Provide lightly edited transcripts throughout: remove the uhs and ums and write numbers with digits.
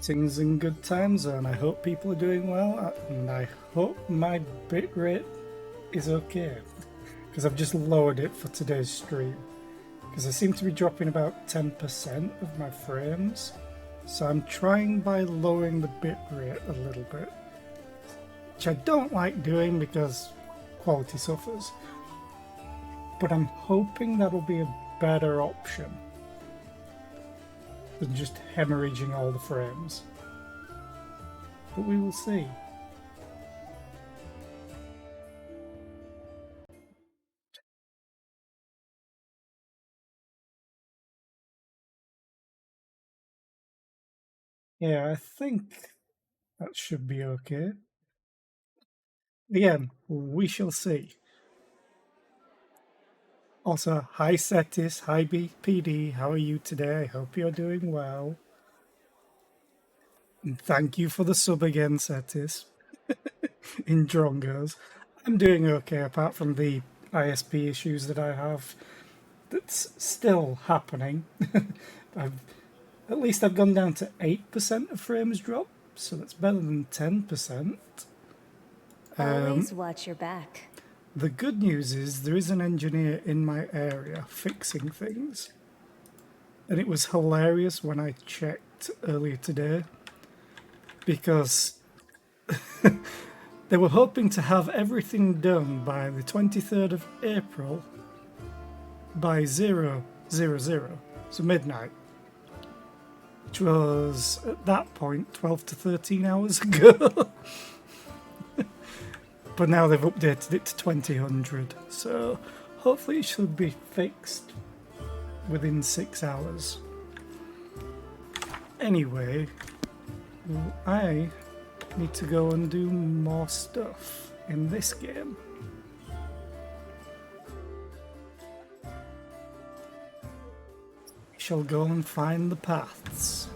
Greetings and good time zone. I hope people are doing well, and I hope my bitrate is okay, because I've just lowered it for today's stream, because I seem to be dropping about 10% of my frames, so I'm trying by lowering the bitrate a little bit, which I don't like doing because quality suffers, but I'm hoping that'll be a better option than just hemorrhaging all the frames. But we will see. Yeah, I think that should be okay. Again, we shall see. Also, hi Setis, hi BPD, how are you today? I hope you're doing well. And thank you for the sub again, Setis. In Drongos. I'm doing okay, apart from the ISP issues that I have. That's still happening. At least I've gone down to 8% of frames drop, so that's better than 10%. Always watch your back. The good news is there is an engineer in my area fixing things. And it was hilarious when I checked earlier today, because they were hoping to have everything done by the 23rd of April by 000, so midnight, which was at that point 12 to 13 hours ago. But now they've updated it to 2000, so hopefully it should be fixed within 6 hours. Anyway, I need to go and do more stuff in this game. We shall go and find the paths.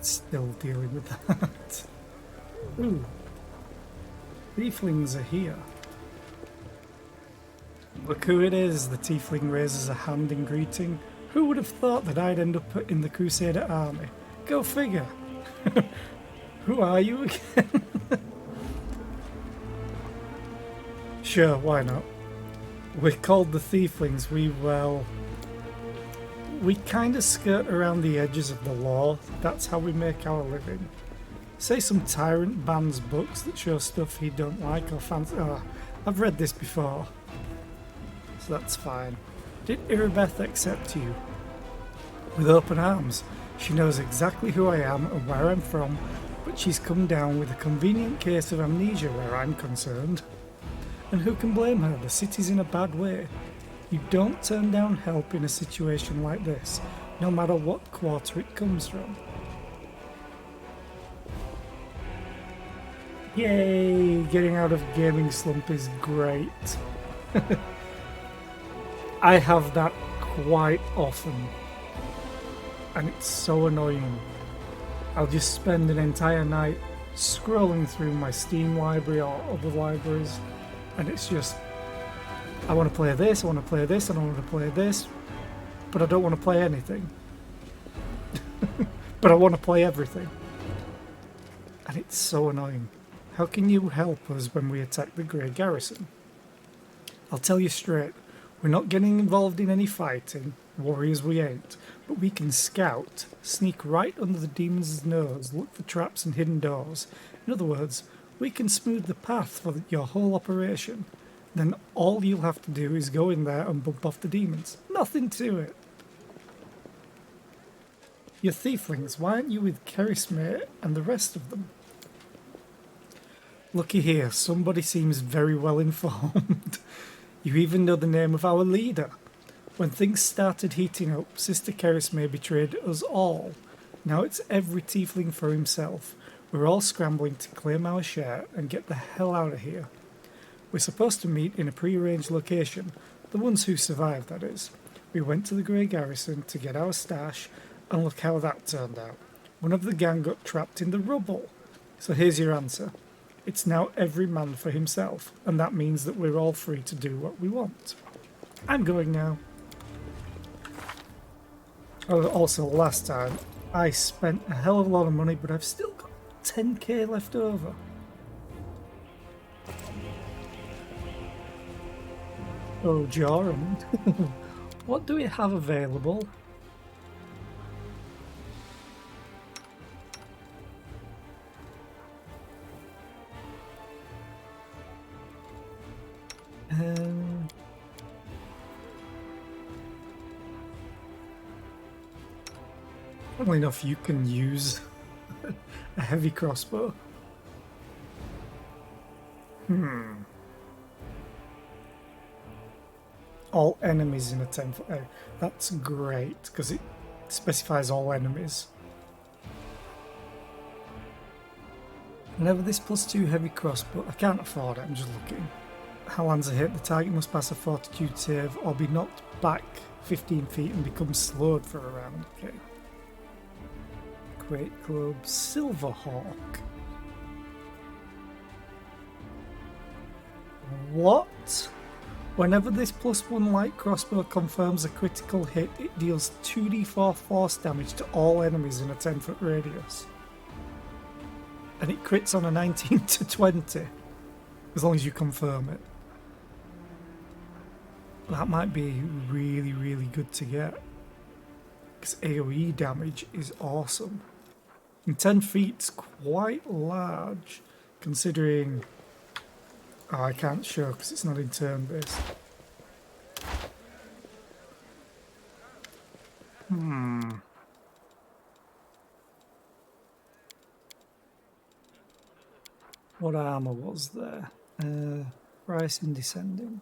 Still dealing with that. Ooh. Tieflings are here. Look who it is. The tiefling raises a hand in greeting. Who would have thought that I'd end up in the Crusader army? Go figure. Who are you again? Sure, why not? We're called the Thieflings. We kind of skirt around the edges of the law. That's how we make our living. Say some tyrant bans books that show stuff he don't like or fancy. Oh, I've read this before, so that's fine. Did Irabeth accept you? With open arms. She knows exactly who I am and where I'm from, but she's come down with a convenient case of amnesia where I'm concerned. And who can blame her? The city's in a bad way. You don't turn down help in a situation like this, no matter what quarter it comes from. Yay! Getting out of gaming slump is great. I have that quite often, and it's so annoying. I'll just spend an entire night scrolling through my Steam library or other libraries, and it's just, I want to play this, I want to play this, and I want to play this, but I don't want to play anything. But I want to play everything. And it's so annoying. How can you help us when we attack the Grey Garrison? I'll tell you straight, we're not getting involved in any fighting, warriors we ain't, but we can scout, sneak right under the demon's nose, look for traps and hidden doors. In other words, we can smooth the path for your whole operation. Then all you'll have to do is go in there and bump off the demons. Nothing to it. You're Thieflings, why aren't you with Kerismate and the rest of them? Looky here, somebody seems very well informed. You even know the name of our leader. When things started heating up, Sister Kerismate betrayed us all. Now it's every tiefling for himself. We're all scrambling to claim our share and get the hell out of here. We're supposed to meet in a pre-arranged location, the ones who survived, that is. We went to the Grey Garrison to get our stash, and look how that turned out. One of the gang got trapped in the rubble. So here's your answer. It's now every man for himself, and that means that we're all free to do what we want. I'm going now. Oh, also, last time, I spent a hell of a lot of money, but I've still got 10k left over. Oh, Joran. What do we have available? Funnily enough, you can use a heavy crossbow. All enemies in a 10-foot area. That's great, because it specifies all enemies. Whenever this +2 heavy crossbow... I can't afford it, I'm just looking. How lands a hit, the target must pass a fortitude save or be knocked back 15 feet and become slowed for a round. Okay. Great Club, Silverhawk. What? Whenever this +1 light crossbow confirms a critical hit, it deals 2d4 force damage to all enemies in a 10-foot radius. And it crits on a 19 to 20, as long as you confirm it. That might be really, really good to get, because AoE damage is awesome. And 10 feet's quite large, considering... Oh, I can't show because it's not in turn-based. What armor was there? Price in descending.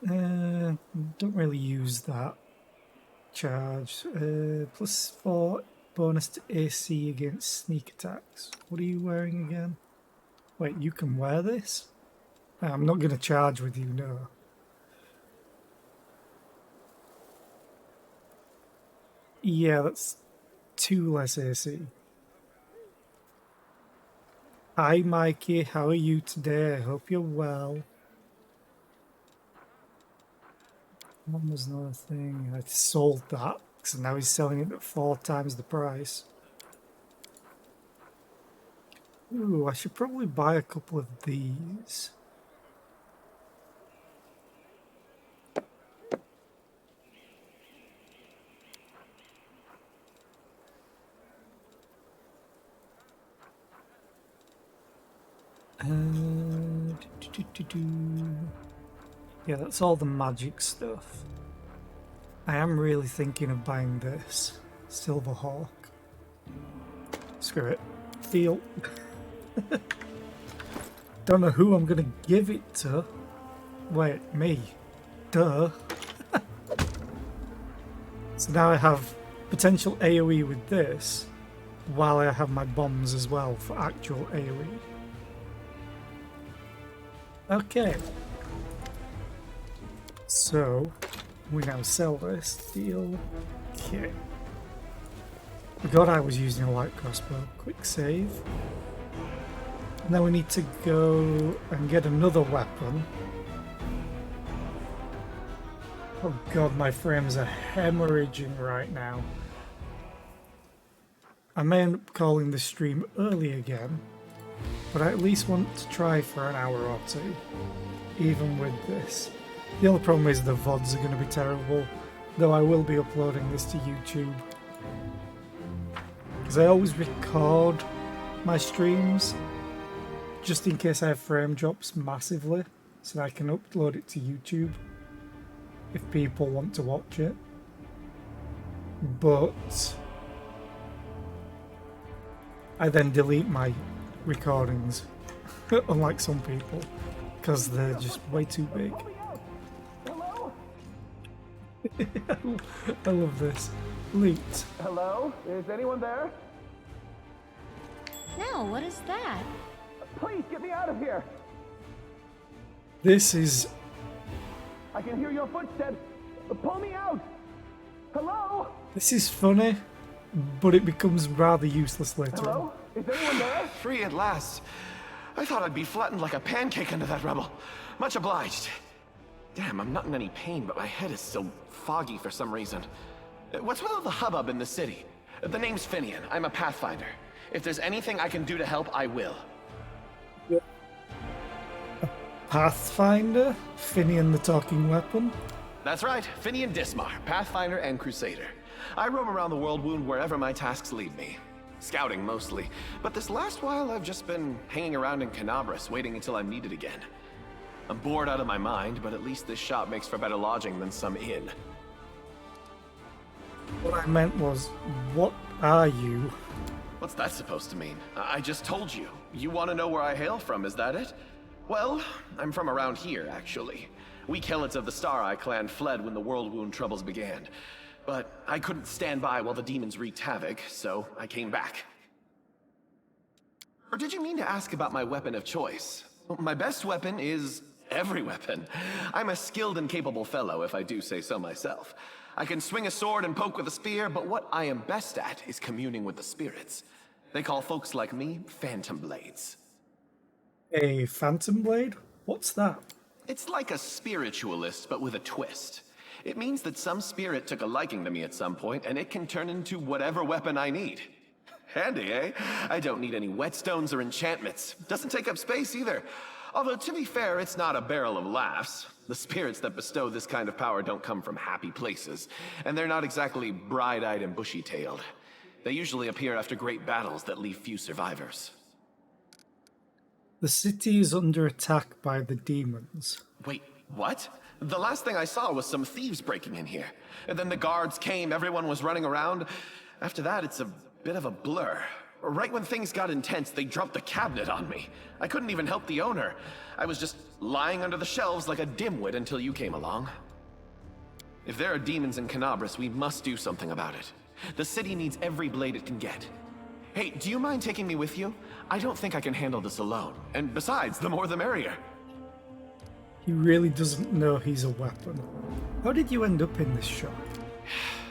Don't really use that. Charge. +4 bonus to AC against sneak attacks. What are you wearing again? Wait, you can wear this? I'm not going to charge with you, no. Yeah, that's 2 less AC. Hi Mikey, how are you today? I hope you're well. One was another thing. I sold that, so now he's selling it at 4 times the price. Ooh, I should probably buy a couple of these. Yeah, that's all the magic stuff. I am really thinking of buying this Silverhawk. Screw it. Deal. Don't know who I'm gonna give it to. Wait, me. Duh. So now I have potential AoE with this, while I have my bombs as well for actual AoE. Okay. So, we now sell this deal. Okay. Forgot I was using a light crossbow. Quick save. And then we need to go and get another weapon. Oh god, my frames are hemorrhaging right now. I may end up calling this stream early again, but I at least want to try for an hour or two, even with this. The only problem is the VODs are going to be terrible, though I will be uploading this to YouTube. Because I always record my streams, just in case I have frame drops massively, so that I can upload it to YouTube, if people want to watch it. But I then delete my recordings, unlike some people, because they're just way too big. I love this. Loot. Hello? Is anyone there? No, what is that? Please get me out of here! This is... I can hear your footsteps! Pull me out! Hello? This is funny, but it becomes rather useless later on. Hello? Is anyone there? Free at last. I thought I'd be flattened like a pancake under that rubble. Much obliged. Damn, I'm not in any pain, but my head is so foggy for some reason. What's with all the hubbub in the city? The name's Finian. I'm a Pathfinder. If there's anything I can do to help, I will. Pathfinder? Finian the talking weapon? That's right, Finian Dismar, Pathfinder and Crusader. I roam around the world wound wherever my tasks lead me. Scouting mostly, but this last while I've just been hanging around in Canabras, waiting until I'm needed again. I'm bored out of my mind, but at least this shop makes for better lodging than some inn. What I meant was, what are you? What's that supposed to mean? I just told you. You want to know where I hail from, is that it? Well, I'm from around here, actually. We Kelets of the Star Eye clan fled when the World Wound troubles began. But I couldn't stand by while the demons wreaked havoc, so I came back. Or did you mean to ask about my weapon of choice? My best weapon is every weapon. I'm a skilled and capable fellow, if I do say so myself. I can swing a sword and poke with a spear, but what I am best at is communing with the spirits. They call folks like me Phantom Blades. A phantom blade? What's that? It's like a spiritualist, but with a twist. It means that some spirit took a liking to me at some point, and it can turn into whatever weapon I need. Handy, eh? I don't need any whetstones or enchantments. Doesn't take up space either. Although, to be fair, it's not a barrel of laughs. The spirits that bestow this kind of power don't come from happy places, and they're not exactly bright-eyed and bushy-tailed. They usually appear after great battles that leave few survivors. The city is under attack by the demons. Wait, what? The last thing I saw was some thieves breaking in here. And then the guards came, everyone was running around. After that, it's a bit of a blur. Right when things got intense, they dropped the cabinet on me. I couldn't even help the owner. I was just lying under the shelves like a dimwit until you came along. If there are demons in Canabras, we must do something about it. The city needs every blade it can get. Hey, do you mind taking me with you? I don't think I can handle this alone. And besides, the more the merrier. He really doesn't know he's a weapon. How did you end up in this shop?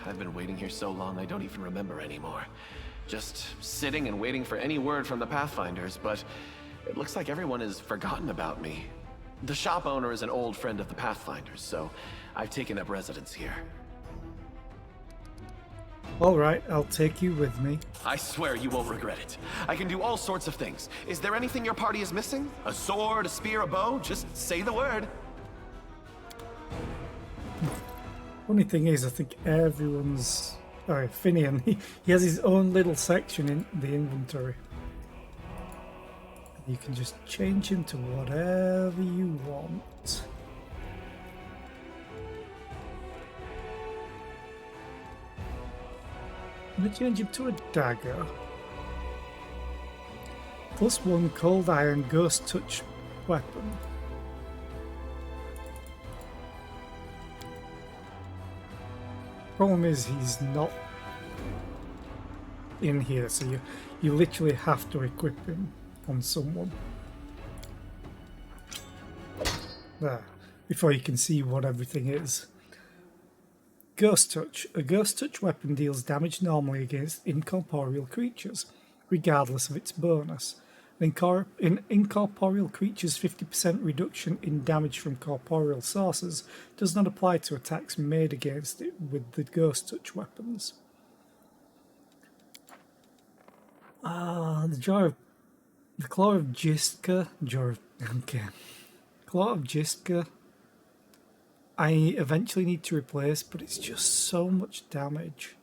I've been waiting here so long I don't even remember anymore. Just sitting and waiting for any word from the Pathfinders, but it looks like everyone has forgotten about me. The shop owner is an old friend of the Pathfinders, so I've taken up residence here. Alright, I'll take you with me. I swear you won't regret it. I can do all sorts of things. Is there anything your party is missing? A sword, a spear, a bow? Just say the word. Funny thing is, I think everyone's... Alright, Finian, he has his own little section in the inventory. You can just change him to whatever you want. I'm going to change him to a dagger. +1 cold iron ghost touch weapon. Problem is he's not in here, so you literally have to equip him on someone. There, before you can see what everything is. Ghost Touch. A Ghost Touch weapon deals damage normally against incorporeal creatures, regardless of its bonus. In incorporeal creatures, 50% reduction in damage from corporeal sources does not apply to attacks made against it with the Ghost Touch weapons. The Claw of Jistka. Claw of Jistka. I eventually need to replace, but it's just so much damage.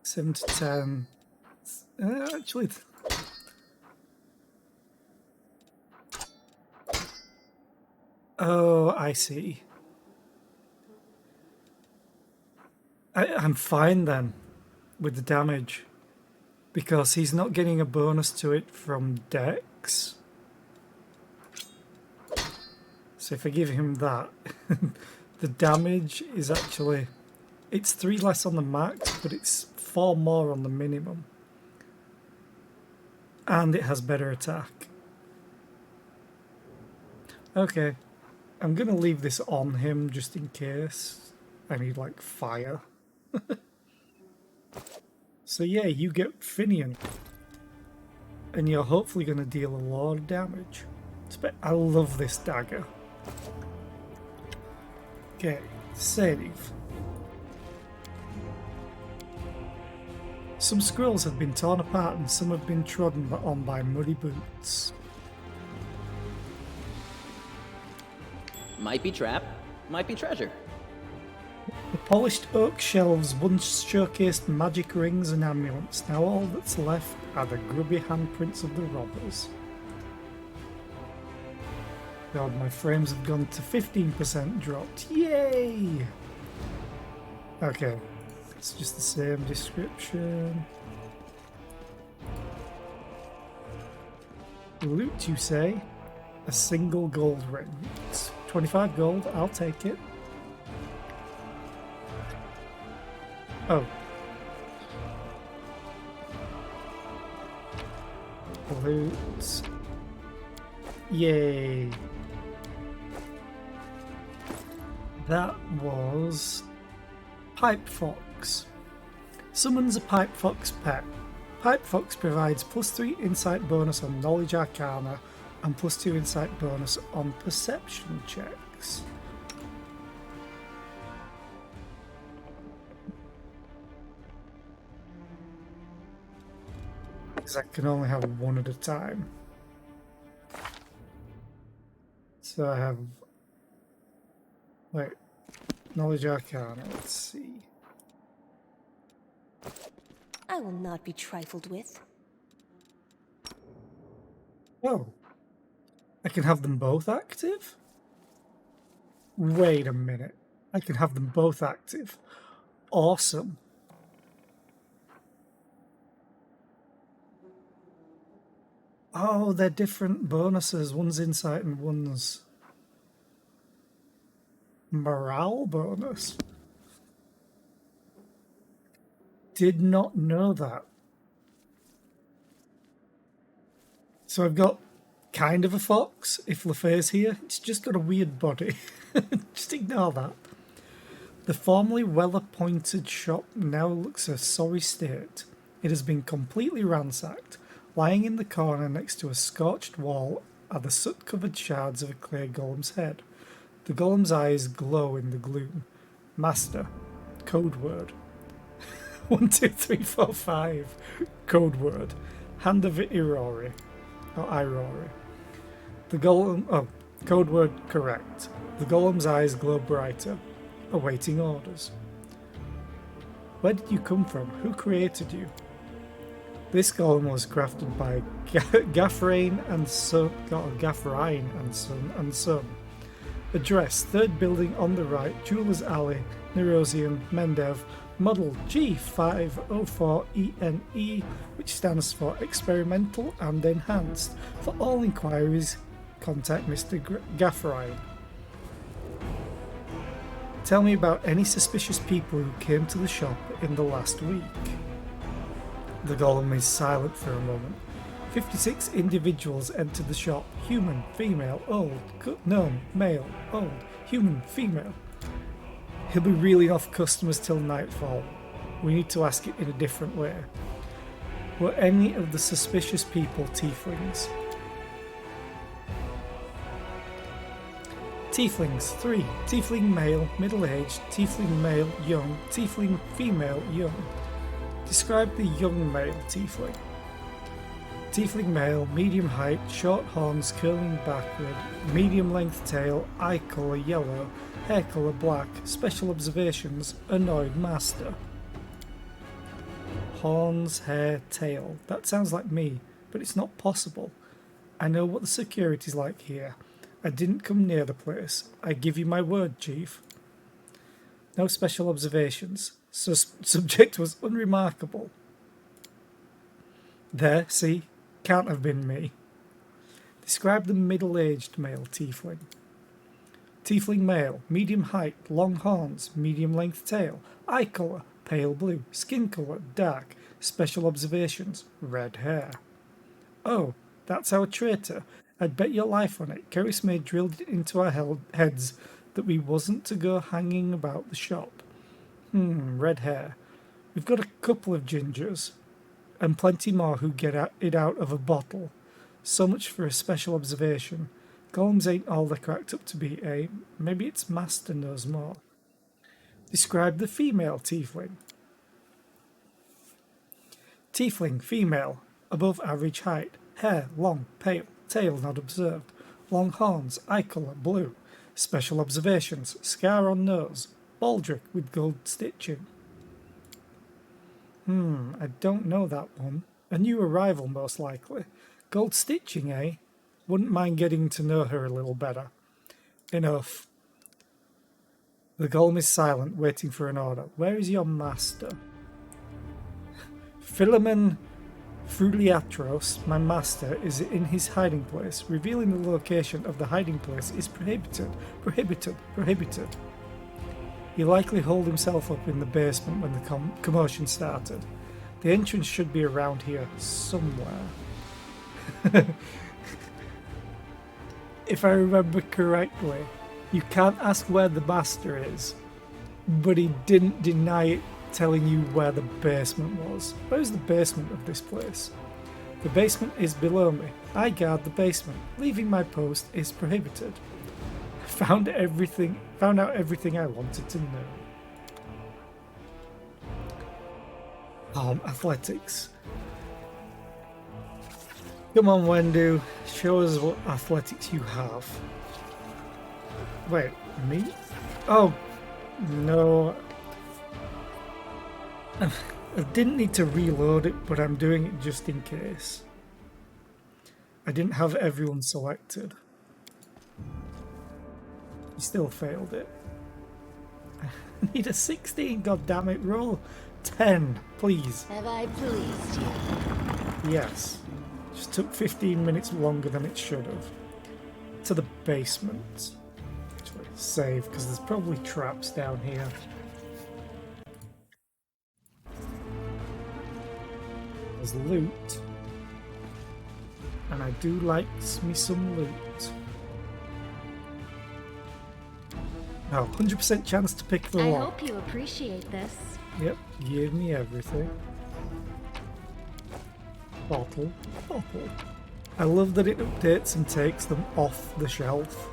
7 to 10. Actually, oh, I see. I'm fine then with the damage because he's not getting a bonus to it from Dex. So if I give him that, the damage is actually, it's 3 less on the max, but it's 4 more on the minimum. And it has better attack. Okay, I'm going to leave this on him just in case I need like fire. So yeah, you get Finian. and you're hopefully going to deal a lot of damage. I love this dagger. Okay, save. Some scrolls have been torn apart and some have been trodden on by muddy boots. Might be trap, might be treasure. The polished oak shelves once showcased magic rings and amulets. Now all that's left are the grubby handprints of the robbers. God, my frames have gone to 15% dropped. Yay! Okay, it's just the same description. Loot, you say? A single gold ring. It's 25 gold, I'll take it. Oh. Loot. Yay. That was Pipe Fox. Summons a Pipe Fox pet. Pipe Fox provides +3 insight bonus on Knowledge Arcana and +2 insight bonus on Perception checks. Because I can only have one at a time. So I have... Wait. Knowledge Arcana, let's see. I will not be trifled with. Oh. I can have them both active? Wait a minute. I can have them both active. Awesome. Oh, they're different bonuses. One's insight and one's morale bonus. Did not know that. So I've got kind of a fox, if Lefay's here. It's just got a weird body. Just ignore that. The formerly well-appointed shop now looks a sorry state. It has been completely ransacked. Lying in the corner next to a scorched wall are the soot-covered shards of a clay golem's head. The golem's eyes glow in the gloom. Master. Code word. 1, 2, 3, 4, 5. Code word. Hand of Irori. Or Irori. The golem... Oh, code word correct. The golem's eyes glow brighter. Awaiting orders. Where did you come from? Who created you? This golem was crafted by Gaffrain and Son. Gaffrain and Son. Address: third building on the right, Jeweller's Alley, Nerosium, Mendev. Model G504ENE, which stands for Experimental and Enhanced. For all inquiries, contact Mr. Gaffrain. Tell me about any suspicious people who came to the shop in the last week. The golem is silent for a moment. 56 individuals entered the shop. Human, female, old, gnome, male, old, human, female. He'll be reeling off customers till nightfall. We need to ask it in a different way. Were any of the suspicious people tieflings? Tieflings, 3. Tiefling male, middle-aged. Tiefling male, young. Tiefling female, young. Describe the young male tiefling. Tiefling male, medium height, short horns curling backward, medium length tail, eye colour yellow, hair colour black, special observations, annoyed master. Horns, hair, tail. That sounds like me, but it's not possible. I know what the security's like here. I didn't come near the place. I give you my word, Chief. No special observations. Subject was unremarkable. There, see? Can't have been me. Describe the middle-aged male tiefling. Tiefling male, medium height, long horns, medium length tail, eye colour, pale blue, skin colour, dark, special observations, red hair. Oh, that's our traitor. I'd bet your life on it. Kerismay drilled it into our heads that we wasn't to go hanging about the shop. Red hair. We've got a couple of gingers. and plenty more who get it out of a bottle. So much for a special observation. Golems ain't all they're cracked up to be, eh? Maybe its master knows more. Describe the female tiefling. Tiefling, female, above average height, hair long, pale, tail not observed, long horns, eye colour blue. Special observations, scar on nose, baldric with gold stitching. I don't know that one. A new arrival, most likely. Gold stitching, eh? Wouldn't mind getting to know her a little better. Enough. The golem is silent, waiting for an order. Where is your master? Philemon Fruliatros, my master, is in his hiding place. Revealing the location of the hiding place is prohibited. Prohibited. Prohibited. He likely holed himself up in the basement when the commotion started. The entrance should be around here somewhere. If I remember correctly, you can't ask where the master is, but he didn't deny it telling you where the basement was. Where's the basement of this place? The basement is below me. I guard the basement. Leaving my post is prohibited. Found out everything I wanted to know. Athletics. Come on, Wendu. Show us what athletics you have. Wait, me? Oh, no. I didn't need to reload it, but I'm doing it just in case. I didn't have everyone selected. You still failed it. I need a 16, goddammit, roll 10, please. Have I pleased you? Yes. Just took 15 minutes longer than it should have. To the basement. Actually, save, because there's probably traps down here. There's loot. And I do like me some loot. No, 100% chance to pick the I lock. hope you appreciate this. Yep, give me everything. Bottle. I love that it updates and takes them off the shelf.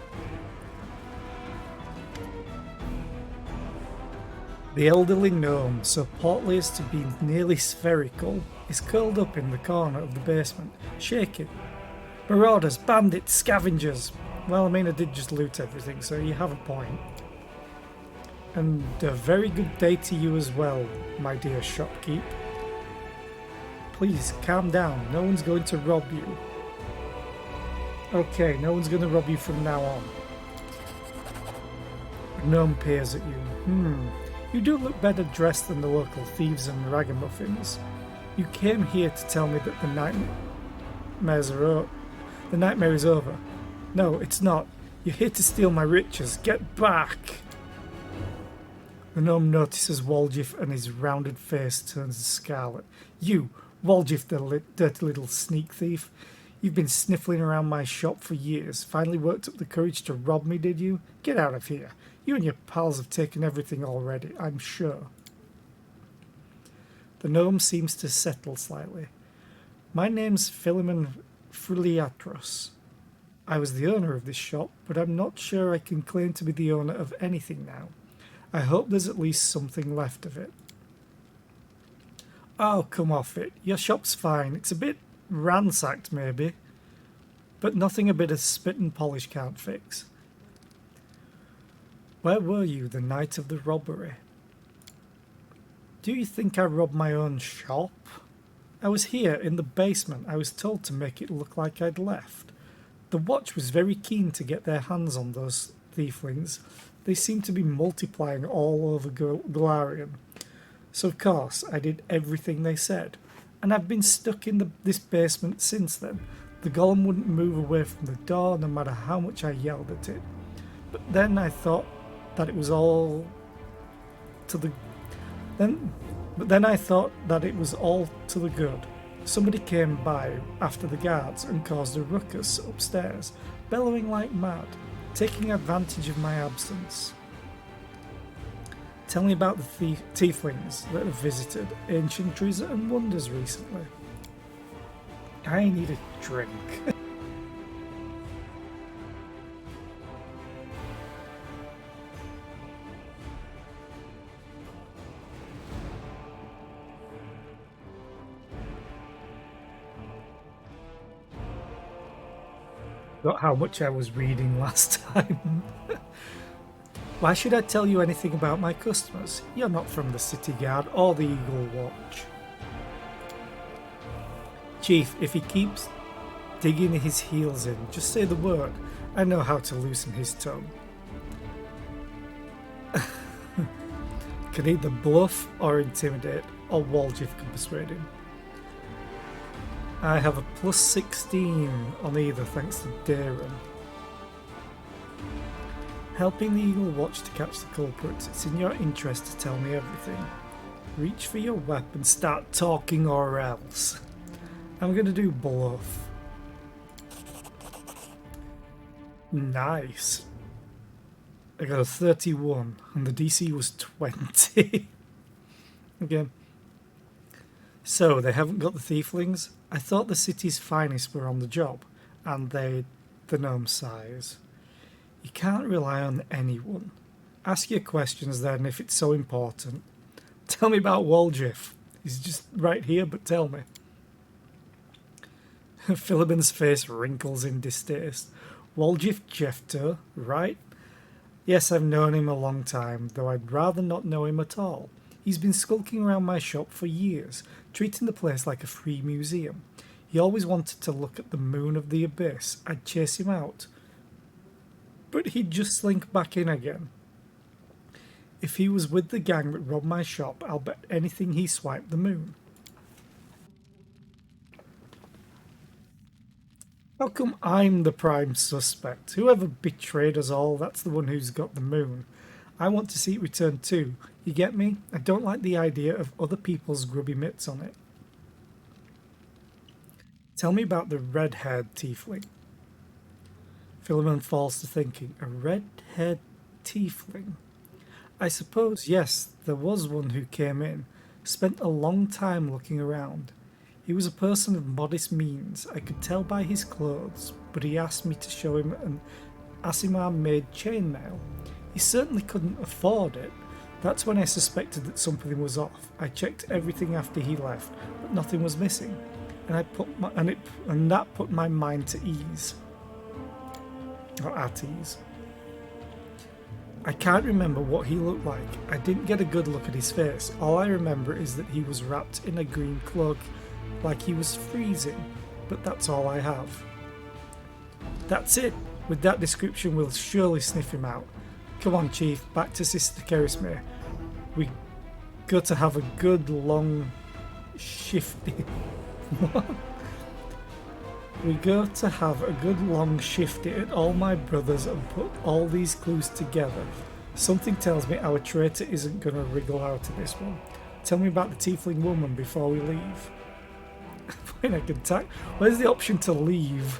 The elderly gnome, so portly as to be nearly spherical, is curled up in the corner of the basement, shaking. Marauders, bandits, scavengers. Well, I mean, I did just loot everything, so you have a point. And a very good day to you as well, my dear shopkeep. Please, calm down. No one's going to rob you. Okay, no one's going to rob you from now on. Gnome peers at you. You do look better dressed than the local thieves and ragamuffins. You came here to tell me that the nightmare is over. No, it's not. You're here to steal my riches. Get back! The gnome notices Walgif and his rounded face turns scarlet. You, Walgif, the dirty little sneak thief. You've been sniffling around my shop for years. Finally worked up the courage to rob me, did you? Get out of here. You and your pals have taken everything already, I'm sure. The gnome seems to settle slightly. My name's Philemon Fruliatros. I was the owner of this shop, but I'm not sure I can claim to be the owner of anything now. I hope there's at least something left of it. Oh, come off it. Your shop's fine. It's a bit ransacked, maybe, but nothing a bit of spit and polish can't fix. Where were you the night of the robbery? Do you think I robbed my own shop? I was here in the basement. I was told to make it look like I'd left. The watch was very keen to get their hands on those thieflings. They seem to be multiplying all over Galarian. So of course I did everything they said. And I've been stuck in this basement since then. The golem wouldn't move away from the door no matter how much I yelled at it. But then I thought that it was all to the good. Somebody came by after the guards and caused a ruckus upstairs, bellowing like mad, taking advantage of my absence. Tell me about the tieflings that have visited ancient trees and wonders recently. I need a drink. Not how much I was reading last time. Why should I tell you anything about my customers? You're not from the City Guard or the Eagle Watch. Chief, if he keeps digging his heels in, just say the word. I know how to loosen his tongue. Can either bluff or intimidate, or Walgiff can persuade him. I have a plus 16 on either thanks to Darren. Helping the Eagle Watch to catch the culprits, it's in your interest to tell me everything. Reach for your weapon, start talking or else. I'm going to do bluff. Nice. I got a 31 and the DC was 20. Again. So, they haven't got the tieflings? I thought the city's finest were on the job, and they're the gnome size. You can't rely on anyone. Ask your questions then if it's so important. Tell me about Walgiff. He's just right here, but tell me. Philibin's face wrinkles in distaste. Walgiff Jeffter, right? Yes, I've known him a long time, though I'd rather not know him at all. He's been skulking around my shop for years, treating the place like a free museum. He always wanted to look at the moon of the abyss. I'd chase him out, but he'd just slink back in again. If he was with the gang that robbed my shop, I'll bet anything he swiped the moon. How come I'm the prime suspect? Whoever betrayed us all, that's the one who's got the moon. I want to see it return too. You get me? I don't like the idea of other people's grubby mitts on it. Tell me about the red-haired tiefling. Philemon falls to thinking. A red-haired tiefling? I suppose, yes, there was one who came in, spent a long time looking around. He was a person of modest means, I could tell by his clothes, but he asked me to show him an Asimar-made chainmail. He certainly couldn't afford it. That's when I suspected that something was off. I checked everything after he left, but nothing was missing, and that put my mind to ease. Or at ease. I can't remember what he looked like. I didn't get a good look at his face. All I remember is that he was wrapped in a green cloak, like he was freezing, but that's all I have. That's it. With that description, we'll surely sniff him out. Come on, Chief, back to Sister Kerismere. We got to have a good long shifty. What? We got to have a good long shifty at all my brothers and put all these clues together. Something tells me our traitor isn't going to wriggle out of this one. Tell me about the tiefling woman before we leave. When I can tack. Where's the option to leave?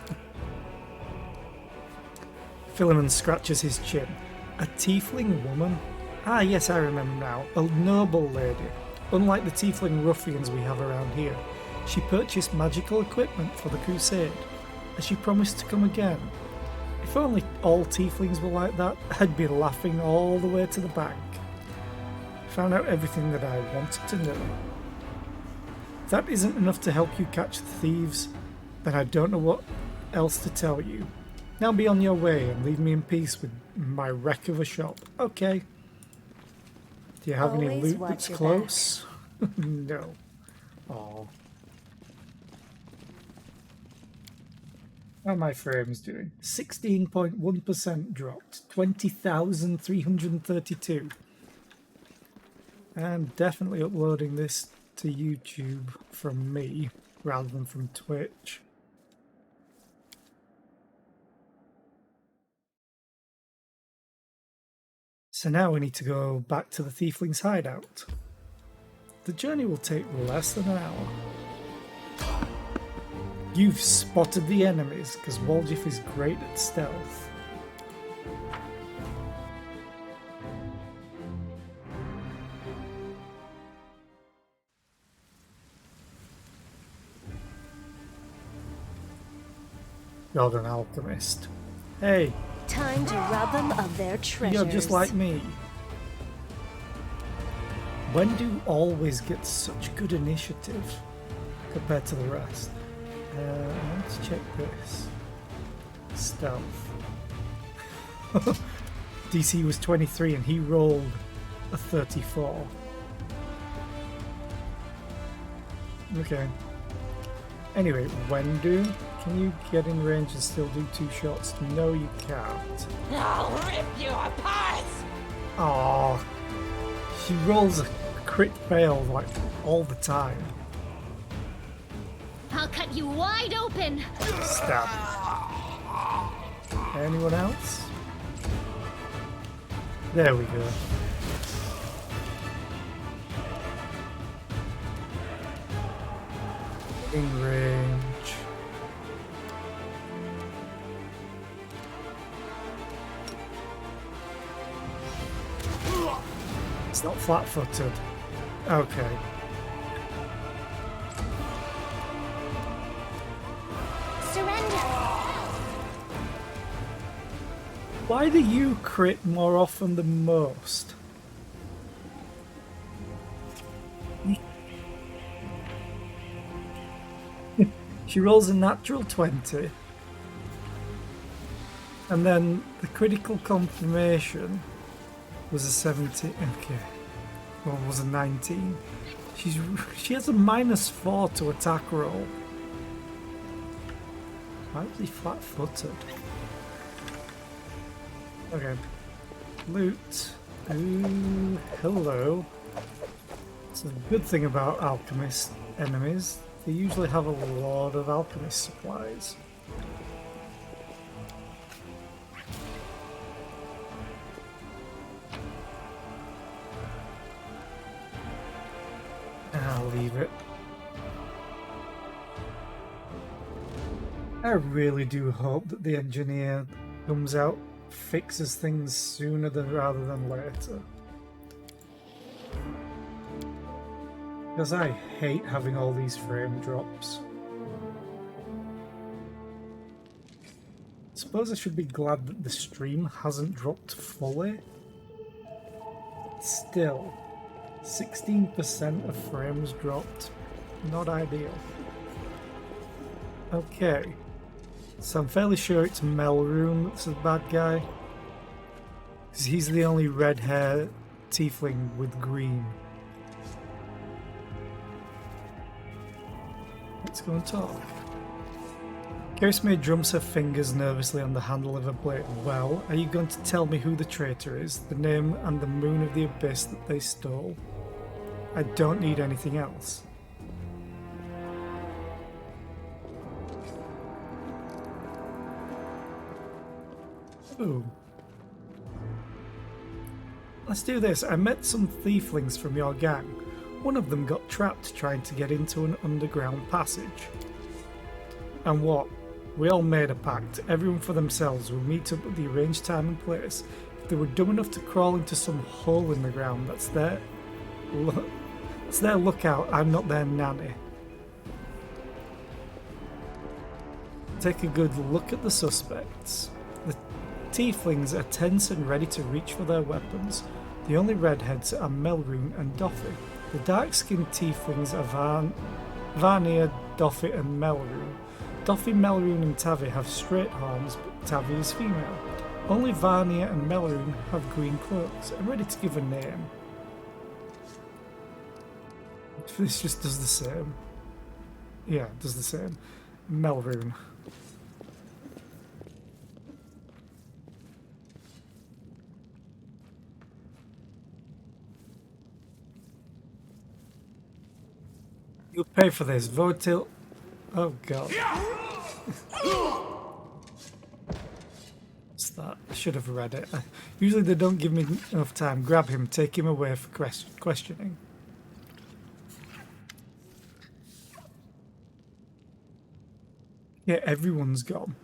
Philemon scratches his chin. A tiefling woman? Ah, yes, I remember now. A noble lady. Unlike the tiefling ruffians we have around here. She purchased magical equipment for the crusade. Has she promised to come again? If only all tieflings were like that, I'd be laughing all the way to the bank. Found out everything that I wanted to know. If that isn't enough to help you catch the thieves, then I don't know what else to tell you. Now be on your way and leave me in peace with my wreck of a shop. Okay. Do you have any Always loot watch that's your close? No. Oh. How are my frames doing? 16.1% dropped. 20,332. I'm definitely uploading this to YouTube from me rather than from Twitch. So now we need to go back to the Tiefling's hideout. The journey will take less than an hour. You've spotted the enemies, because Walgiff is great at stealth. You're an alchemist. Hey, Time to rob them of their treasures. you're just like me. When do always get such good initiative compared to the rest? Let's check this. Stealth. DC was 23 and he rolled a 34. Okay. Anyway, Wendu, can you get in range and still do 2 shots? No, you can't. I'll rip you apart! Aww. She rolls a crit fail like all the time. I'll cut you wide open. Stab. Anyone else? There we go. In range. It's not flat-footed. Okay. Surrender. Why do you crit more often than most? She rolls a natural 20. And then the critical confirmation was a 17. Okay. Well, was a 19. She has a -4 to attack roll. Why is he flat-footed? Okay. Loot. Ooh, hello. So the good thing about alchemist enemies, they usually have a lot of alchemist supplies. I'll leave it. I really do hope that the engineer comes out, fixes things sooner rather than later. Because I hate having all these frame drops. Suppose I should be glad that the stream hasn't dropped fully. Still, 16% of frames dropped. Not ideal. Okay. So I'm fairly sure it's Melroom that's the bad guy. Because he's the only red hair tiefling with green. Let's go and talk. Carismay drums her fingers nervously on the handle of a blade. Well, are you going to tell me who the traitor is? The name and the moon of the abyss that they stole? I don't need anything else. Ooh. Let's do this. I met some thieflings from your gang. One of them got trapped trying to get into an underground passage. And what? We all made a pact. Everyone for themselves will meet up at the arranged time and place. If they were dumb enough to crawl into some hole in the ground, that's their lookout. I'm not their nanny. Take a good look at the suspects. The tieflings are tense and ready to reach for their weapons. The only redheads are Melroon and Doffy. The dark-skinned tieflings are Varnir, Doffy and Melroon. Doffy, Melroon and Tavi have straight horns, but Tavi is female. Only Varnir and Melroon have green cloaks. I'm ready to give a name. This just does the same. Yeah, it does the same. Melroon. You'll pay for this. Vote till... Oh god. What's that? I should have read it. Usually they don't give me enough time. Grab him, take him away for questioning. Yeah, everyone's gone.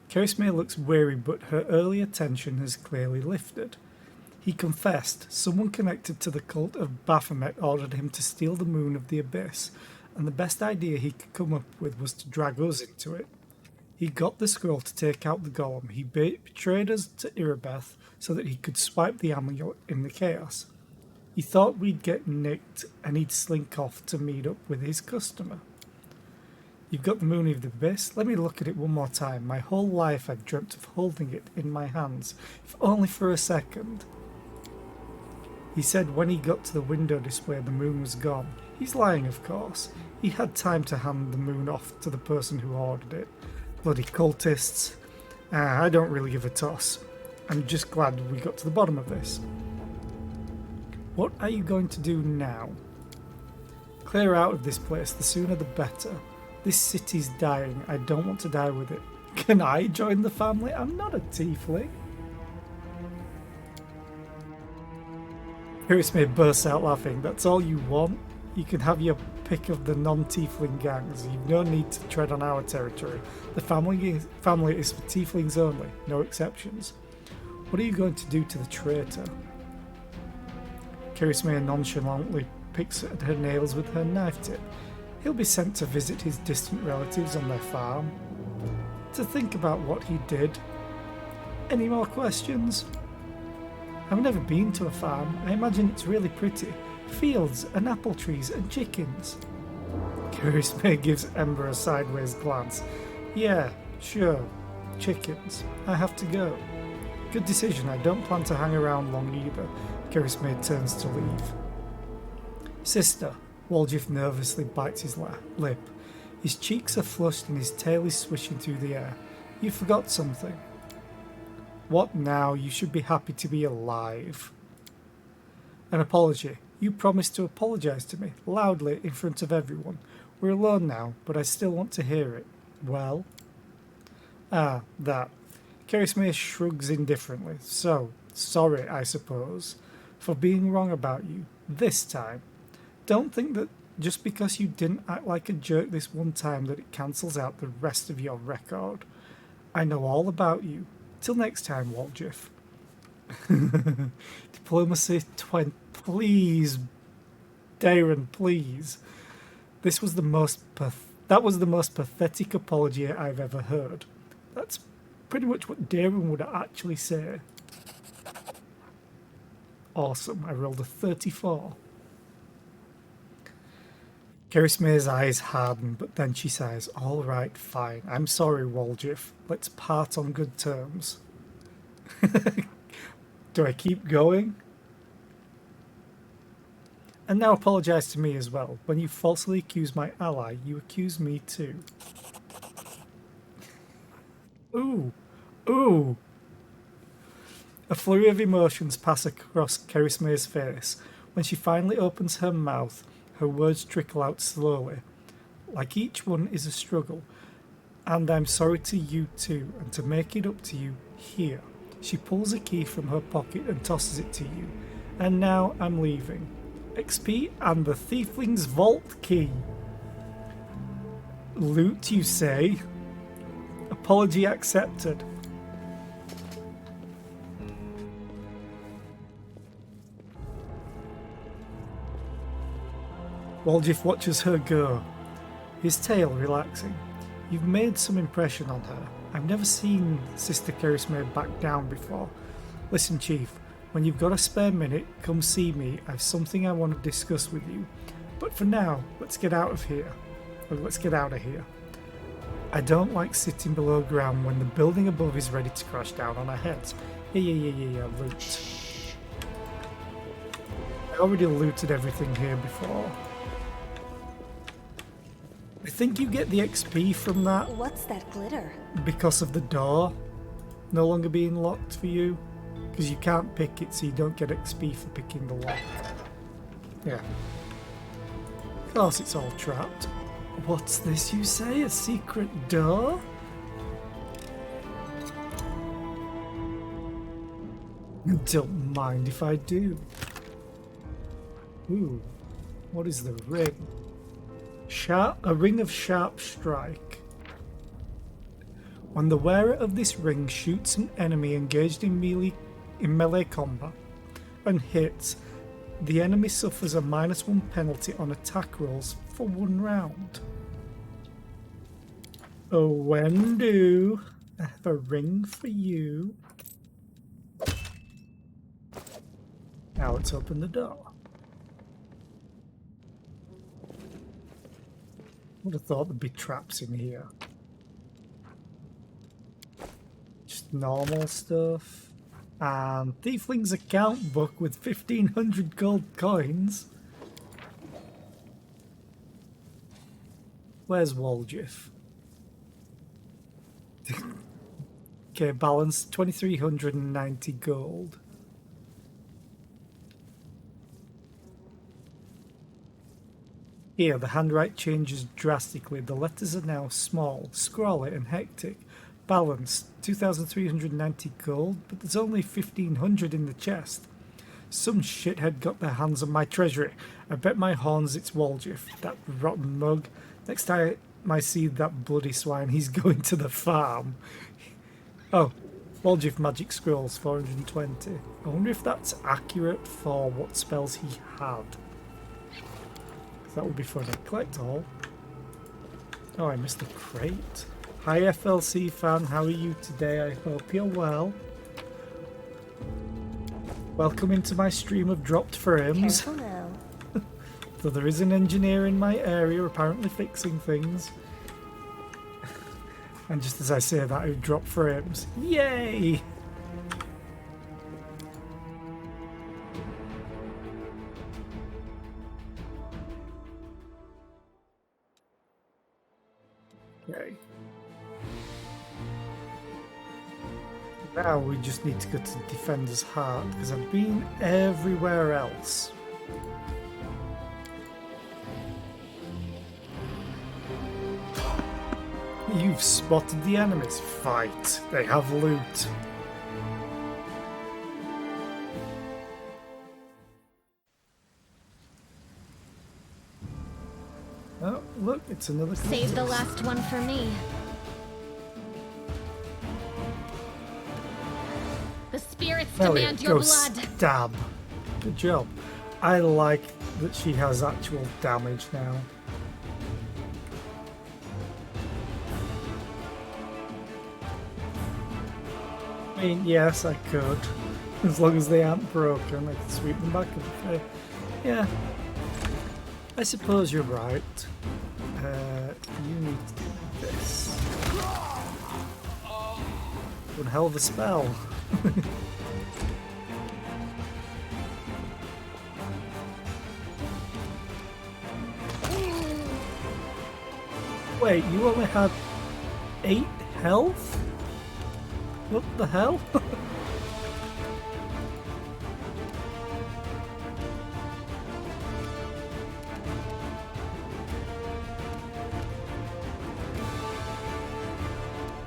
Carismay looks weary, but her early attention has clearly lifted. He confessed someone connected to the cult of Baphomet ordered him to steal the moon of the abyss, and the best idea he could come up with was to drag us into it. He got the scroll to take out the golem. He betrayed us to Irabeth so that he could swipe the amulet in the chaos. He thought we'd get nicked and he'd slink off to meet up with his customer. You've got the Moon of the Abyss? Let me look at it one more time. My whole life I've dreamt of holding it in my hands, if only for a second. He said when he got to the window display the moon was gone. He's lying, of course. He had time to hand the moon off to the person who ordered it. Bloody cultists. I don't really give a toss. I'm just glad we got to the bottom of this. What are you going to do now? Clear out of this place, the sooner the better. This city's dying, I don't want to die with it. Can I join the family? I'm not a tiefling. Harris may burst out laughing. That's all you want? You can have your pick of the non-tiefling gangs. You've no need to tread on our territory. The family is for tieflings only, no exceptions. What are you going to do to the traitor? Kirismea nonchalantly picks at her nails with her knife tip. He'll be sent to visit his distant relatives on their farm. To think about what he did. Any more questions? I've never been to a farm. I imagine it's really pretty. Fields and apple trees and chickens. Kirismea gives Ember a sideways glance. Yeah, sure. Chickens. I have to go. Good decision. I don't plan to hang around long either. Kirismea turns to leave. Sister. Walgif nervously bites his lip. His cheeks are flushed and his tail is swishing through the air. You forgot something. What now? You should be happy to be alive. An apology. You promised to apologise to me, loudly, in front of everyone. We're alone now, but I still want to hear it. Well? Ah, that. Kirismea shrugs indifferently. So, sorry, I suppose, for being wrong about you. This time. Don't think that just because you didn't act like a jerk this one time that it cancels out the rest of your record. I know all about you. Till next time, Walgif. Diplomacy 20. Please, Darren, please. That was the most pathetic apology I've ever heard. That's pretty much what Darren would actually say. Awesome. I rolled a 34. Kirismea's eyes harden, but then she says, all right, fine. I'm sorry, Walgif. Let's part on good terms. Do I keep going? And now apologise to me as well. When you falsely accuse my ally, you accuse me too. Ooh. Ooh. A flurry of emotions pass across Kirismea's face. When she finally opens her mouth, her words trickle out slowly. Like each one is a struggle. And I'm sorry to you too, and to make it up to you, here. She pulls a key from her pocket and tosses it to you. And now I'm leaving. XP and the Thiefling's Vault Key. Loot, you say? Apology accepted. Walgif watches her go, his tail relaxing. You've made some impression on her. I've never seen Sister Kirismea back down before. Listen, Chief, when you've got a spare minute, come see me. I've something I want to discuss with you. But for now, let's get out of here. I don't like sitting below ground when the building above is ready to crash down on our heads. Yeah, loot. I already looted everything here before. I think you get the XP from that What's that glitter? because of the door no longer being locked for you. Because you can't pick it, so you don't get XP for picking the lock. Yeah. Of course it's all trapped. What's this you say? A secret door? Don't mind if I do. Ooh. What is the ring? A ring of sharp strike. When the wearer of this ring shoots an enemy engaged in melee combat and hits, the enemy suffers a -1 penalty on attack rolls for 1 round. Oh, Wendu, I have a ring for you. Now let's open the door. Would have thought there'd be traps in here. Just normal stuff. And Tiefling's account book with 1,500 gold coins. Where's Walgif? Okay, balance 2,390 gold. Here, the handwrite changes drastically. The letters are now small, scrawly and hectic. Balance 2,390 gold, but there's only 1,500 in the chest. Some shithead got their hands on my treasury. I bet my horns it's Walgif, that rotten mug. Next time I see that bloody swine, he's going to the farm. Oh, Walgif magic scrolls, 420. I wonder if that's accurate for what spells he had. That would be fun. Collect all. Oh, I missed the crate. Hi FLC fan, how are you today? I hope you're well. Welcome into my stream of dropped frames. Careful now. Though there is an engineer in my area apparently fixing things. And just as I say that, I drop frames. Yay! Okay. Now we just need to go to Defender's Heart, because I've been everywhere else. You've spotted the enemies. Fight. They have loot. Oh, look, it's another Save the cultist. last one for me. The spirits Elliot, demand your go blood. stab. Good job. I like that she has actual damage now. I mean, yes, I could. As long as they aren't broken, I can sweep them back up. Yeah. I suppose you're right. You need to do this. One hell of a spell. Wait, you only had 8 health? What the hell?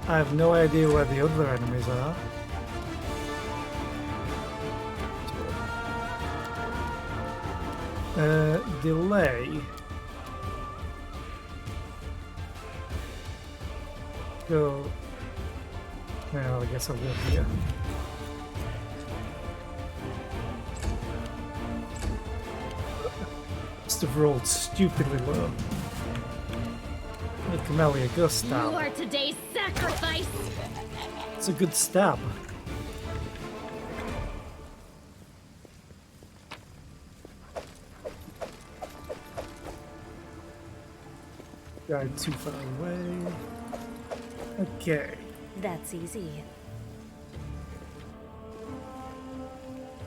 I have no idea where the other enemies are. Delay. Go. Well, I guess I'll go here. Must have rolled stupidly low. Hey, Camellia, go You stab. are today's sacrifice. It's a good stab. Died too far away. Okay. That's easy.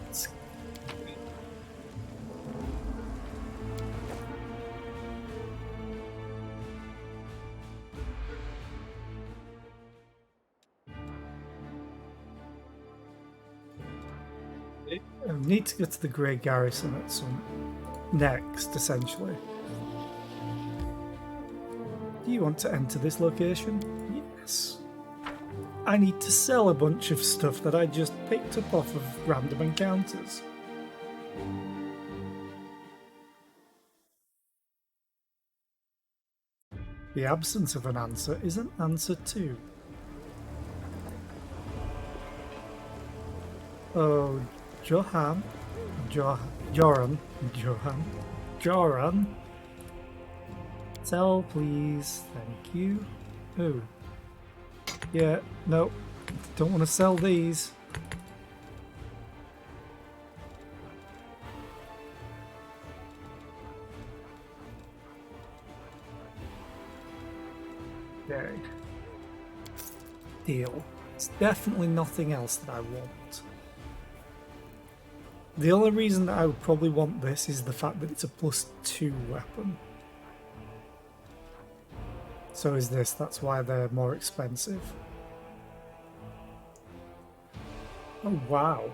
Let's- I need to go to the Grey Garrison at some next, essentially. Do you want to enter this location? Yes. I need to sell a bunch of stuff that I just picked up off of random encounters. The absence of an answer is an answer too. Oh, Joran. Sell, please. Thank you. Ooh. Yeah, no. Don't want to sell these. Okay. Deal. It's definitely nothing else that I want. The only reason that I would probably want this is the fact that it's a +2 weapon. So is this, that's why they're more expensive. Oh wow.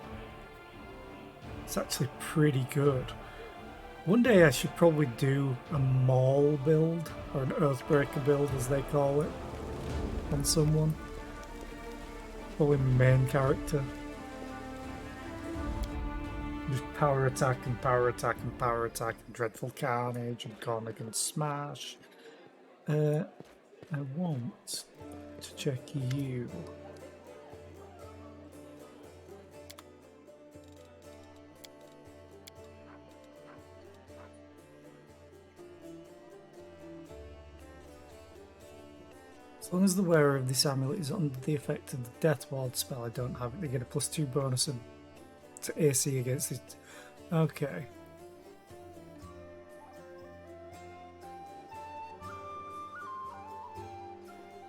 It's actually pretty good. One day I should probably do a Maul build, or an Earthbreaker build as they call it, on someone. Probably main character. Just power attack and power attack and power attack and Dreadful Carnage and Cornigan Smash. I want to check you. As long as the wearer of this amulet is under the effect of the Death Ward spell, I don't have it. They get a +2 bonus to AC against it. Okay.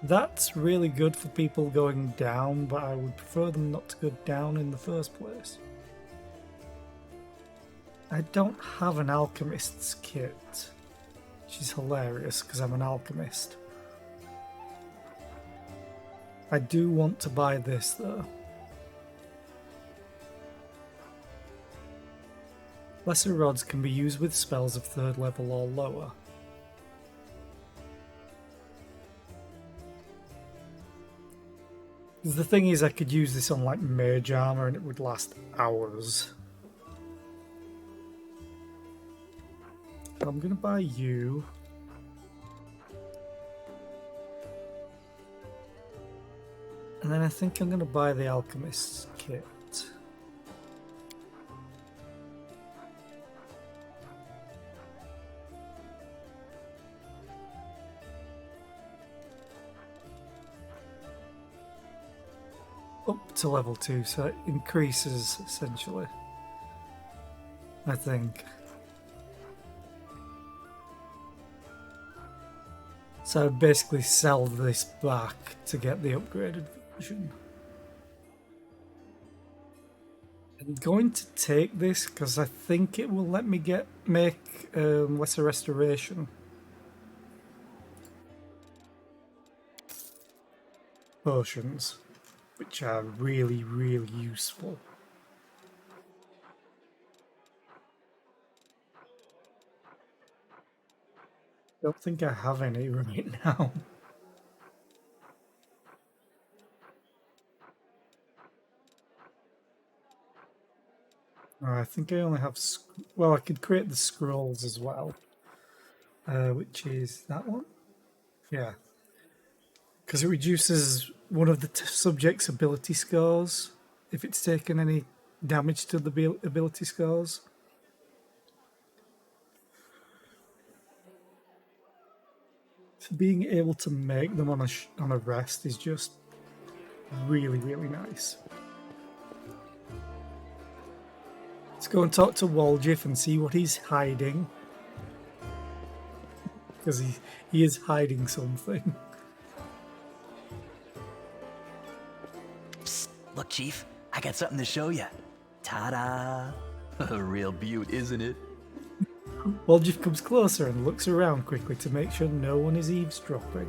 That's really good for people going down, but I would prefer them not to go down in the first place. I don't have an alchemist's kit, which is hilarious because I'm an alchemist. I do want to buy this though. Lesser rods can be used with spells of 3rd level or lower. The thing is, I could use this on like mage armor and it would last hours. I'm gonna buy you. And then I think I'm gonna buy the alchemist's kit. Up to level 2, so it increases essentially, I think. So I'd basically sell this back to get the upgraded version. I'm going to take this because I think it will let me make lesser restoration potions, which are really, really useful. Don't think I have any right now. I think I only have... Well, I could create the scrolls as well. Which is that one? Yeah. Because it reduces one of the subject's ability scores if it's taken any damage to the ability scores. So being able to make them on a rest is just really, really nice. Let's go and talk to Walgif and see what he's hiding. Because he is hiding something. Psst, look, Chief, I got something to show you. Ta-da! A real beaut, isn't it? Walgif comes closer and looks around quickly to make sure no one is eavesdropping.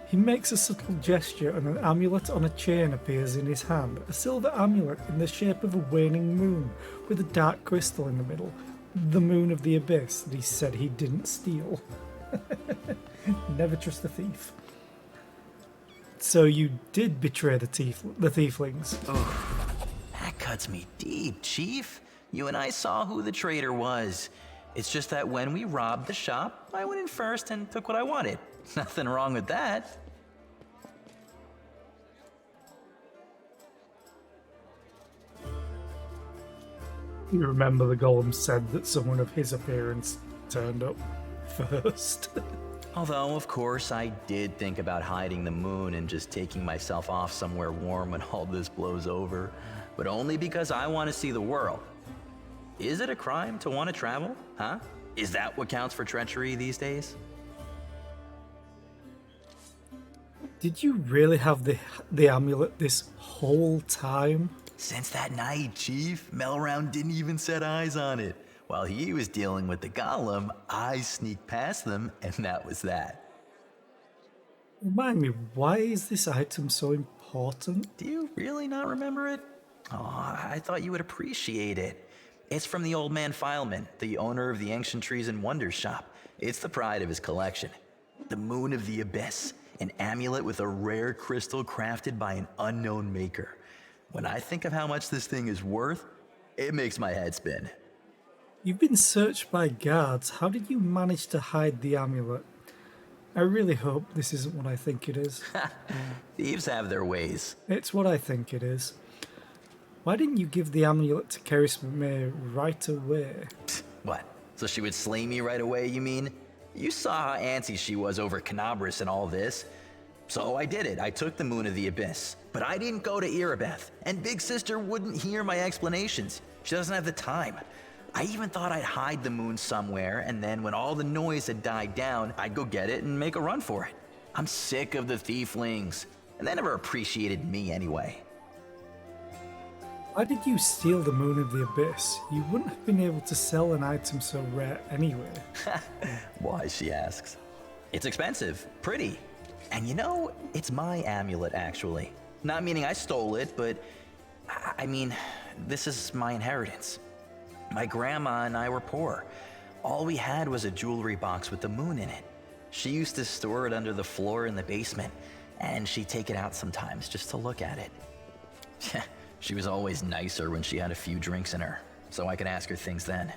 He makes a subtle gesture and an amulet on a chain appears in his hand. A silver amulet in the shape of a waning moon with a dark crystal in the middle. The moon of the abyss that he said he didn't steal. Never trust a thief. So you did betray the tieflings. Oh, that cuts me deep, Chief. You and I saw who the traitor was. It's just that when we robbed the shop, I went in first and took what I wanted. Nothing wrong with that. You remember the golem said that someone of his appearance turned up first. Although, of course, I did think about hiding the moon and just taking myself off somewhere warm when all this blows over, but only because I want to see the world. Is it a crime to want to travel? Huh? Is that what counts for treachery these days? Did you really have the amulet this whole time? Since that night, Chief, Melround didn't even set eyes on it. While he was dealing with the golem, I sneaked past them, and that was that. Remind me, why is this item so important? Do you really not remember it? Oh, I thought you would appreciate it. It's from the old man Fileman, the owner of the Ancient Trees and Wonders shop. It's the pride of his collection. The Moon of the Abyss, an amulet with a rare crystal crafted by an unknown maker. When I think of how much this thing is worth, it makes my head spin. You've been searched by guards. How did you manage to hide the amulet? I really hope this isn't what I think it is. Thieves have their ways. It's what I think it is. Why didn't you give the amulet to Keris May right away? What? So she would slay me right away, you mean? You saw how antsy she was over Canabras and all this. So I did it. I took the Moon of the Abyss. But I didn't go to Erebeth, and Big Sister wouldn't hear my explanations. She doesn't have the time. I even thought I'd hide the moon somewhere, and then when all the noise had died down, I'd go get it and make a run for it. I'm sick of the thieflings, and they never appreciated me anyway. Why did you steal the Moon of the Abyss? You wouldn't have been able to sell an item so rare anyway. Why, she asks. It's expensive, pretty. And you know, it's my amulet actually. Not meaning I stole it, but I mean, this is my inheritance. My grandma and I were poor. All we had was a jewelry box with the moon in it. She used to store it under the floor in the basement, and she'd take it out sometimes just to look at it. She was always nicer when she had a few drinks in her, so I could ask her things then.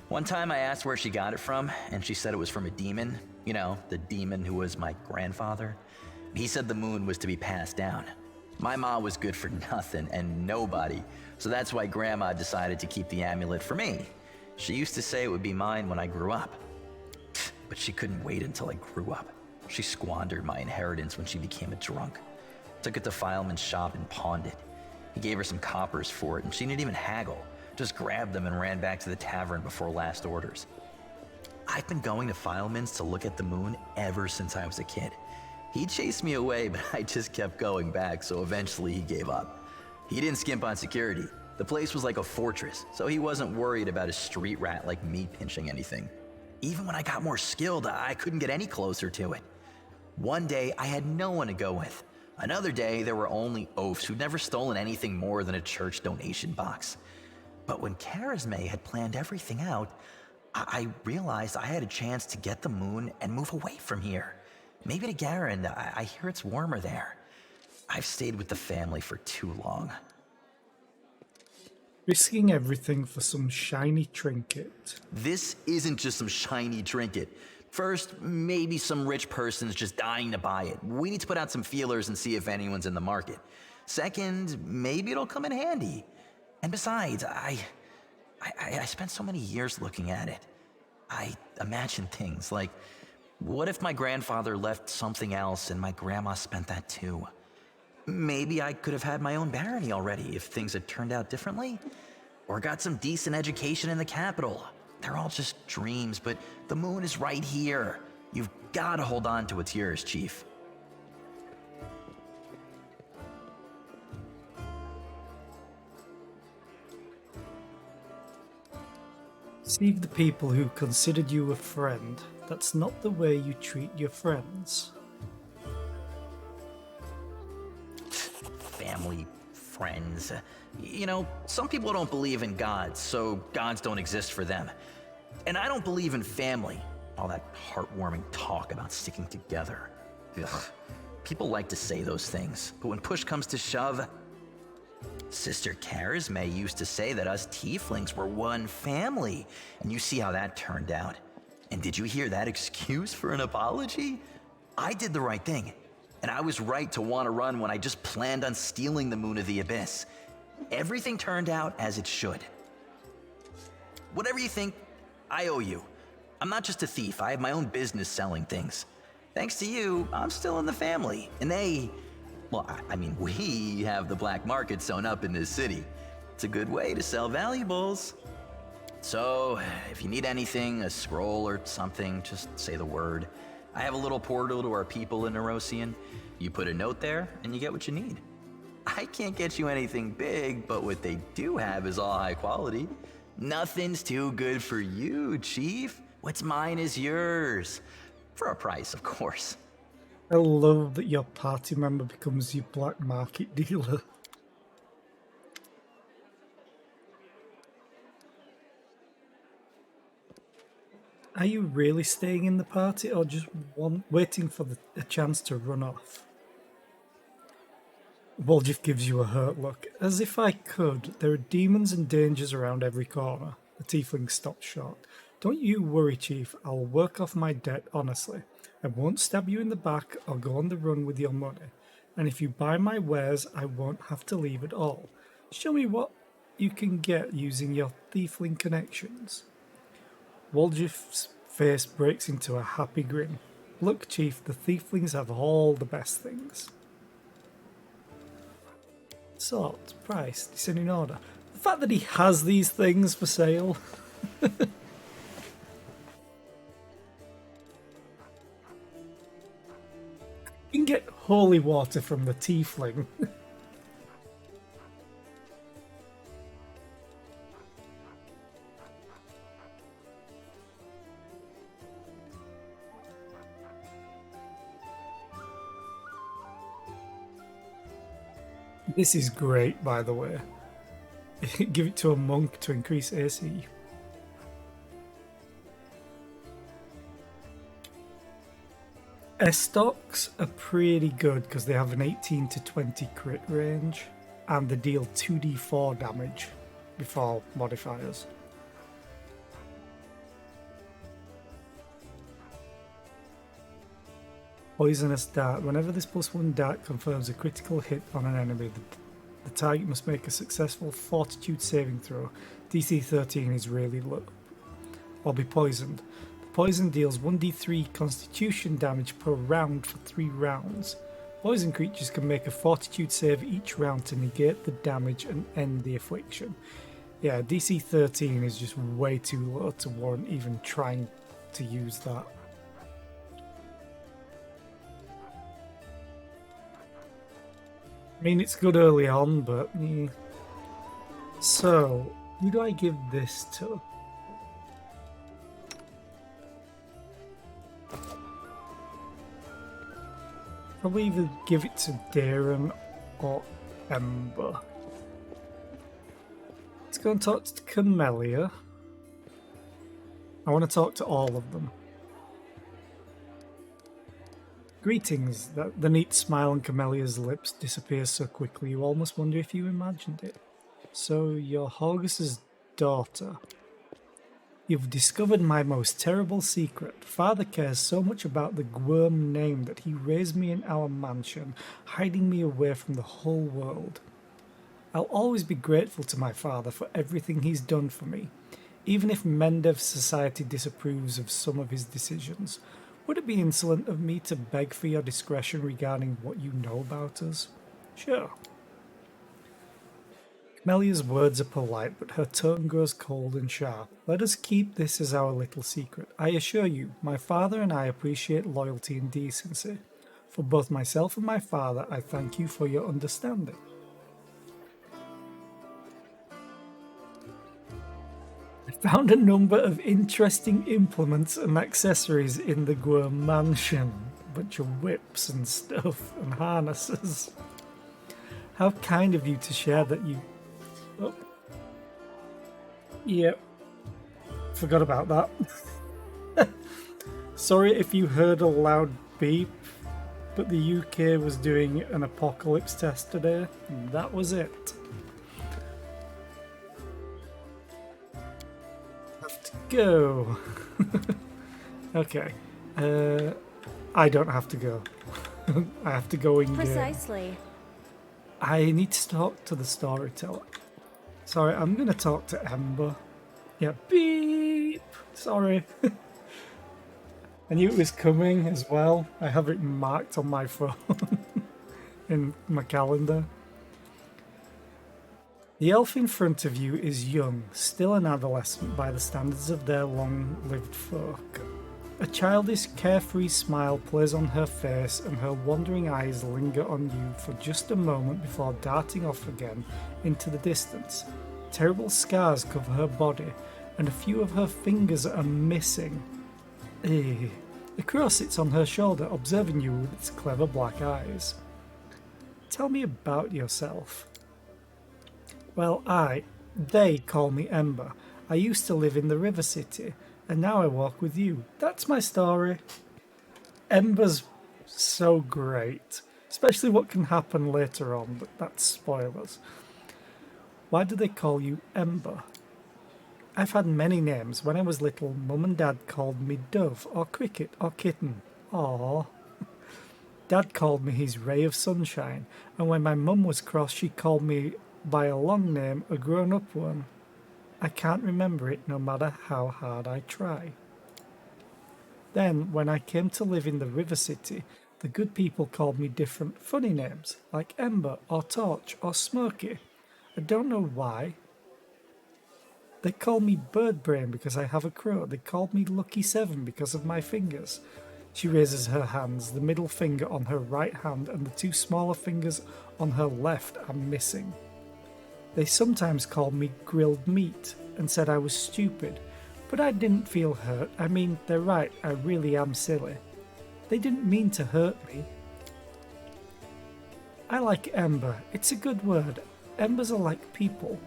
One time I asked where she got it from, and she said it was from a demon. You know, the demon who was my grandfather. He said the moon was to be passed down. My ma was good for nothing and nobody, so that's why Grandma decided to keep the amulet for me. She used to say it would be mine when I grew up. But she couldn't wait until I grew up. She squandered my inheritance when she became a drunk. Took it to Fileman's shop and pawned it. He gave her some coppers for it, and she didn't even haggle. Just grabbed them and ran back to the tavern before last orders. I've been going to Fileman's to look at the moon ever since I was a kid. He chased me away, but I just kept going back, so eventually he gave up. He didn't skimp on security. The place was like a fortress, so he wasn't worried about a street rat like me pinching anything. Even when I got more skilled, I couldn't get any closer to it. One day, I had no one to go with. Another day, there were only oafs who'd never stolen anything more than a church donation box. But when Charisme had planned everything out, I realized I had a chance to get the moon and move away from here. Maybe to Garen. I hear it's warmer there. I've stayed with the family for too long. Risking everything for some shiny trinket. This isn't just some shiny trinket. First, maybe some rich person's just dying to buy it. We need to put out some feelers and see if anyone's in the market. Second, maybe it'll come in handy. And besides, I spent so many years looking at it. I imagine things like, what if my grandfather left something else and my grandma spent that too? Maybe I could have had my own barony already if things had turned out differently. Or got some decent education in the capital. They're all just dreams, but the moon is right here. You've got to hold on to what's yours, Chief. Deceive the people who considered you a friend. That's not the way you treat your friends. Family, friends. You know, some people don't believe in gods, so gods don't exist for them. And I don't believe in family. All that heartwarming talk about sticking together. Ugh. People like to say those things, but when push comes to shove, Sister Charisme used to say that us tieflings were one family, and you see how that turned out. And did you hear that excuse for an apology? I did the right thing, and I was right to want to run when I just planned on stealing the Moon of the Abyss. Everything turned out as it should. Whatever you think, I owe you. I'm not just a thief, I have my own business selling things. Thanks to you, I'm still in the family, and we have the black market sewn up in this city. It's a good way to sell valuables. So, if you need anything, a scroll or something, just say the word. I have a little portal to our people in Nerosian. You put a note there, and you get what you need. I can't get you anything big, but what they do have is all high quality. Nothing's too good for you, Chief. What's mine is yours. For a price, of course. I love that your party member becomes your black market dealer. Are you really staying in the party or just waiting for a chance to run off? Woljif gives you a hurt look. As if I could. There are demons and dangers around every corner. The tiefling stopped short. Don't you worry, Chief. I'll work off my debt honestly. I won't stab you in the back or go on the run with your money. And if you buy my wares, I won't have to leave at all. Show me what you can get using your tiefling connections. Woljif's face breaks into a happy grin. Look, Chief, the tieflings have all the best things. Sort, price, descending order. The fact that he has these things for sale. You can get holy water from the tiefling. This is great, by the way. Give it to a monk to increase AC. Estocks are pretty good because they have an 18 to 20 crit range and they deal 2d4 damage before modifiers. Poisonous dart. Whenever this +1 dart confirms a critical hit on an enemy, the target must make a successful fortitude saving throw. DC 13 is really low. Or be poisoned. The poison deals 1d3 constitution damage per round for 3 rounds. Poison creatures can make a fortitude save each round to negate the damage and end the affliction. Yeah, DC 13 is just way too low to warrant even trying to use that. I mean, it's good early on, but... So, who do I give this to? Probably either give it to Darren or Ember. Let's go and talk to Camellia. I want to talk to all of them. Greetings. The neat smile on Camellia's lips disappears so quickly you almost wonder if you imagined it. So, you're Horgus's daughter. You've discovered my most terrible secret. Father cares so much about the Gwyrm name that he raised me in our mansion, hiding me away from the whole world. I'll always be grateful to my father for everything he's done for me, even if Mendev society disapproves of some of his decisions. Would it be insolent of me to beg for your discretion regarding what you know about us? Sure. Melia's words are polite, but her tone grows cold and sharp. Let us keep this as our little secret. I assure you, my father and I appreciate loyalty and decency. For both myself and my father, I thank you for your understanding. I found a number of interesting implements and accessories in the Gwyrm mansion. A bunch of whips and stuff and harnesses. How kind of you to share that you... Oh. Yep. Forgot about that. Sorry if you heard a loud beep, but the UK was doing an apocalypse test today. And that was it. Have to go. Okay. I don't have to go. I have to go in game. Precisely. I need to talk to the storyteller. Sorry, I'm going to talk to Ember. Yeah, beep. Sorry. I knew it was coming as well. I have it marked on my phone in my calendar. The elf in front of you is young, still an adolescent by the standards of their long-lived folk. A childish, carefree smile plays on her face, and her wandering eyes linger on you for just a moment before darting off again into the distance. Terrible scars cover her body, and a few of her fingers are missing. Eh. The crow sits on her shoulder, observing you with its clever black eyes. Tell me about yourself. Well, they call me Ember. I used to live in the River City, and now I walk with you. That's my story. Ember's so great, especially what can happen later on, but that's spoilers. Why do they call you Ember? I've had many names. When I was little, Mum and Dad called me Dove, or Cricket, or Kitten. Aww. Dad called me his ray of sunshine, and when my mum was cross, she called me by a long name, a grown-up one. I can't remember it no matter how hard I try. Then, when I came to live in the River City, the good people called me different funny names, like Ember, or Torch, or Smoky. I don't know why. They call me Bird Brain because I have a crow. They called me Lucky Seven because of my fingers. She raises her hands. The middle finger on her right hand and the two smaller fingers on her left are missing. They sometimes called me Grilled Meat and said I was stupid, but I didn't feel hurt. I mean, they're right, I really am silly. They didn't mean to hurt me. I like Ember. It's a good word. Embers are like people.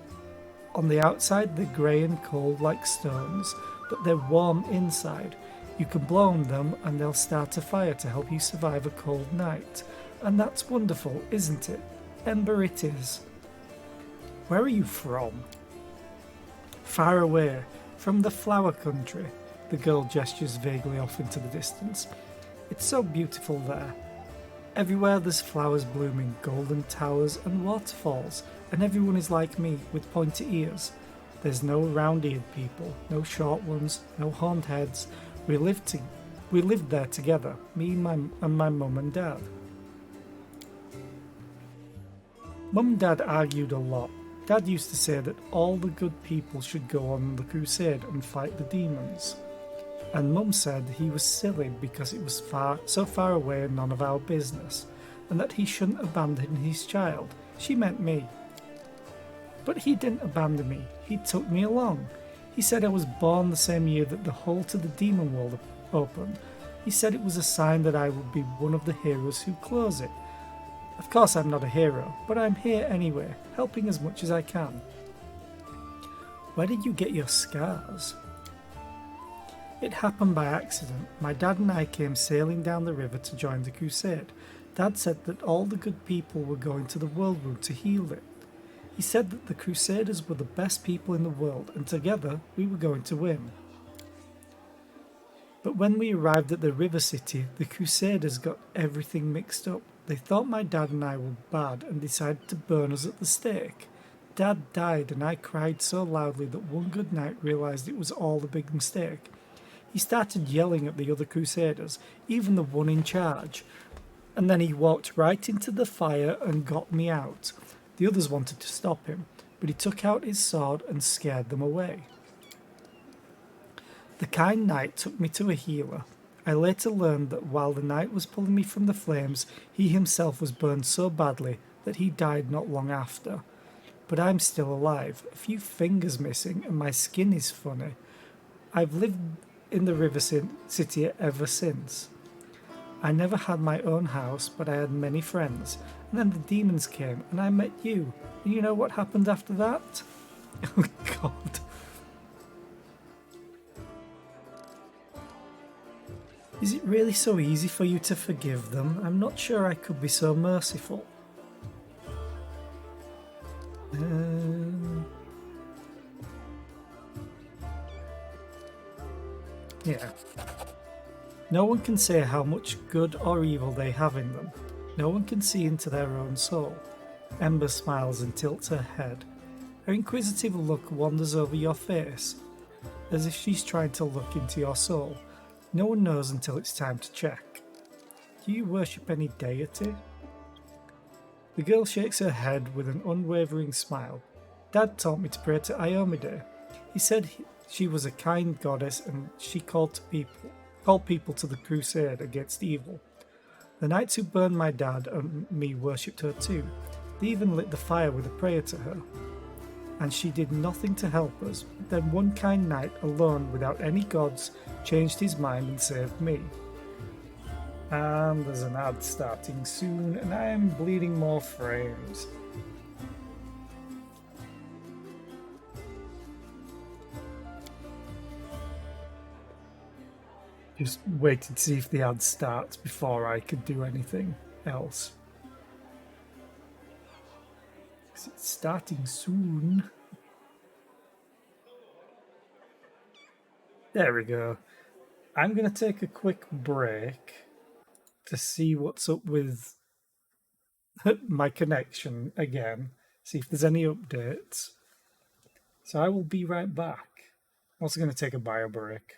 On the outside, they're grey and cold like stones, but they're warm inside. You can blow on them and they'll start a fire to help you survive a cold night. And that's wonderful, isn't it? Ember it is. Where are you from? Far away, from the flower country. The girl gestures vaguely off into the distance. It's so beautiful there. Everywhere there's flowers blooming, golden towers and waterfalls, and everyone is like me, with pointy ears. There's no round-eared people, no short ones, no horned heads. We lived there together, me and my mum and dad. Mum and Dad argued a lot. Dad used to say that all the good people should go on the crusade and fight the demons. And Mum said he was silly because it was so far away and none of our business, and that he shouldn't abandon his child. She meant me. But he didn't abandon me. He took me along. He said I was born the same year that the hole to the demon world opened. He said it was a sign that I would be one of the heroes who close it. Of course I'm not a hero, but I'm here anyway, helping as much as I can. Where did you get your scars? It happened by accident. My dad and I came sailing down the river to join the crusade. Dad said that all the good people were going to the world room to heal it. He said that the crusaders were the best people in the world, and together we were going to win. But when we arrived at the river city, the crusaders got everything mixed up. They thought my dad and I were bad and decided to burn us at the stake. Dad died and I cried so loudly that one good night realised it was all a big mistake. He started yelling at the other crusaders, even the one in charge, and then he walked right into the fire and got me out. The others wanted to stop him, but he took out his sword and scared them away. The kind knight took me to a healer. I later learned that while the knight was pulling me from the flames, he himself was burned so badly that he died not long after. But I'm still alive, a few fingers missing, and my skin is funny. I've lived in the river city ever since. I never had my own house, but I had many friends, and then the demons came, and I met you. And you know what happened after that? Oh God. Is it really so easy for you to forgive them? I'm not sure I could be so merciful. Yeah. No one can say how much good or evil they have in them. No one can see into their own soul. Ember smiles and tilts her head. Her inquisitive look wanders over your face, as if she's trying to look into your soul. No one knows until it's time to check. Do you worship any deity? The girl shakes her head with an unwavering smile. Dad taught me to pray to Iomide. He said she was a kind goddess and she called people to the crusade against evil. The knights who burned my dad and me worshipped her too. They even lit the fire with a prayer to her. And she did nothing to help us. Then one kind knight, alone without any gods, changed his mind and saved me. And there's an ad starting soon, and I am bleeding more frames. Just waited to see if the ad starts before I could do anything else. 'Cause it's starting soon. There we go. I'm going to take a quick break to see what's up with my connection again, see if there's any updates. So I will be right back. I'm also going to take a bio break.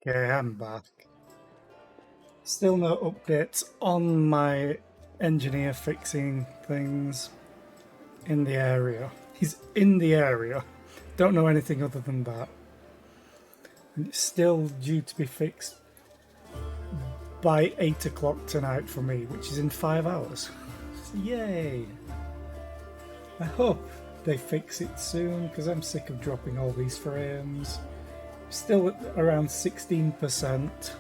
Okay, I'm back. Still no updates on my engineer fixing things in the area. He's in the area. Don't know anything other than that. And it's still due to be fixed by 8 o'clock tonight for me, which is in 5 hours. So yay! I hope they fix it soon because I'm sick of dropping all these frames. Still at around 16%.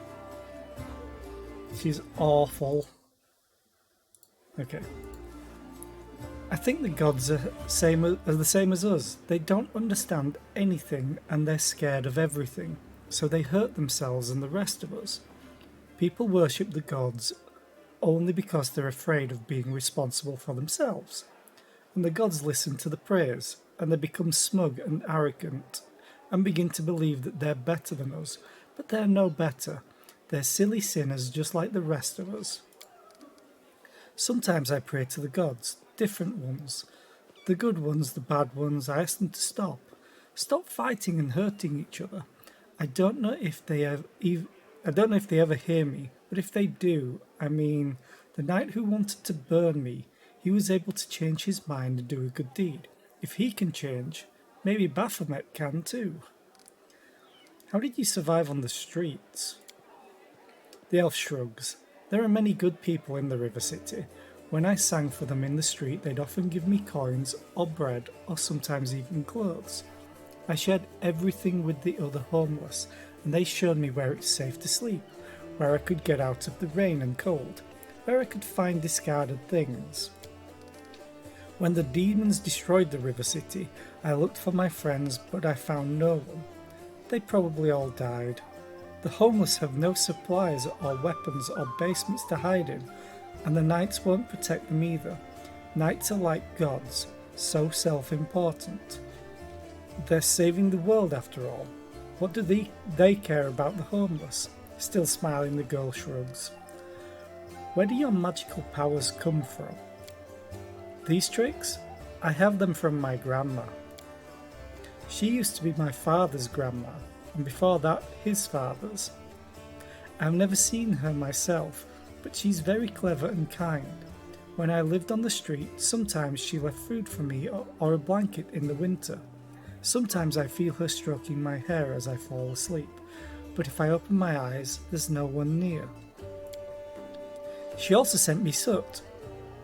She's awful. Okay. I think the gods are the same as us. They don't understand anything and they're scared of everything. So they hurt themselves and the rest of us. People worship the gods only because they're afraid of being responsible for themselves. And the gods listen to the prayers and they become smug and arrogant and begin to believe that they're better than us. But they're no better. They're silly sinners just like the rest of us. Sometimes I pray to the gods, different ones. The good ones, the bad ones, I ask them to stop. Stop fighting and hurting each other. I don't know if they ever hear me, but if they do, I mean, the knight who wanted to burn me, he was able to change his mind and do a good deed. If he can change, maybe Baphomet can too. How did you survive on the streets? The elf shrugs. There are many good people in the River City. When I sang for them in the street, they'd often give me coins or bread or sometimes even clothes. I shared everything with the other homeless, and they showed me where it's safe to sleep, where I could get out of the rain and cold, where I could find discarded things. When the demons destroyed the River City, I looked for my friends, but I found no one. They probably all died. The homeless have no supplies or weapons or basements to hide in, and the knights won't protect them either. Knights are like gods, so self-important. They're saving the world after all. What do they care about the homeless? Still smiling, the girl shrugs. Where do your magical powers come from? These tricks? I have them from my grandma. She used to be my father's grandma, and before that, his father's. I've never seen her myself, but she's very clever and kind. When I lived on the street, sometimes she left food for me or a blanket in the winter. Sometimes I feel her stroking my hair as I fall asleep, but if I open my eyes, there's no one near. She also sent me soot.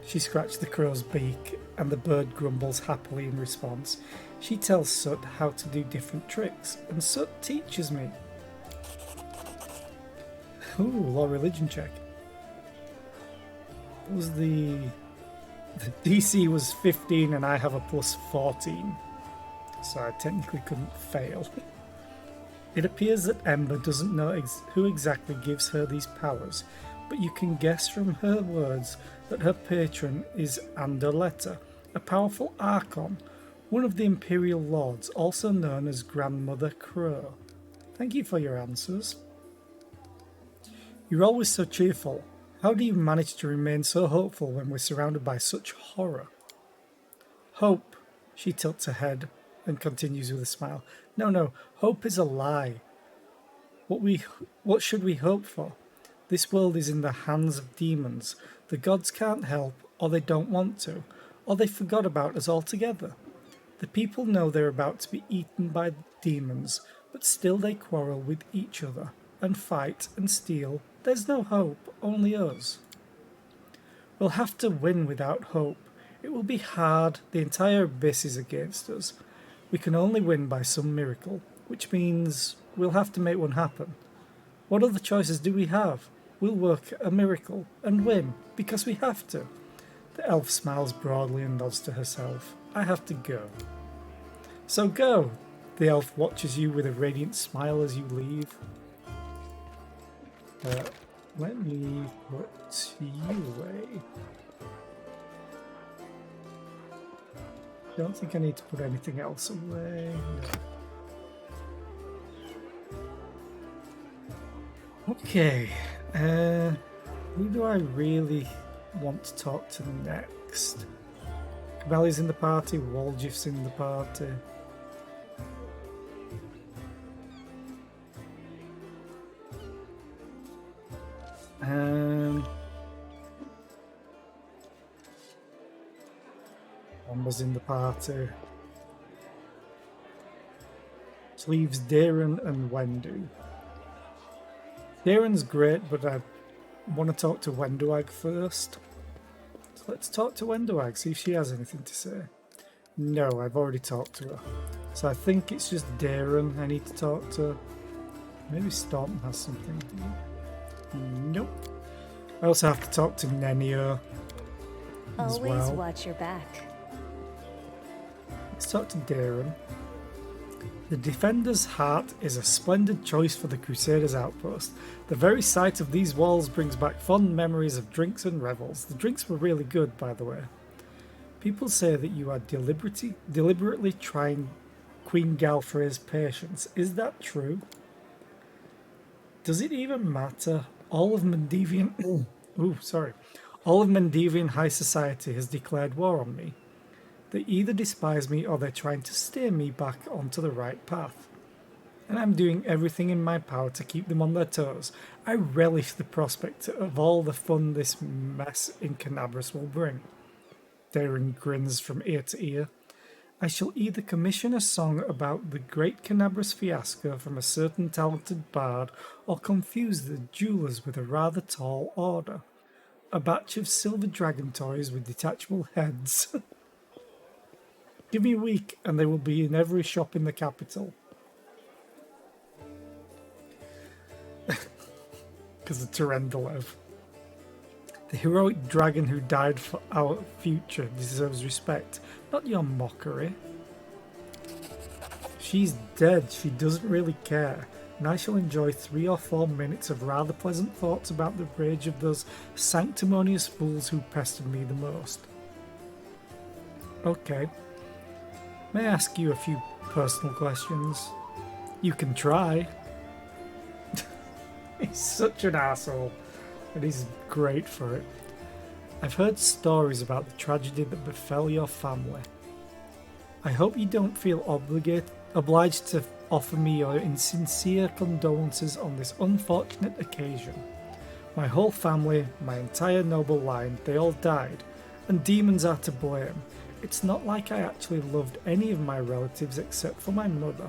She scratched the crow's beak, and the bird grumbles happily in response. She tells Soot how to do different tricks, and Soot teaches me. Ooh, law religion check. What was the DC was 15 and I have a plus 14. So I technically couldn't fail. It appears that Ember doesn't know who exactly gives her these powers, but you can guess from her words that her patron is Andoletta, a powerful Archon, one of the Imperial Lords, also known as Grandmother Crow. Thank you for your answers. You're always so cheerful. How do you manage to remain so hopeful when we're surrounded by such horror? Hope. She tilts her head and continues with a smile. No, hope is a lie. What should we hope for? This world is in the hands of demons. The gods can't help, or they don't want to, or they forgot about us altogether. The people know they're about to be eaten by demons, but still they quarrel with each other, and fight and steal. There's no hope, only us. We'll have to win without hope. It will be hard, the entire abyss is against us. We can only win by some miracle, which means we'll have to make one happen. What other choices do we have? We'll work a miracle and win, because we have to. The elf smiles broadly and nods to herself. I have to go. So go! The elf watches you with a radiant smile as you leave. Let me put you away. Don't think I need to put anything else away. No. Okay. Who do I really want to talk to next? Cabelli's in the party, Walgif's in the party. Members in the party. Which leaves Darren and Wendu. Darren's great, but I want to talk to Wenduag first. So let's talk to Wenduag, see if she has anything to say. No, I've already talked to her. So I think it's just Darren I need to talk to. Maybe Storm has something. Nope. I also have to talk to Nenio as Always well. watch your back. Let's talk to Darren. The Defender's Heart is a splendid choice for the Crusaders' outpost. The very sight of these walls brings back fond memories of drinks and revels. The drinks were really good, by the way. People say that you are deliberately trying Queen Galfrey's patience. Is that true? Does it even matter? All of Mendevian... All of Mendevian high society has declared war on me. They either despise me or they're trying to steer me back onto the right path. And I'm doing everything in my power to keep them on their toes. I relish the prospect of all the fun this mess in Canabras will bring. Darren grins from ear to ear. I shall either commission a song about the great Canabras fiasco from a certain talented bard, or confuse the jewellers with a rather tall order. A batch of silver dragon toys with detachable heads. Give me a week and they will be in every shop in the capital. Because of Terendelev. The heroic dragon who died for our future deserves respect, not your mockery. She's dead, she doesn't really care, and I shall enjoy 3 or 4 minutes of rather pleasant thoughts about the rage of those sanctimonious fools who pestered me the most. Okay. May I ask you a few personal questions? You can try. He's such an asshole, and he's great for it. I've heard stories about the tragedy that befell your family. I hope you don't feel obliged to offer me your insincere condolences on this unfortunate occasion. My whole family, my entire noble line, they all died, and demons are to blame. It's not like I actually loved any of my relatives except for my mother,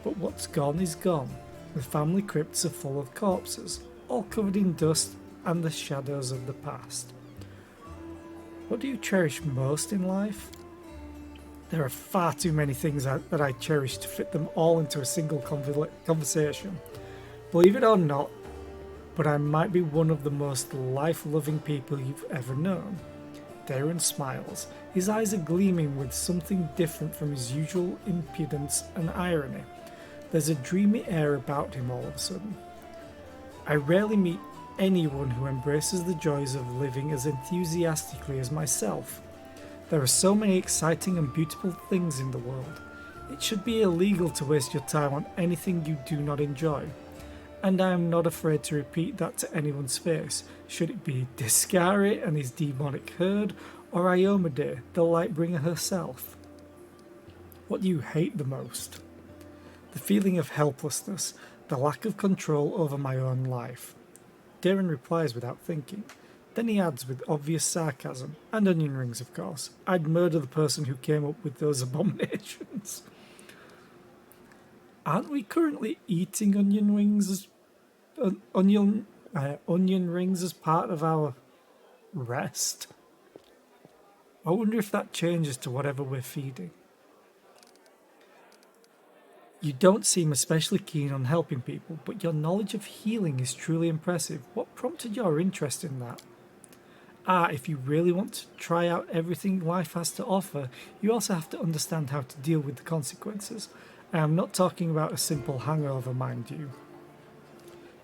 but what's gone is gone. The family crypts are full of corpses, all covered in dust and the shadows of the past. What do you cherish most in life? There are far too many things that I cherish to fit them all into a single conversation. Believe it or not, but I might be one of the most life-loving people you've ever known. Darren smiles. His eyes are gleaming with something different from his usual impudence and irony. There's a dreamy air about him all of a sudden. I rarely meet anyone who embraces the joys of living as enthusiastically as myself. There are so many exciting and beautiful things in the world. It should be illegal to waste your time on anything you do not enjoy. And I am not afraid to repeat that to anyone's face, should it be Discari and his demonic herd, or Iomade, the Lightbringer herself. What do you hate the most? The feeling of helplessness, the lack of control over my own life. Darren replies without thinking. Then he adds with obvious sarcasm, and onion rings of course. I'd murder the person who came up with those abominations. Aren't we currently eating onion rings as onion rings as part of our rest? I wonder if that changes to whatever we're feeding. You don't seem especially keen on helping people, but your knowledge of healing is truly impressive. What prompted your interest in that? If you really want to try out everything life has to offer, you also have to understand how to deal with the consequences. I am not talking about a simple hangover, mind you.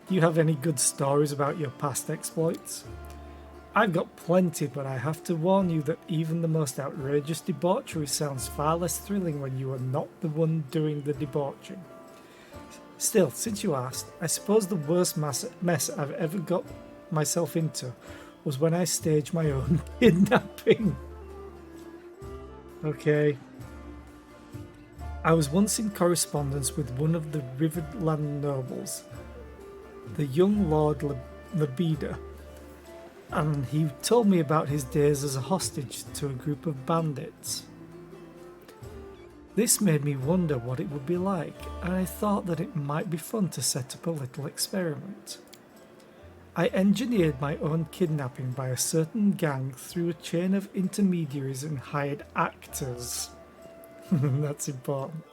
Do you have any good stories about your past exploits? I've got plenty, but I have to warn you that even the most outrageous debauchery sounds far less thrilling when you are not the one doing the debauching. Still, since you asked, I suppose the worst mess I've ever got myself into was when I staged my own kidnapping. Okay. I was once in correspondence with one of the Riverland nobles, the young Lord libido, and he told me about his days as a hostage to a group of bandits. This made me wonder what it would be like, and I thought that it might be fun to set up a little experiment. I engineered my own kidnapping by a certain gang through a chain of intermediaries and hired actors. That's important.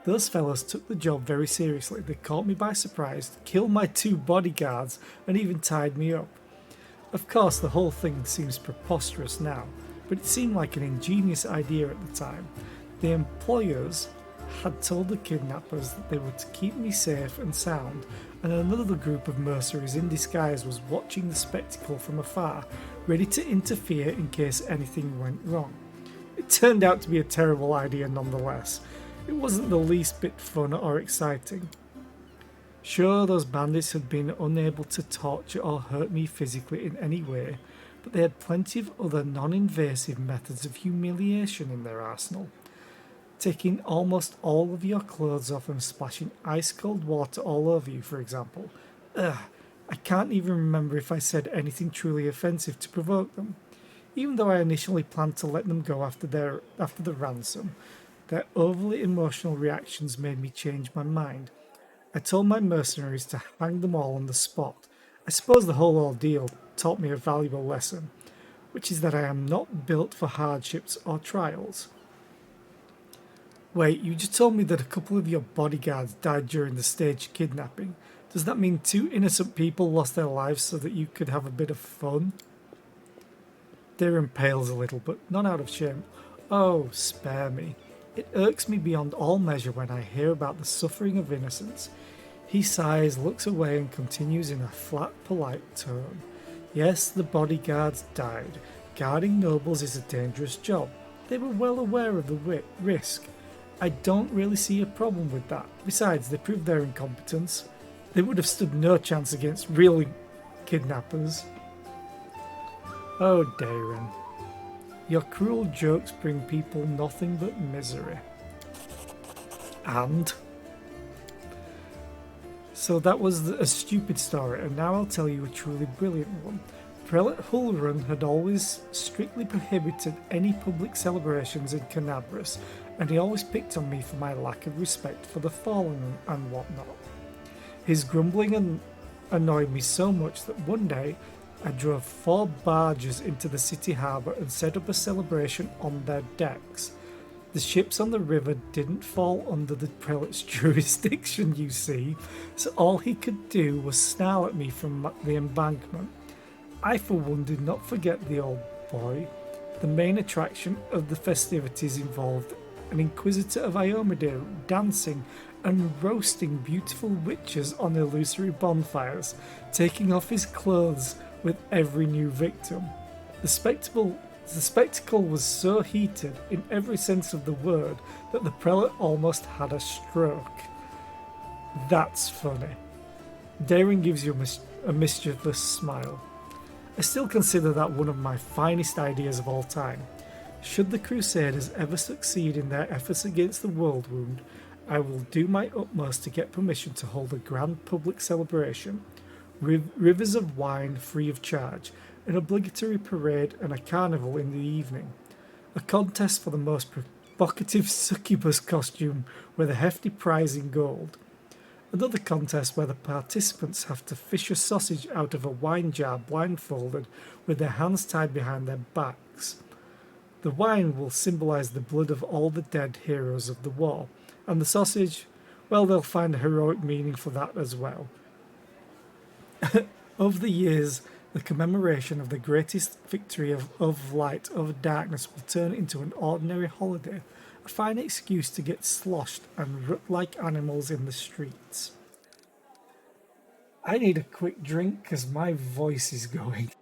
Those fellows took the job very seriously. They caught me by surprise, killed my 2 bodyguards, and even tied me up. Of course, the whole thing seems preposterous now, but it seemed like an ingenious idea at the time. The employers had told the kidnappers that they were to keep me safe and sound, and another group of mercenaries in disguise was watching the spectacle from afar, ready to interfere in case anything went wrong. It turned out to be a terrible idea nonetheless. It wasn't the least bit fun or exciting. Sure, those bandits had been unable to torture or hurt me physically in any way, but they had plenty of other non-invasive methods of humiliation in their arsenal. Taking almost all of your clothes off and splashing ice-cold water all over you, for example. Ugh, I can't even remember if I said anything truly offensive to provoke them. Even though I initially planned to let them go after the ransom, their overly emotional reactions made me change my mind. I told my mercenaries to hang them all on the spot. I suppose the whole ordeal taught me a valuable lesson, which is that I am not built for hardships or trials. Wait, you just told me that a couple of your bodyguards died during the staged kidnapping. Does that mean 2 innocent people lost their lives so that you could have a bit of fun? Darren pales a little, but not out of shame. Oh, spare me. It irks me beyond all measure when I hear about the suffering of innocents. He sighs, looks away, and continues in a flat, polite tone. Yes, the bodyguards died. Guarding nobles is a dangerous job. They were well aware of the risk. I don't really see a problem with that. Besides, they proved their incompetence. They would have stood no chance against real kidnappers. Oh, Darren. Your cruel jokes bring people nothing but misery. And? So that was a stupid story, and now I'll tell you a truly brilliant one. Prelate Hulrun had always strictly prohibited any public celebrations in Canabras, and he always picked on me for my lack of respect for the fallen and whatnot. His grumbling annoyed me so much that one day I drove 4 barges into the city harbour and set up a celebration on their decks. The ships on the river didn't fall under the prelate's jurisdiction, you see, so all he could do was snarl at me from the embankment. I, for one, did not forget the old boy. The main attraction of the festivities involved an inquisitor of Iomade dancing and roasting beautiful witches on illusory bonfires, taking off his clothes with every new victim. The spectacle was so heated in every sense of the word that the prelate almost had a stroke. That's funny. Darren gives you a mischievous smile. I still consider that one of my finest ideas of all time. Should the Crusaders ever succeed in their efforts against the World Wound, I will do my utmost to get permission to hold a grand public celebration. Rivers of wine free of charge, an obligatory parade and a carnival in the evening. A contest for the most provocative succubus costume with a hefty prize in gold. Another contest where the participants have to fish a sausage out of a wine jar blindfolded with their hands tied behind their backs. The wine will symbolise the blood of all the dead heroes of the war, and the sausage, well, they'll find a heroic meaning for that as well. Over the years, the commemoration of the greatest victory of light over darkness will turn into an ordinary holiday, a fine excuse to get sloshed and rut like animals in the streets. I need a quick drink because my voice is going.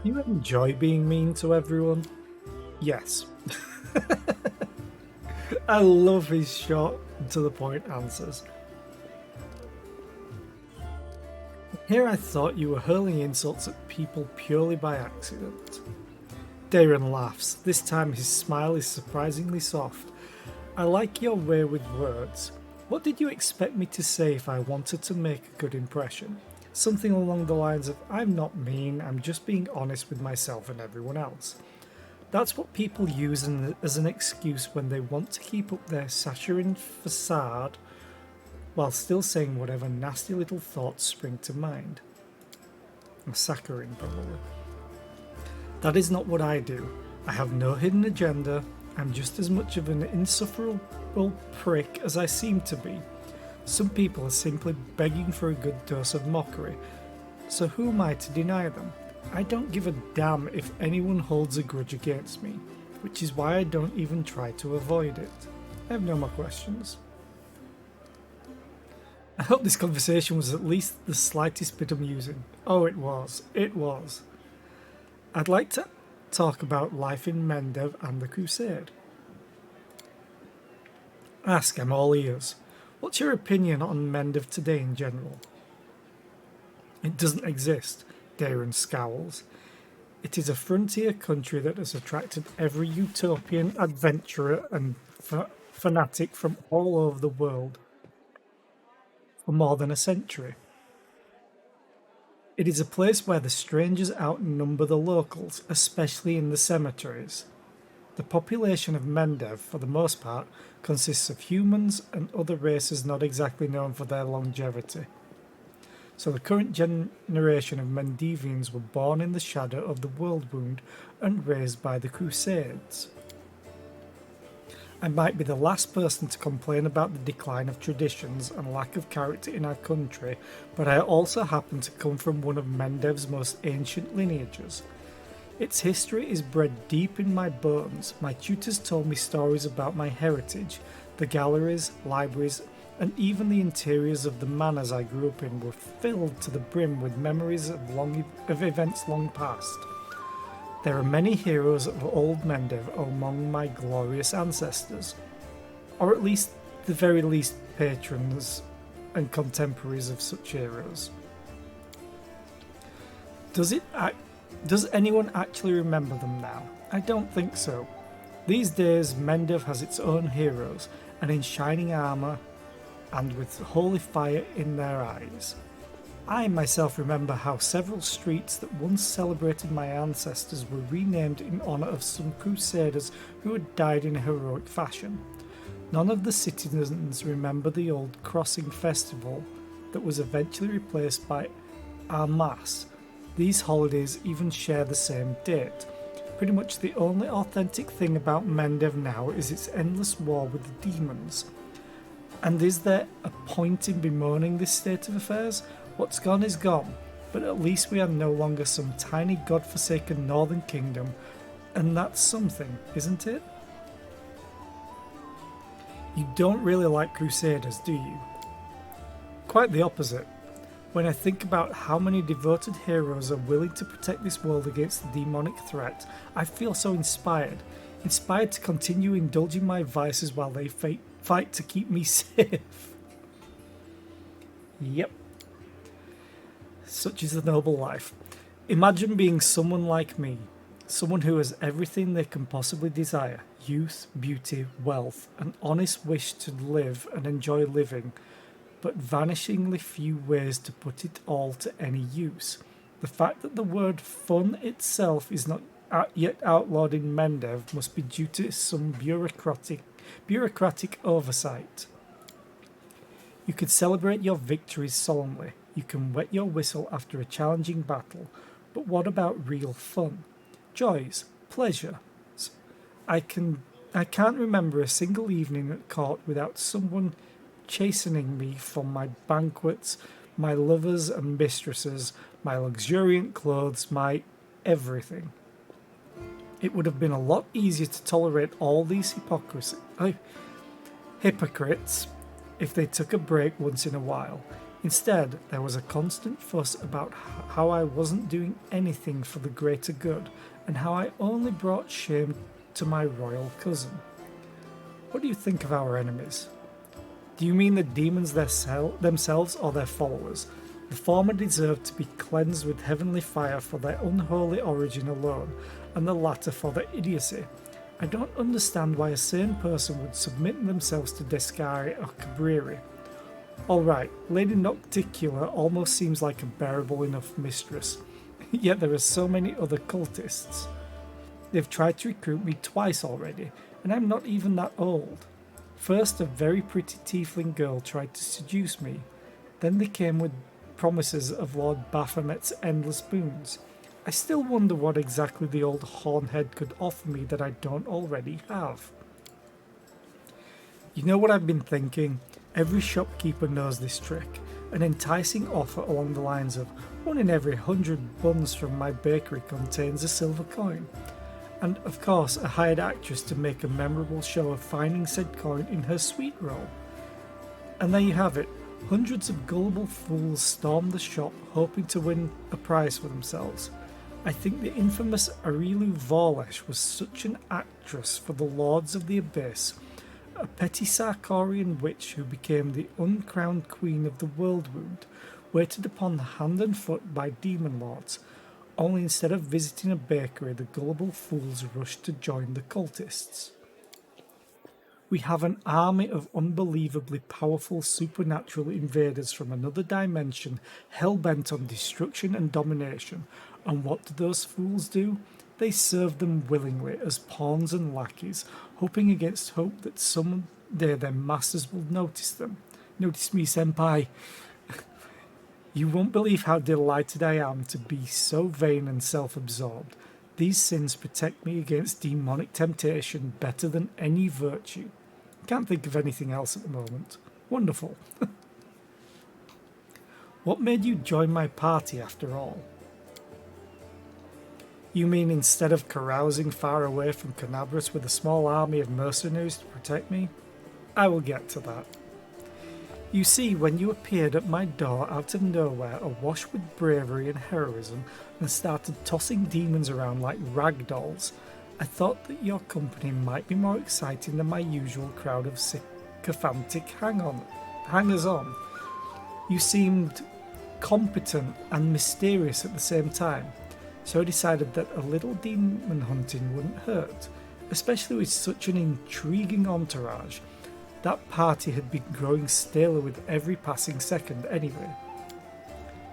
You enjoy being mean to everyone? Yes. I love his short and to the point answers. Here I thought you were hurling insults at people purely by accident. Darren laughs. This time his smile is surprisingly soft. I like your way with words. What did you expect me to say if I wanted to make a good impression? Something along the lines of, I'm not mean, I'm just being honest with myself and everyone else. That's what people use as an excuse when they want to keep up their saccharine facade while still saying whatever nasty little thoughts spring to mind. Saccharine, probably. That is not what I do. I have no hidden agenda. I'm just as much of an insufferable prick as I seem to be. Some people are simply begging for a good dose of mockery, so who am I to deny them? I don't give a damn if anyone holds a grudge against me, which is why I don't even try to avoid it. I have no more questions. I hope this conversation was at least the slightest bit amusing. Oh, it was. It was. I'd like to talk about life in Mendev and the Crusade. Ask, I'm all ears. What's your opinion on Mendev today in general? It doesn't exist, Darren scowls. It is a frontier country that has attracted every utopian adventurer and fanatic from all over the world for more than a century. It is a place where the strangers outnumber the locals, especially in the cemeteries. The population of Mendev, for the most part, consists of humans and other races not exactly known for their longevity. So the current generation of Mendevians were born in the shadow of the world wound and raised by the Crusades. I might be the last person to complain about the decline of traditions and lack of character in our country, but I also happen to come from one of Mendev's most ancient lineages. Its history is bred deep in my bones. My tutors told me stories about my heritage. The galleries, libraries, and even the interiors of the manors I grew up in were filled to the brim with memories of events long past. There are many heroes of old Mendev among my glorious ancestors, or at least the very least patrons and contemporaries of such heroes. Does anyone actually remember them now? I don't think so. These days Mendev has its own heroes, and in shining armour and with holy fire in their eyes. I myself remember how several streets that once celebrated my ancestors were renamed in honour of some crusaders who had died in a heroic fashion. None of the citizens remember the old crossing festival that was eventually replaced by Armas. These holidays even share the same date. Pretty much the only authentic thing about Mendev now is its endless war with the demons. And is there a point in bemoaning this state of affairs? What's gone is gone, but at least we are no longer some tiny god-forsaken northern kingdom, and that's something, isn't it? You don't really like Crusaders, do you? Quite the opposite. When I think about how many devoted heroes are willing to protect this world against the demonic threat, I feel so inspired to continue indulging my vices while they fight to keep me safe. Yep. Such is the noble life. Imagine being someone like me, someone who has everything they can possibly desire: youth, beauty, wealth, an honest wish to live and enjoy living, but vanishingly few ways to put it all to any use. The fact that the word fun itself is not yet outlawed in Mendev must be due to some bureaucratic oversight. You could celebrate your victories solemnly. You can wet your whistle after a challenging battle, but what about real fun? Joys, pleasure. I can't remember a single evening at court without someone chastening me for my banquets, my lovers and mistresses, my luxuriant clothes, my everything. It would have been a lot easier to tolerate all these hypocrites if they took a break once in a while. Instead, there was a constant fuss about how I wasn't doing anything for the greater good, and how I only brought shame to my royal cousin. What do you think of our enemies? Do you mean the demons themselves or their followers? The former deserve to be cleansed with heavenly fire for their unholy origin alone, and the latter for their idiocy. I don't understand why a sane person would submit themselves to Descari or Cabreri. Alright, Lady Nocticula almost seems like a bearable enough mistress, yet there are so many other cultists. They've tried to recruit me twice already, and I'm not even that old. First, a very pretty tiefling girl tried to seduce me. Then they came with promises of Lord Baphomet's endless boons. I still wonder what exactly the old hornhead could offer me that I don't already have. You know what I've been thinking? Every shopkeeper knows this trick. An enticing offer along the lines of 1 in every 100 buns from my bakery contains a silver coin. And of course a hired actress to make a memorable show of finding said coin in her sweet roll. And there you have it. Hundreds of gullible fools stormed the shop hoping to win a prize for themselves. I think the infamous Arilu Vorlesh was such an actress for the Lords of the Abyss, a petty Sarkorian witch who became the uncrowned queen of the world wound, waited upon hand and foot by demon lords, only instead of visiting a bakery the gullible fools rushed to join the cultists. We have an army of unbelievably powerful supernatural invaders from another dimension hell-bent on destruction and domination, and what do those fools do? They serve them willingly as pawns and lackeys, hoping against hope that someday their masters will notice them. Notice me, senpai. You won't believe how delighted I am to be so vain and self-absorbed. These sins protect me against demonic temptation better than any virtue. Can't think of anything else at the moment. Wonderful. What made you join my party after all? You mean instead of carousing far away from Canabras with a small army of mercenaries to protect me? I will get to that. You see, when you appeared at my door out of nowhere, awash with bravery and heroism, and started tossing demons around like rag dolls, I thought that your company might be more exciting than my usual crowd of sycophantic hangers-on. You seemed competent and mysterious at the same time, so I decided that a little demon hunting wouldn't hurt, especially with such an intriguing entourage. That party had been growing staler with every passing second anyway.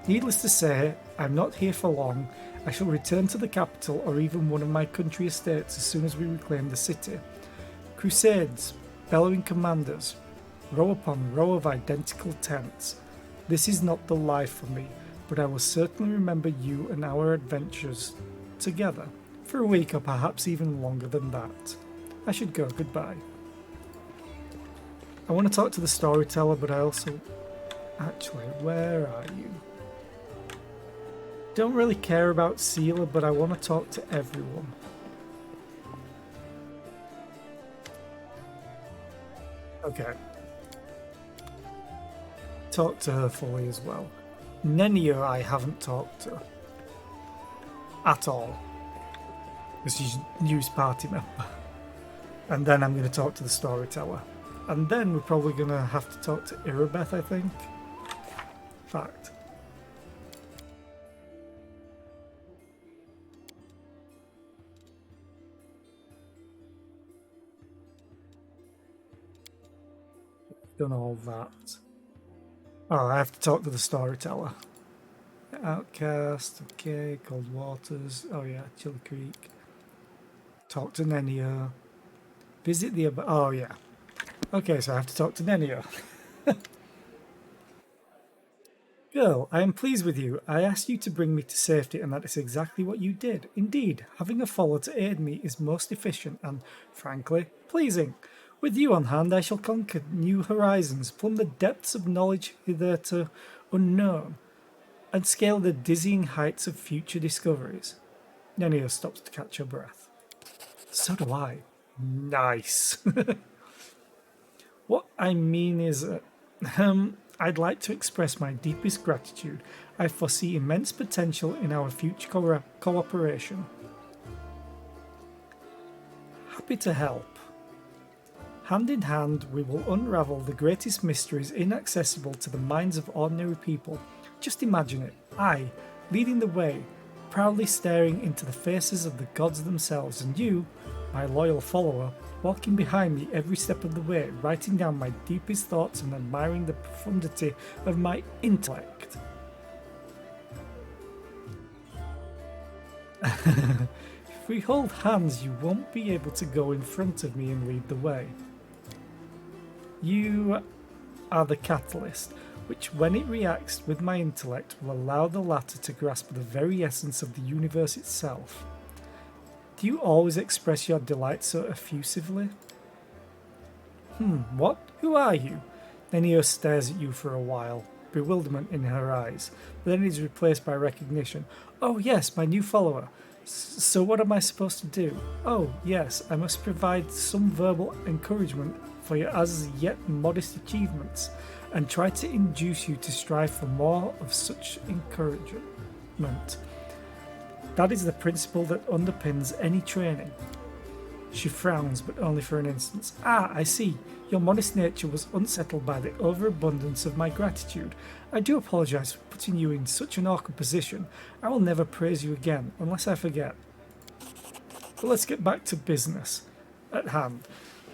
Needless to say, I'm not here for long. I shall return to the capital or even one of my country estates as soon as we reclaim the city. Crusades, bellowing commanders, row upon row of identical tents. This is not the life for me, but I will certainly remember you and our adventures together, for a week or perhaps even longer than that. I should go, goodbye. I want to talk to the storyteller, but I also... Actually, where are you? Don't really care about Sealer, but I want to talk to everyone. Okay. Talk to her fully as well. Nenia I haven't talked to. At all. Because she's a news party member. And then I'm going to talk to the storyteller. And then we're probably going to have to talk to Irabeth, I think. Fact. Done all that. Oh, I have to talk to the storyteller. Outcast, okay, Cold Waters, oh yeah, Chilli Creek. Talk to Nenia. Visit the... Oh yeah. Okay, so I have to talk to Nenia. Girl, I am pleased with you. I asked you to bring me to safety, and that is exactly what you did. Indeed, having a follower to aid me is most efficient and, frankly, pleasing. With you on hand, I shall conquer new horizons, plumb the depths of knowledge hitherto unknown, and scale the dizzying heights of future discoveries. Nenia stops to catch her breath. So do I. Nice. What I mean is, I'd like to express my deepest gratitude. I foresee immense potential in our future cooperation. Happy to help. Hand in hand, we will unravel the greatest mysteries inaccessible to the minds of ordinary people. Just imagine it, I, leading the way, proudly staring into the faces of the gods themselves, and you, my loyal follower, walking behind me every step of the way, writing down my deepest thoughts and admiring the profundity of my intellect. If we hold hands, you won't be able to go in front of me and lead the way. You are the catalyst, which when it reacts with my intellect will allow the latter to grasp the very essence of the universe itself. Do you always express your delight so effusively? What? Who are you? Nenio stares at you for a while, bewilderment in her eyes, but then is replaced by recognition. Oh yes, my new follower. So what am I supposed to do? Oh yes, I must provide some verbal encouragement for your as yet modest achievements, and try to induce you to strive for more of such encouragement. That is the principle that underpins any training. She frowns, but only for an instant. Ah, I see. Your modest nature was unsettled by the overabundance of my gratitude. I do apologise for putting you in such an awkward position. I will never praise you again, unless I forget. But let's get back to business at hand.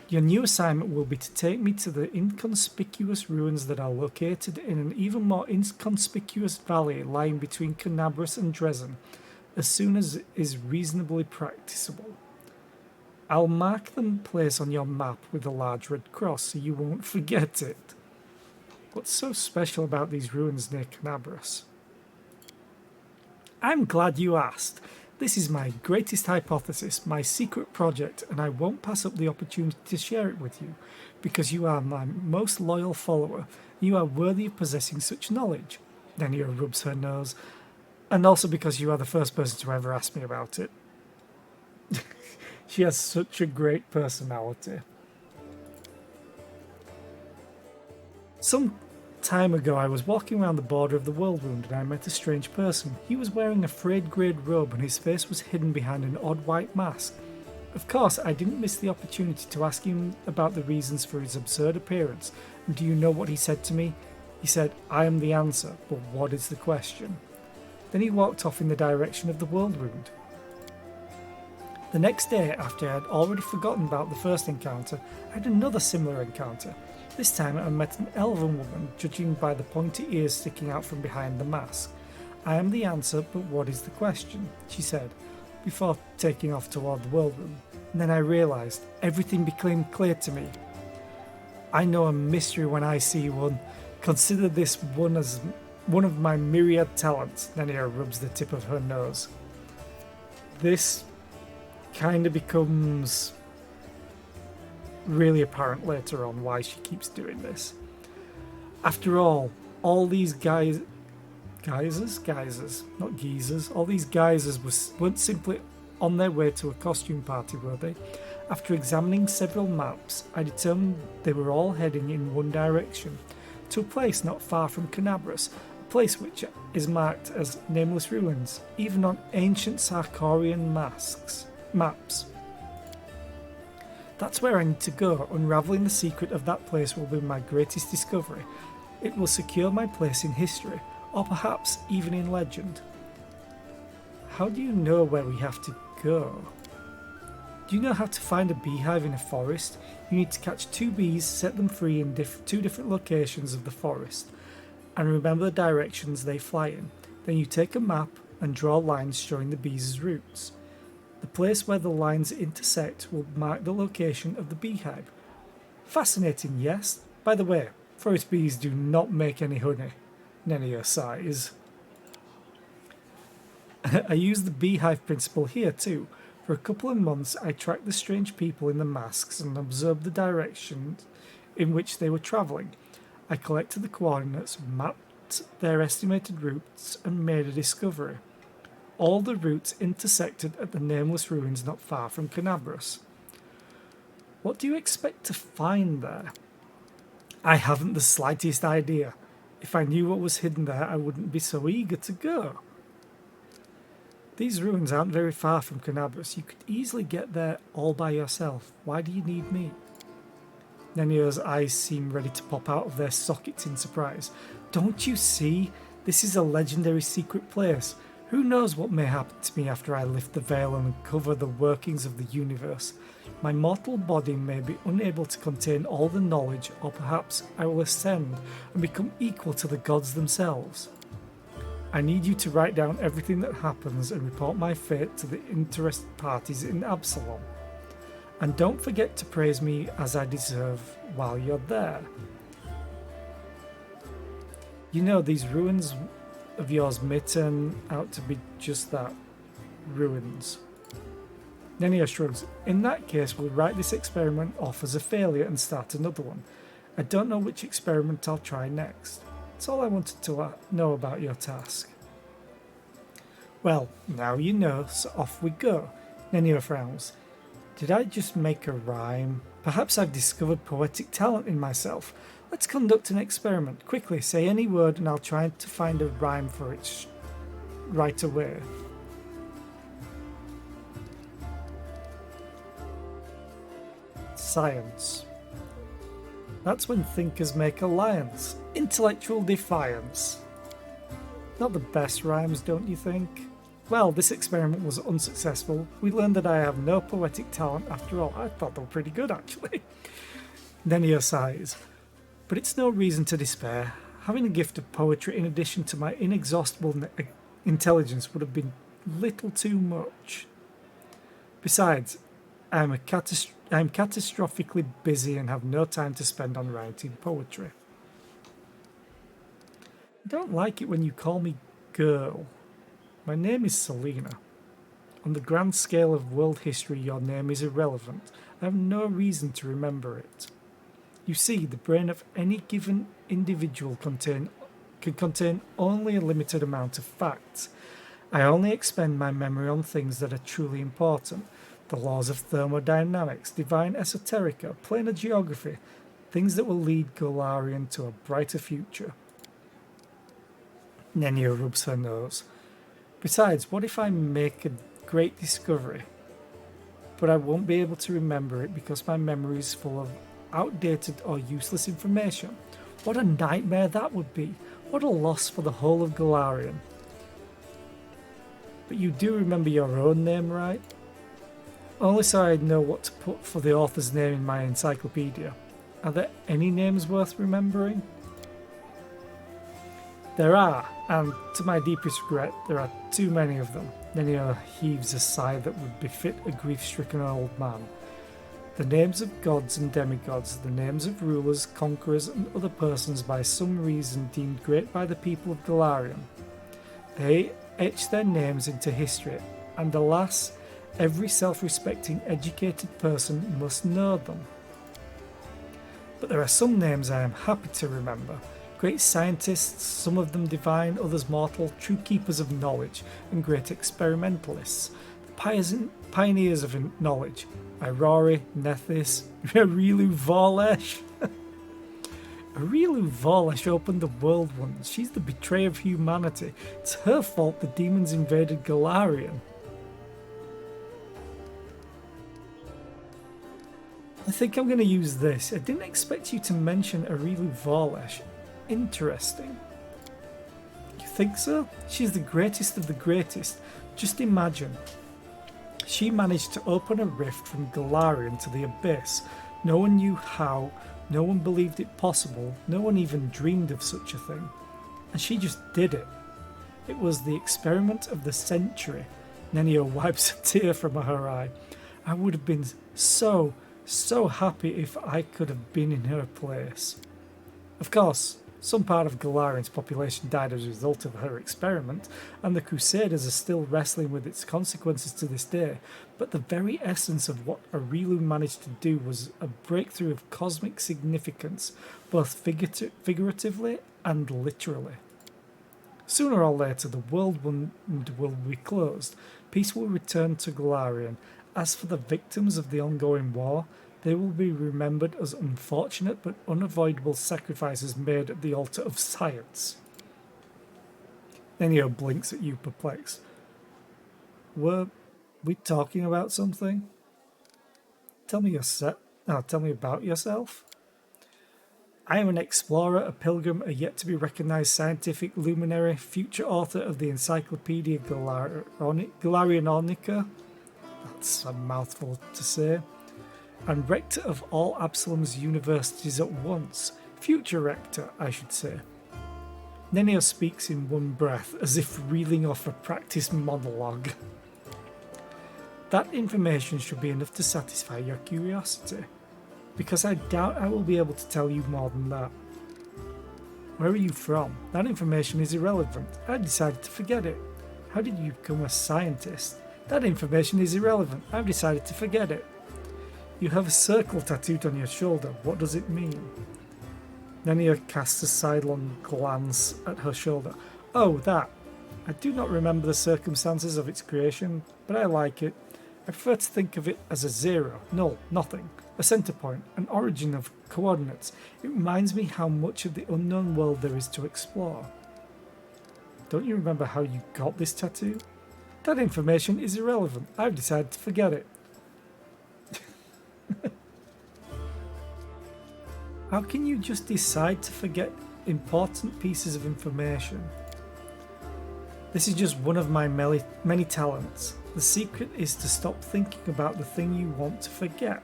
Your new assignment will be to take me to the inconspicuous ruins that are located in an even more inconspicuous valley lying between Canabras and Dresden, as soon as is reasonably practicable. I'll mark the place on your map with a large red cross so you won't forget it. What's so special about these ruins near Canabras? I'm glad you asked. This is my greatest hypothesis, my secret project, and I won't pass up the opportunity to share it with you, because you are my most loyal follower. You are worthy of possessing such knowledge. Nenia rubs her nose, and also because you are the first person to ever ask me about it. She has such a great personality. Some time ago I was walking around the border of the world wound and I met a strange person. He was wearing a frayed grey robe and his face was hidden behind an odd white mask. Of course, I didn't miss the opportunity to ask him about the reasons for his absurd appearance. And do you know what he said to me? He said, "I am the answer, but what is the question?" Then he walked off in the direction of the world wound. The next day, after I had already forgotten about the first encounter, I had another similar encounter. This time I met an elven woman, judging by the pointy ears sticking out from behind the mask. "I am the answer, but what is the question?" she said, before taking off toward the world room. And then I realised everything became clear to me. I know a mystery when I see one. Consider this one as one of my myriad talents. Nenia rubs the tip of her nose. This kind of becomes really apparent later on why she keeps doing this. After all these geysers, not geezers, all these geysers weren't simply on their way to a costume party, were they? After examining several maps, I determined they were all heading in one direction, to a place not far from Canabras, a place which is marked as Nameless Ruins, even on ancient Sarkorian maps. That's where I need to go. Unravelling the secret of that place will be my greatest discovery. It will secure my place in history, or perhaps even in legend. How do you know where we have to go? Do you know how to find a beehive in a forest? You need to catch 2 bees, set them free in 2 different locations of the forest, and remember the directions they fly in. Then you take a map and draw lines showing the bees' routes. The place where the lines intersect will mark the location of the beehive. Fascinating, yes? By the way, forest bees do not make any honey. Nenia sighs. I use the beehive principle here too. For a couple of months I tracked the strange people in the masks and observed the directions in which they were travelling. I collected the coordinates, mapped their estimated routes, and made a discovery. All the routes intersected at the Nameless Ruins not far from Canabras. What do you expect to find there? I haven't the slightest idea. If I knew what was hidden there, I wouldn't be so eager to go. These ruins aren't very far from Canabras. You could easily get there all by yourself. Why do you need me? Nenio's eyes seem ready to pop out of their sockets in surprise. Don't you see? This is a legendary secret place. Who knows what may happen to me after I lift the veil and uncover the workings of the universe? My mortal body may be unable to contain all the knowledge, or perhaps I will ascend and become equal to the gods themselves. I need you to write down everything that happens and report my fate to the interested parties in Absalom. And don't forget to praise me as I deserve while you're there. You know, these ruins of yours may turn out to be just that, ruins. Nenio shrugs. In that case, we'll write this experiment off as a failure and start another one. I don't know which experiment I'll try next. That's all I wanted to know about your task. Well, now you know, so off we go. Nenio frowns. Did I just make a rhyme? Perhaps I've discovered poetic talent in myself. Let's conduct an experiment. Quickly, say any word and I'll try to find a rhyme for it right away. Science. That's when thinkers make alliance. Intellectual defiance. Not the best rhymes, don't you think? Well, this experiment was unsuccessful. We learned that I have no poetic talent after all. I thought they were pretty good, actually. Nenio sighs. But it's no reason to despair. Having a gift of poetry in addition to my inexhaustible intelligence would have been little too much. Besides, I am catastrophically busy and have no time to spend on writing poetry. I don't like it when you call me girl. My name is Selena. On the grand scale of world history, your name is irrelevant. I have no reason to remember it. You see, the brain of any given individual can contain only a limited amount of facts. I only expend my memory on things that are truly important. The laws of thermodynamics, divine esoterica, planar geography, things that will lead Golarion to a brighter future. Nenio rubs her nose. Besides, what if I make a great discovery, but I won't be able to remember it because my memory is full of outdated or useless information? What a nightmare that would be. What a loss for the whole of Golarion. But you do remember your own name, right? Only so I know what to put for the author's name in my encyclopedia. Are there any names worth remembering? There are, and to my deepest regret, there are too many of them. Nenio heaves a sigh that would befit a grief-stricken old man. The names of gods and demigods, the names of rulers, conquerors, and other persons by some reason deemed great by the people of Golarion. They etch their names into history, and alas, every self-respecting, educated person must know them. But there are some names I am happy to remember. Great scientists, some of them divine, others mortal, true keepers of knowledge, and great experimentalists. The pioneers of knowledge. Aurori, Nethys, Arilu Vorlesh. Arilu Vorlesh opened the world once. She's the betrayer of humanity. It's her fault the demons invaded Golarion. I think I'm going to use this. I didn't expect you to mention Arilu Vorlesh. Interesting. You think so? She's the greatest of the greatest. Just imagine. She managed to open a rift from Golarion to the Abyss. No one knew how, no one believed it possible, no one even dreamed of such a thing. And she just did it. It was the experiment of the century. Nenio wipes a tear from her eye. I would have been so happy if I could have been in her place. Of course, some part of Golarion's population died as a result of her experiment, and the Crusaders are still wrestling with its consequences to this day, but the very essence of what Arilu managed to do was a breakthrough of cosmic significance, both figuratively and literally. Sooner or later, the world will be closed. Peace will return to Golarion. As for the victims of the ongoing war, they will be remembered as unfortunate but unavoidable sacrifices made at the altar of science. Nenio blinks at you, perplexed. Were we talking about something? Tell me tell me about yourself. I am an explorer, a pilgrim, a yet to be recognized scientific luminary, future author of the Encyclopedia Gallarionica. That's a mouthful to say. And rector of all Absalom's universities at once. Future rector, I should say. Nenio speaks in one breath, as if reeling off a practice monologue. That information should be enough to satisfy your curiosity, because I doubt I will be able to tell you more than that. Where are you from? That information is irrelevant. I decided to forget it. How did you become a scientist? That information is irrelevant. I've decided to forget it. You have a circle tattooed on your shoulder. What does it mean? Nenia casts a sidelong glance at her shoulder. Oh, that. I do not remember the circumstances of its creation, but I like it. I prefer to think of it as a zero, null, nothing, a center point, an origin of coordinates. It reminds me how much of the unknown world there is to explore. Don't you remember how you got this tattoo? That information is irrelevant. I've decided to forget it. How can you just decide to forget important pieces of information? This is just one of my many talents. The secret is to stop thinking about the thing you want to forget.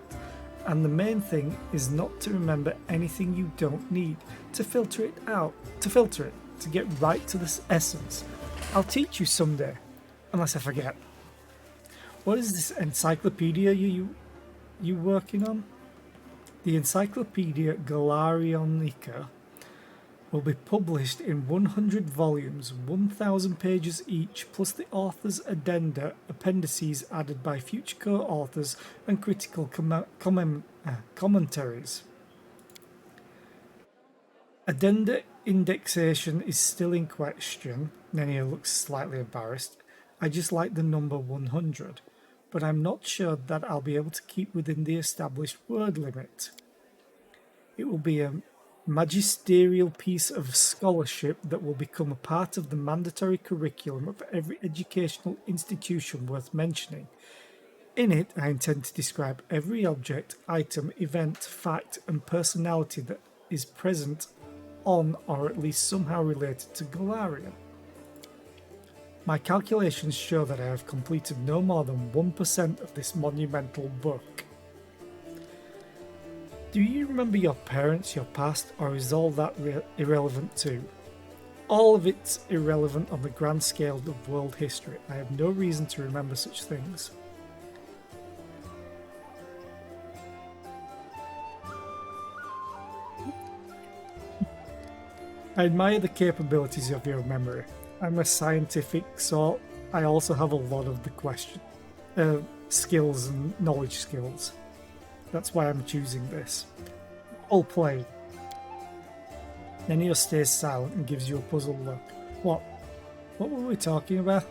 And the main thing is not to remember anything you don't need, to filter it, to get right to the essence. I'll teach you someday, unless I forget. What is this encyclopedia you working on? The Encyclopedia Gallarionica will be published in 100 volumes, 1,000 pages each, plus the author's addenda, appendices added by future co-authors, and critical commentaries. Addenda indexation is still in question. Nenia looks slightly embarrassed. I just like the number 100, but I'm not sure that I'll be able to keep within the established word limit. It will be a magisterial piece of scholarship that will become a part of the mandatory curriculum of every educational institution worth mentioning. In it, I intend to describe every object, item, event, fact, and personality that is present on or at least somehow related to Galaria. My calculations show that I have completed no more than 1% of this monumental book. Do you remember your parents, your past, or is all that irrelevant too? All of it's irrelevant on the grand scale of world history. I have no reason to remember such things. I admire the capabilities of your memory. I'm a scientific sort. I also have a lot of the skills and knowledge skills. That's why I'm choosing this. All play. Nenio stays silent and gives you a puzzled look. What? What were we talking about?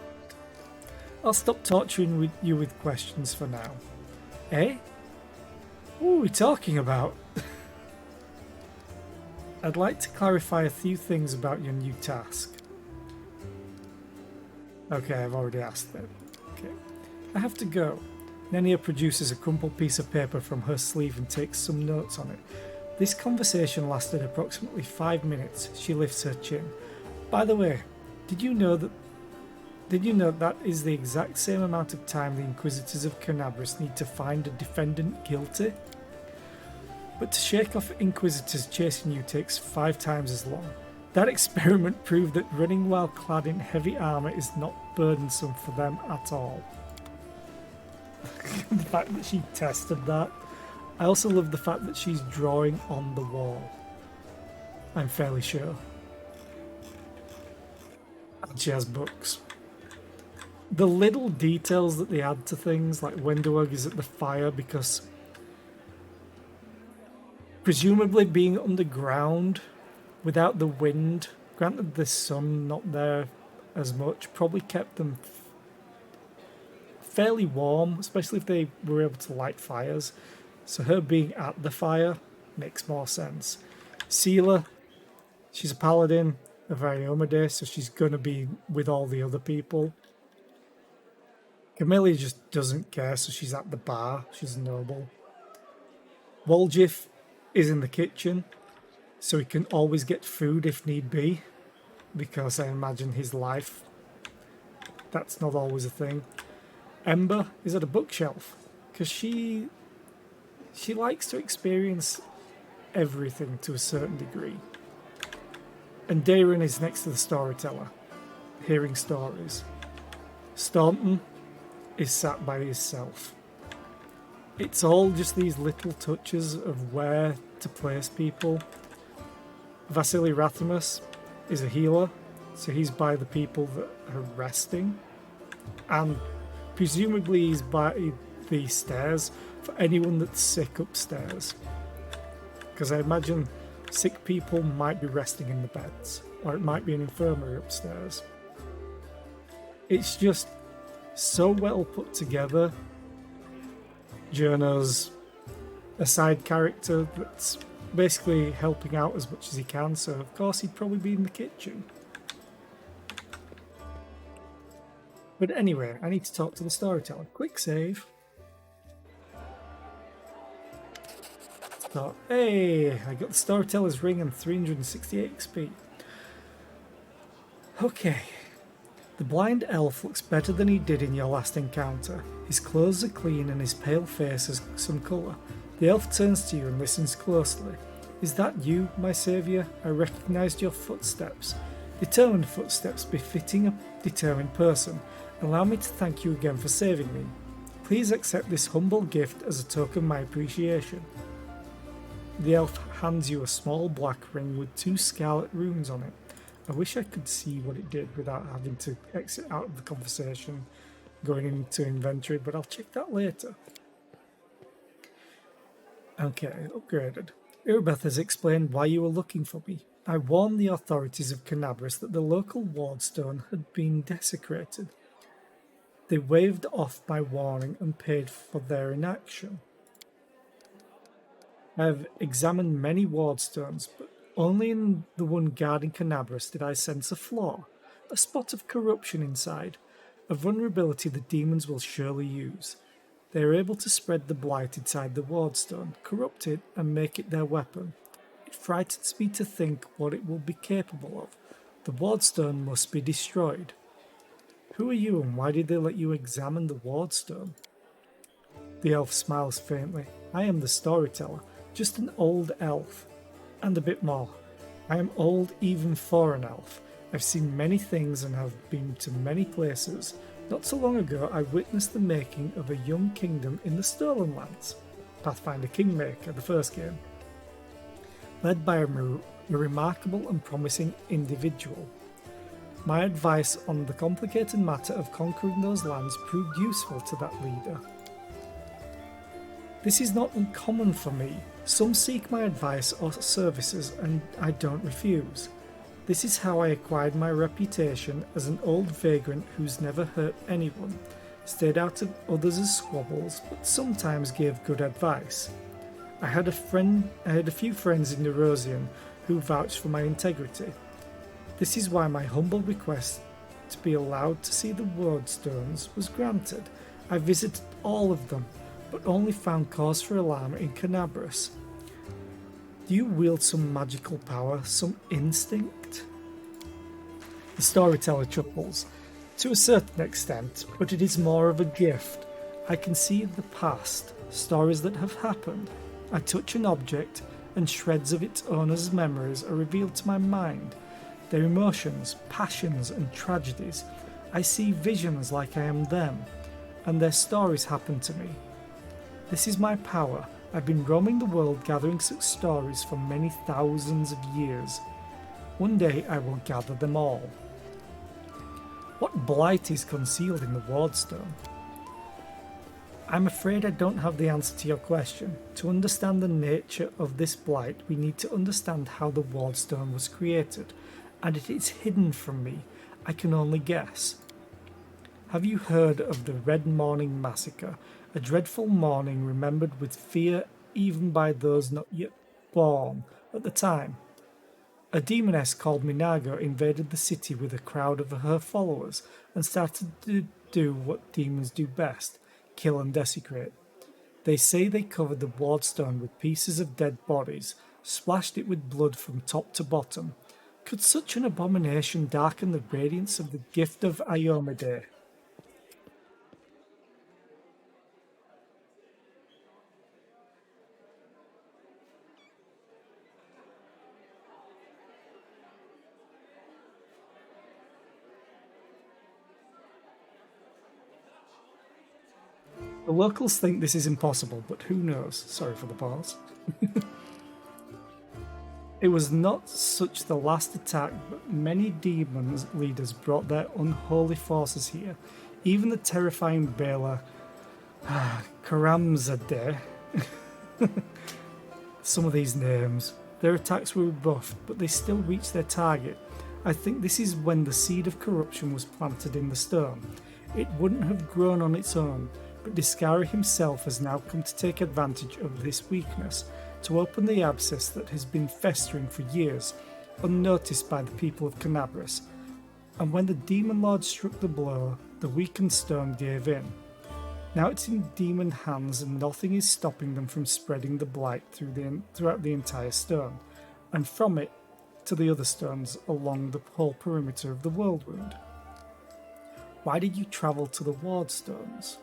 I'll stop torturing you with questions for now. Eh? What were we talking about? I'd like to clarify a few things about your new task. Okay, I've already asked that. Okay. I have to go. Nenia produces a crumpled piece of paper from her sleeve and takes some notes on it. This conversation lasted approximately 5 minutes. She lifts her chin. By the way, did you know that is the exact same amount of time the Inquisitors of Canabras need to find a defendant guilty? But to shake off Inquisitors chasing you takes 5 times as long. That experiment proved that running while clad in heavy armour is not burdensome for them at all. The fact that she tested that. I also love the fact that she's drawing on the wall. I'm fairly sure. And she has books. The little details that they add to things, like Wendoag is at the fire because presumably being underground without the wind, granted the sun not there as much, probably kept them fairly warm, especially if they were able to light fires. So her being at the fire makes more sense. Seela, she's a paladin of Ariomade, so she's going to be with all the other people. Camellia just doesn't care, so she's at the bar. She's noble. Woljif is in the kitchen, so he can always get food if need be, because I imagine his life, that's not always a thing. Ember is at a bookshelf, because she likes to experience everything to a certain degree. And Darren is next to the storyteller, hearing stories. Staunton is sat by himself. It's all just these little touches of where to place people. Vasily Rathamus is a healer, so he's by the people that are resting. And presumably he's by the stairs for anyone that's sick upstairs. Because I imagine sick people might be resting in the beds, or it might be an infirmary upstairs. It's just so well put together. Journo's a side character that's basically helping out as much as he can, so of course he'd probably be in the kitchen. But anyway, I need to talk to the storyteller. Quick save. So, hey, I got the storyteller's ring and 368 XP. Okay. The blind elf looks better than he did in your last encounter. His clothes are clean and his pale face has some colour. The elf turns to you and listens closely. Is that you, my saviour? I recognised your footsteps. Determined footsteps befitting a determined person. Allow me to thank you again for saving me. Please accept this humble gift as a token of my appreciation. The elf hands you a small black ring with 2 scarlet runes on it. I wish I could see what it did without having to exit out of the conversation, going into inventory, but I'll check that later. Okay, upgraded. Irabeth has explained why you were looking for me. I warned the authorities of Canabras that the local wardstone had been desecrated. They waved off my warning and paid for their inaction. I have examined many wardstones, but only in the one guarding Canabras did I sense a flaw, a spot of corruption inside, a vulnerability the demons will surely use. They are able to spread the blight inside the wardstone, corrupt it, and make it their weapon. It frightens me to think what it will be capable of. The wardstone must be destroyed. Who are you and why did they let you examine the wardstone? The elf smiles faintly. I am the storyteller, just an old elf. And a bit more. I am old even for an elf. I've seen many things and have been to many places. Not so long ago I witnessed the making of a young kingdom in the Stolen Lands. Pathfinder Kingmaker, the first game. Led by a remarkable and promising individual. My advice on the complicated matter of conquering those lands proved useful to that leader. This is not uncommon for me. Some seek my advice or services and I don't refuse. This is how I acquired my reputation as an old vagrant who's never hurt anyone, stayed out of others' squabbles, but sometimes gave good advice. I had a few friends in Nerosian who vouched for my integrity. This is why my humble request to be allowed to see the wardstones was granted. I visited all of them, but only found cause for alarm in Canabras. Do you wield some magical power, some instinct? The storyteller chuckles. To a certain extent, but it is more of a gift. I can see the past, stories that have happened. I touch an object, and shreds of its owner's memories are revealed to my mind. Their emotions, passions, and tragedies. I see visions like I am them, and their stories happen to me. This is my power. I've been roaming the world gathering such stories for many thousands of years. One day I will gather them all. What blight is concealed in the wardstone? I'm afraid I don't have the answer to your question. To understand the nature of this blight, we need to understand how the wardstone was created, and it is hidden from me. I can only guess. Have you heard of the Red Morning Massacre? A dreadful morning remembered with fear even by those not yet born at the time. A demoness called Minago invaded the city with a crowd of her followers and started to do what demons do best, kill and desecrate. They say they covered the wardstone with pieces of dead bodies, splashed it with blood from top to bottom. Could such an abomination darken the radiance of the gift of Iomade? The locals think this is impossible, but who knows? Sorry for the pause. It was not such the last attack, but many demons leaders brought their unholy forces here. Even the terrifying Bela Karamzadeh. Some of these names. Their attacks were rebuffed, but they still reached their target. I think this is when the seed of corruption was planted in the stone. It wouldn't have grown on its own, but Discara himself has now come to take advantage of this weakness, to open the abscess that has been festering for years, unnoticed by the people of Canabras. And when the demon lord struck the blow, the weakened stone gave in. Now it's in demon hands and nothing is stopping them from spreading the blight throughout the entire stone, and from it to the other stones along the whole perimeter of the world wound. Why did you travel to the ward stones?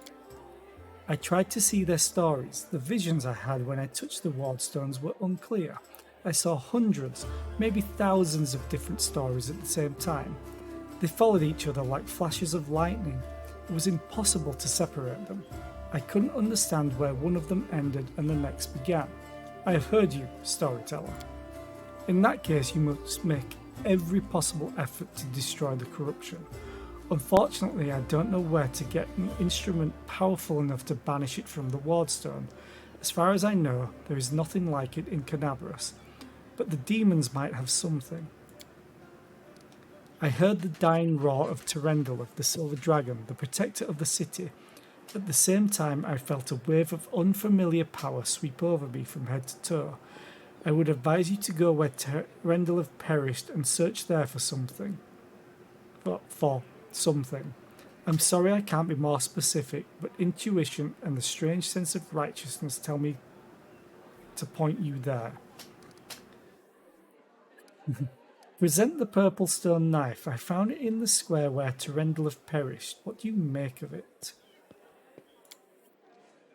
I tried to see their stories. The visions I had when I touched the ward stones were unclear. I saw hundreds, maybe thousands of different stories at the same time. They followed each other like flashes of lightning. It was impossible to separate them. I couldn't understand where one of them ended and the next began. I have heard you, storyteller. In that case, you must make every possible effort to destroy the corruption. Unfortunately, I don't know where to get an instrument powerful enough to banish it from the wardstone. As far as I know, there is nothing like it in Canabras, but the demons might have something. I heard the dying roar of Terendil of the Silver Dragon, the protector of the city. At the same time, I felt a wave of unfamiliar power sweep over me from head to toe. I would advise you to go where Terendil have perished and search there for something. For something. I'm sorry I can't be more specific, but intuition and the strange sense of righteousness tell me to point you there. Present the purple stone knife. I found it in the square where Terendil have perished. What do you make of it?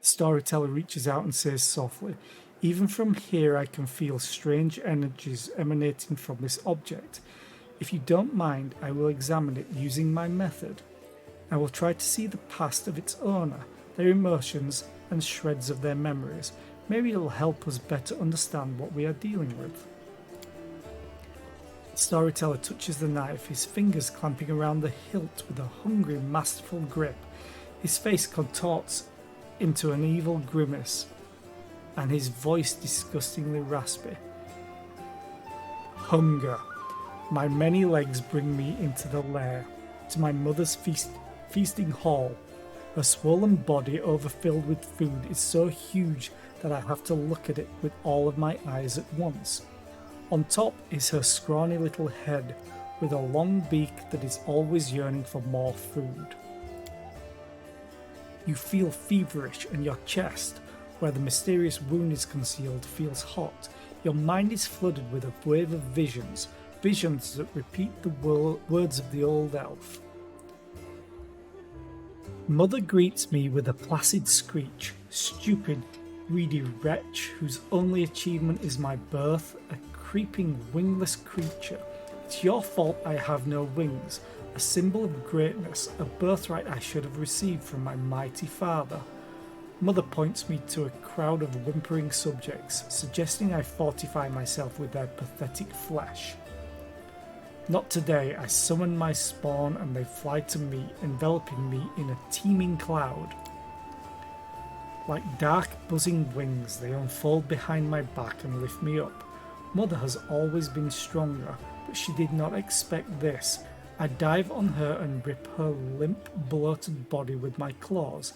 The storyteller reaches out and says softly, even from here I can feel strange energies emanating from this object. If you don't mind, I will examine it using my method. I will try to see the past of its owner, their emotions, and shreds of their memories. Maybe it'll help us better understand what we are dealing with. The storyteller touches the knife, his fingers clamping around the hilt with a hungry, masterful grip. His face contorts into an evil grimace, and his voice disgustingly raspy. Hunger. My many legs bring me into the lair, to my mother's feasting hall. Her swollen body, overfilled with food, is so huge that I have to look at it with all of my eyes at once. On top is her scrawny little head, with a long beak that is always yearning for more food. You feel feverish, and your chest, where the mysterious wound is concealed, feels hot. Your mind is flooded with a wave of visions that repeat the words of the old elf. Mother greets me with a placid screech. Stupid, greedy wretch, whose only achievement is my birth, a creeping, wingless creature. It's your fault I have no wings, a symbol of greatness, a birthright I should have received from my mighty father. Mother points me to a crowd of whimpering subjects, suggesting I fortify myself with their pathetic flesh. Not today. I summon my spawn and they fly to me, enveloping me in a teeming cloud. Like dark, buzzing wings, they unfold behind my back and lift me up. Mother has always been stronger, but she did not expect this. I dive on her and rip her limp, bloated body with my claws.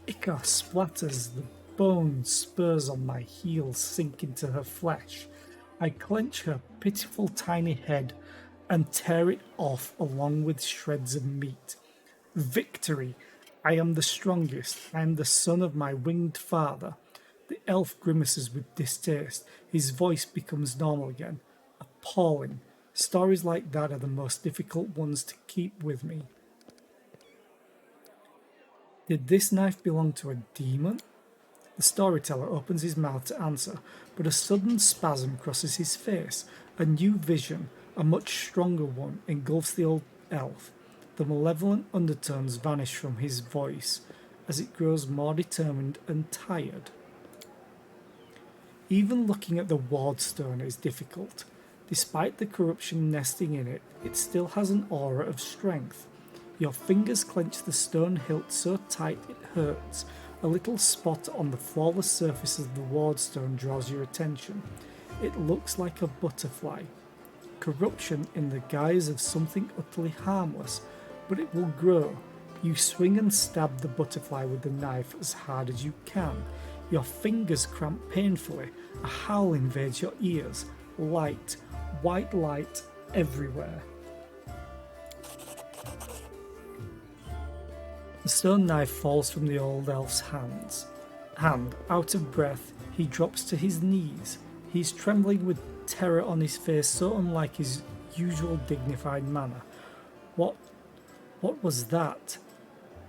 Ichor splatters, the bone spurs on my heels sink into her flesh. I clench her pitiful tiny head and tear it off along with shreds of meat. Victory! I am the strongest. I am the son of my winged father. The elf grimaces with distaste. His voice becomes normal again. Appalling. Stories like that are the most difficult ones to keep with me. Did this knife belong to a demon? The storyteller opens his mouth to answer, but a sudden spasm crosses his face. A new vision, a much stronger one, engulfs the old elf. The malevolent undertones vanish from his voice as it grows more determined and tired. Even looking at the wardstone is difficult. Despite the corruption nesting in it, it still has an aura of strength. Your fingers clench the stone hilt so tight it hurts. A little spot on the flawless surface of the wardstone draws your attention. It looks like a butterfly. Corruption in the guise of something utterly harmless, but it will grow. You swing and stab the butterfly with the knife as hard as you can. Your fingers cramp painfully. A howl invades your ears. Light, white light everywhere. The stone knife falls from the old elf's hand. Out of breath, he drops to his knees. He is trembling with terror on his face, so unlike his usual dignified manner. What was that?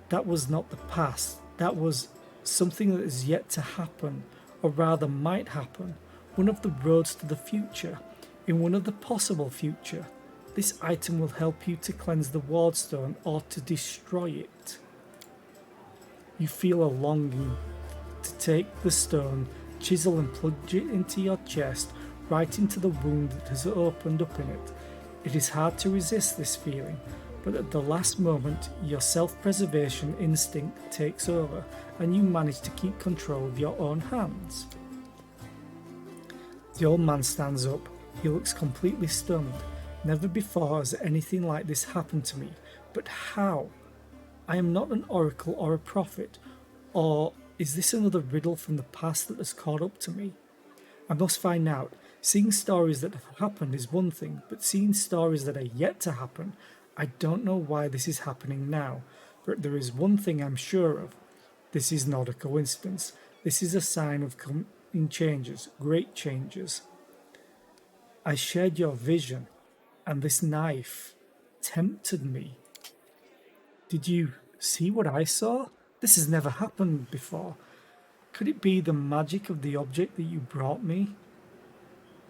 That was not the past. That was something that is yet to happen, or rather might happen. One of the roads to the future. In one of the possible future. This item will help you to cleanse the wardstone or to destroy it. You feel a longing to take the stone, chisel and plunge it into your chest, right into the wound that has opened up in it. It is hard to resist this feeling, but at the last moment your self-preservation instinct takes over and you manage to keep control of your own hands. The old man stands up. He looks completely stunned. Never before has anything like this happened to me. But how? I am not an oracle or a prophet. Or is this another riddle from the past that has caught up to me? I must find out. Seeing stories that have happened is one thing, but seeing stories that are yet to happen, I don't know why this is happening now. But there is one thing I'm sure of. This is not a coincidence. This is a sign of coming changes, great changes. I shared your vision, and this knife tempted me. Did you see what I saw? This has never happened before. Could it be the magic of the object that you brought me?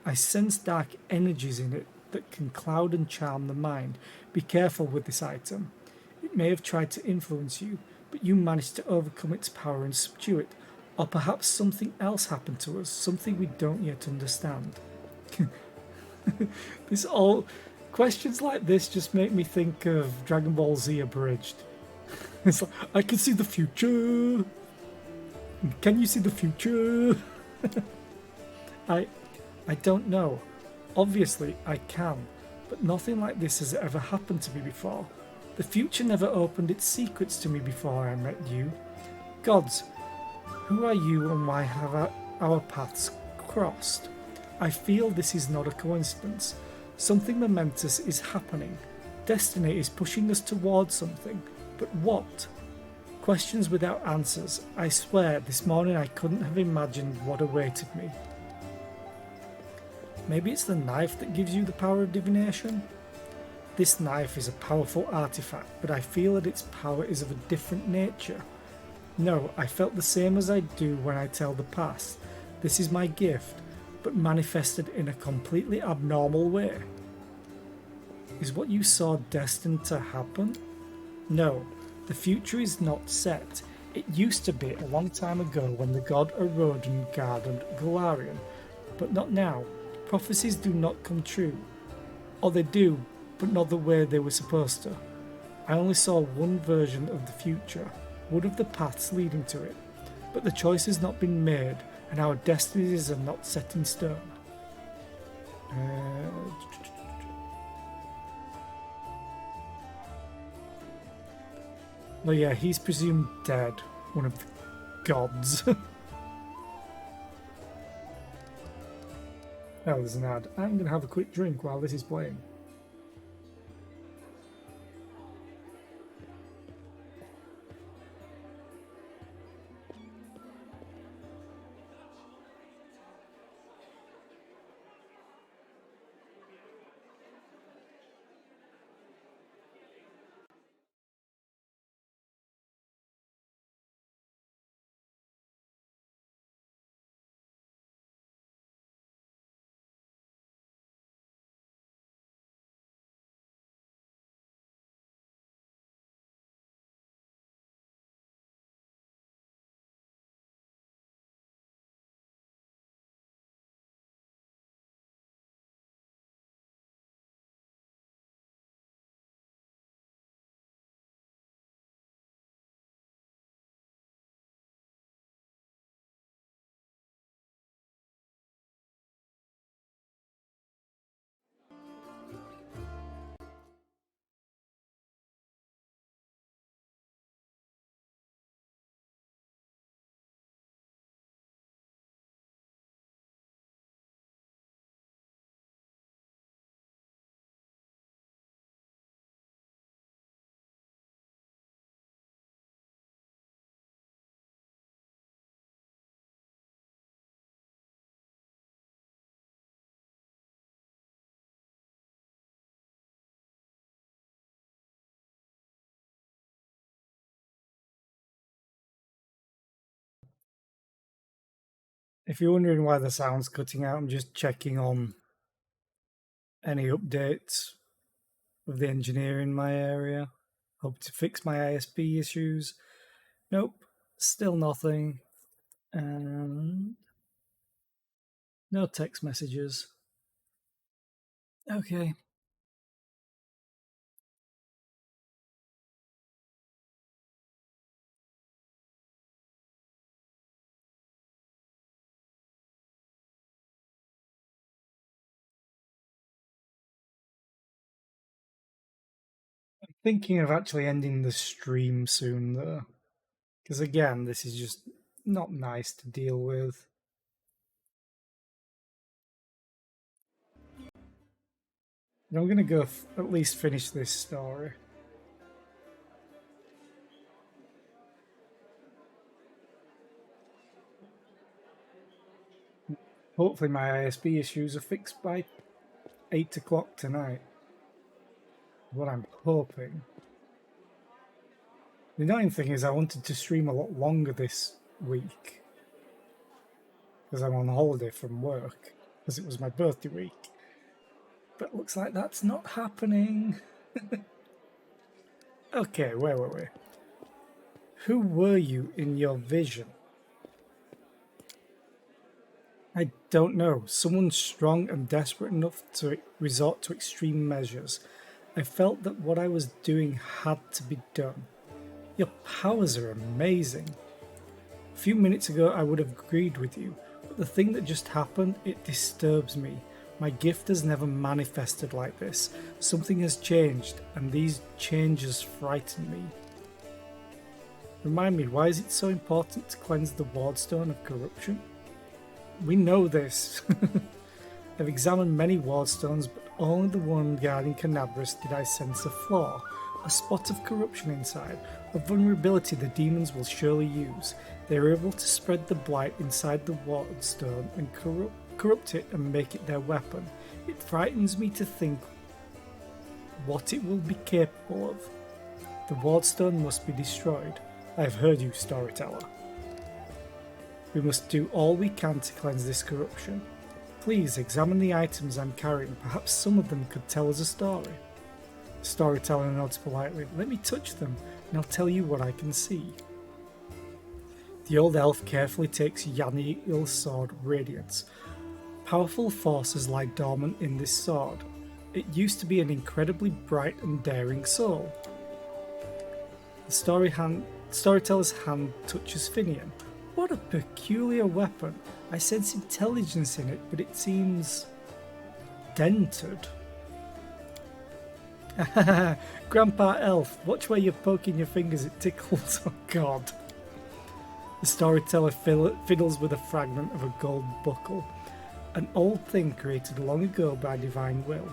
I sense dark energies in it that can cloud and charm the mind. Be careful with this item. It may have tried to influence you, but you managed to overcome its power and subdue it. Or perhaps something else happened to us, something we don't yet understand. Questions like this just make me think of Dragon Ball Z Abridged. It's like, I can see the future. Can you see the future? I don't know. Obviously, I can, but nothing like this has ever happened to me before. The future never opened its secrets to me before I met you. Gods, who are you and why have our paths crossed? I feel this is not a coincidence. Something momentous is happening. Destiny is pushing us towards something. But what? Questions without answers. I swear, this morning I couldn't have imagined what awaited me. Maybe it's the knife that gives you the power of divination? This knife is a powerful artifact, but I feel that its power is of a different nature. No, I felt the same as I do when I tell the past. This is my gift, but manifested in a completely abnormal way. Is what you saw destined to happen? No, the future is not set. It used to be a long time ago when the god Arodin guarded Galarian, but not now. Prophecies do not come true. Or they do, but not the way they were supposed to. I only saw one version of the future, one of the paths leading to it, but the choice has not been made, and our destinies are not set in stone. Oh yeah, he's presumed dead, one of the gods. Oh, there's an ad. I'm going to have a quick drink while this is playing. If you're wondering why the sound's cutting out, I'm just checking on any updates of the engineer in my area. Hope to fix my ISP issues. Nope, still nothing. And no text messages. Okay. I'm thinking of actually ending the stream soon, though. Because again, this is just not nice to deal with. And I'm going to go at least finish this story. Hopefully my ISP issues are fixed by 8 o'clock tonight. What I'm hoping. The annoying thing is I wanted to stream a lot longer this week. Because I'm on holiday from work. Because it was my birthday week. But looks like that's not happening. Okay, where were we? Who were you in your vision? I don't know. Someone strong and desperate enough to resort to extreme measures. I felt that what I was doing had to be done. Your powers are amazing. A few minutes ago I would have agreed with you, but the thing that just happened, it disturbs me. My gift has never manifested like this. Something has changed, and these changes frighten me. Remind me, why is it so important to cleanse the wardstone of corruption? We know this. I've examined many wardstones, but only the one guarding Canabras did I sense a flaw, a spot of corruption inside, a vulnerability the demons will surely use. They are able to spread the blight inside the wardstone and corrupt it and make it their weapon. It frightens me to think what it will be capable of. The wardstone must be destroyed. I have heard you, storyteller. We must do all we can to cleanse this corruption. Please examine the items I'm carrying. Perhaps some of them could tell us a story. The storyteller nods politely. Let me touch them, and I'll tell you what I can see. The old elf carefully takes Yaniel's sword, Radiance. Powerful forces lie dormant in this sword. It used to be an incredibly bright and daring soul. The storyteller's hand touches Finian. What a peculiar weapon. I sense intelligence in it, but it seems dented. Grandpa Elf, watch where you're poking your fingers, it tickles. Oh god. The storyteller fiddles with a fragment of a gold buckle. An old thing created long ago by divine will,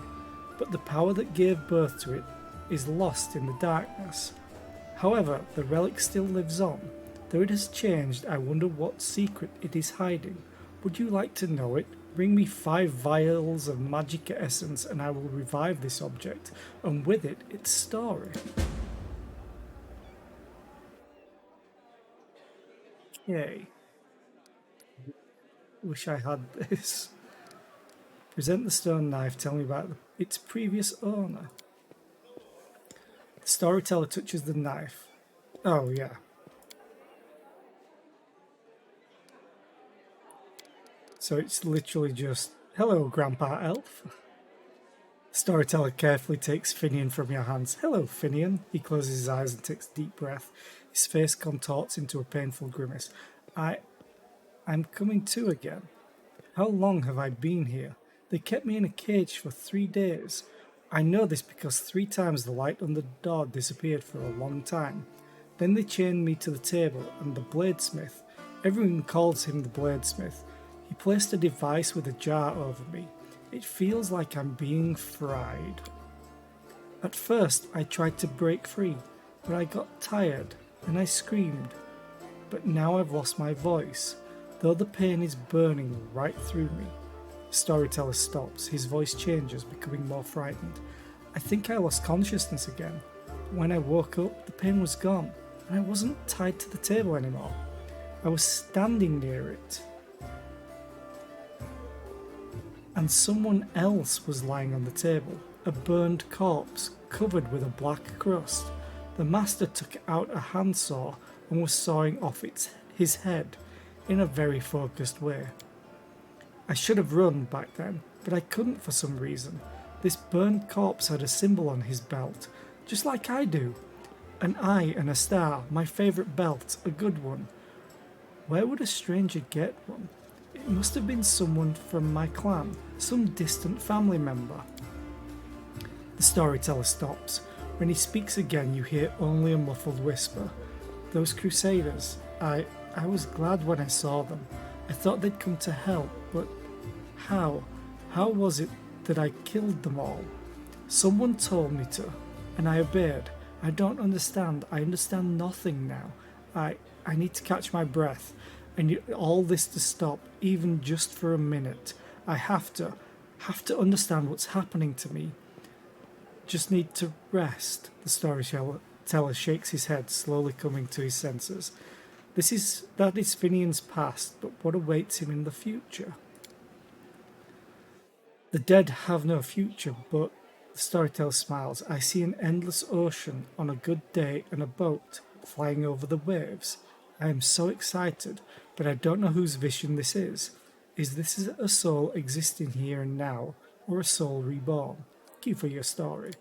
but the power that gave birth to it is lost in the darkness. However, the relic still lives on. Though it has changed, I wonder what secret it is hiding. Would you like to know it? Bring me 5 vials of magic essence and I will revive this object, and with it, its story. Okay. Wish I had this. Present the stone knife, tell me about its previous owner. The storyteller touches the knife. Oh, yeah. So it's literally just, hello, Grandpa Elf. The storyteller carefully takes Finian from your hands. Hello, Finian. He closes his eyes and takes a deep breath. His face contorts into a painful grimace. I'm coming to again. How long have I been here? They kept me in a cage for 3 days. I know this because 3 times the light on the door disappeared for a long time. Then they chained me to the table, and the bladesmith, everyone calls him the bladesmith, he placed a device with a jar over me. It feels like I'm being fried. At first, I tried to break free, but I got tired, and I screamed. But now I've lost my voice, though the pain is burning right through me. The storyteller stops, his voice changes, becoming more frightened. I think I lost consciousness again. When I woke up, the pain was gone, and I wasn't tied to the table anymore. I was standing near it. and someone else was lying on the table, a burned corpse covered with a black crust. The master took out a handsaw and was sawing off his head in a very focused way. I should have run back then, but I couldn't for some reason. This burned corpse had a symbol on his belt, just like I do. An eye and a star, my favourite belt, a good one. Where would a stranger get one? It must have been someone from my clan, some distant family member. The storyteller stops. When he speaks again, you hear only a muffled whisper. Those crusaders, I was glad when I saw them. I thought they'd come to help, but how? How was it that I killed them all? Someone told me to, and I obeyed. I don't understand. I understand nothing now. I need to catch my breath. I need all this to stop, even just for a minute. I have to understand what's happening to me. Just need to rest. The storyteller shakes his head, slowly coming to his senses. That is Finian's past, but what awaits him in the future? The dead have no future, but the storyteller smiles. I see an endless ocean on a good day and a boat flying over the waves. I am so excited, but I don't know whose vision this is. Is this a soul existing here and now, or a soul reborn? Thank you for your story.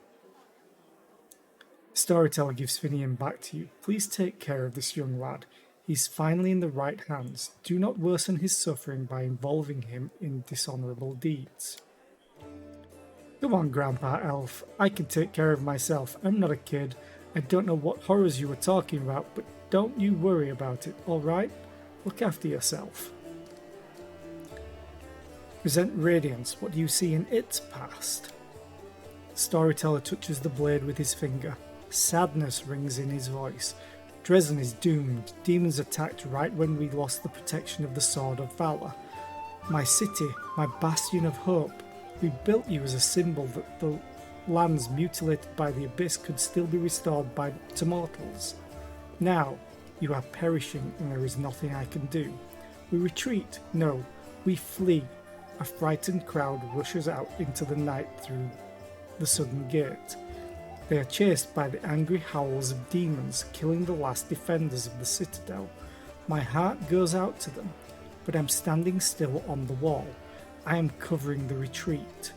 Storyteller gives Finian back to you. Please take care of this young lad. He's finally in the right hands. Do not worsen his suffering by involving him in dishonourable deeds. Come on, Grandpa Elf. I can take care of myself. I'm not a kid. I don't know what horrors you were talking about, but don't you worry about it, alright? Look after yourself. Present Radiance. What do you see in its past? Storyteller touches the blade with his finger. Sadness rings in his voice. Dresden is doomed. Demons attacked right when we lost the protection of the Sword of Valor. My city, my bastion of hope. We built you as a symbol that the lands mutilated by the Abyss could still be restored to mortals. Now, you are perishing and there is nothing I can do. We retreat. No, we flee. A frightened crowd rushes out into the night through the southern gate. They are chased by the angry howls of demons, killing the last defenders of the citadel. My heart goes out to them, but I'm standing still on the wall. I am covering the retreat.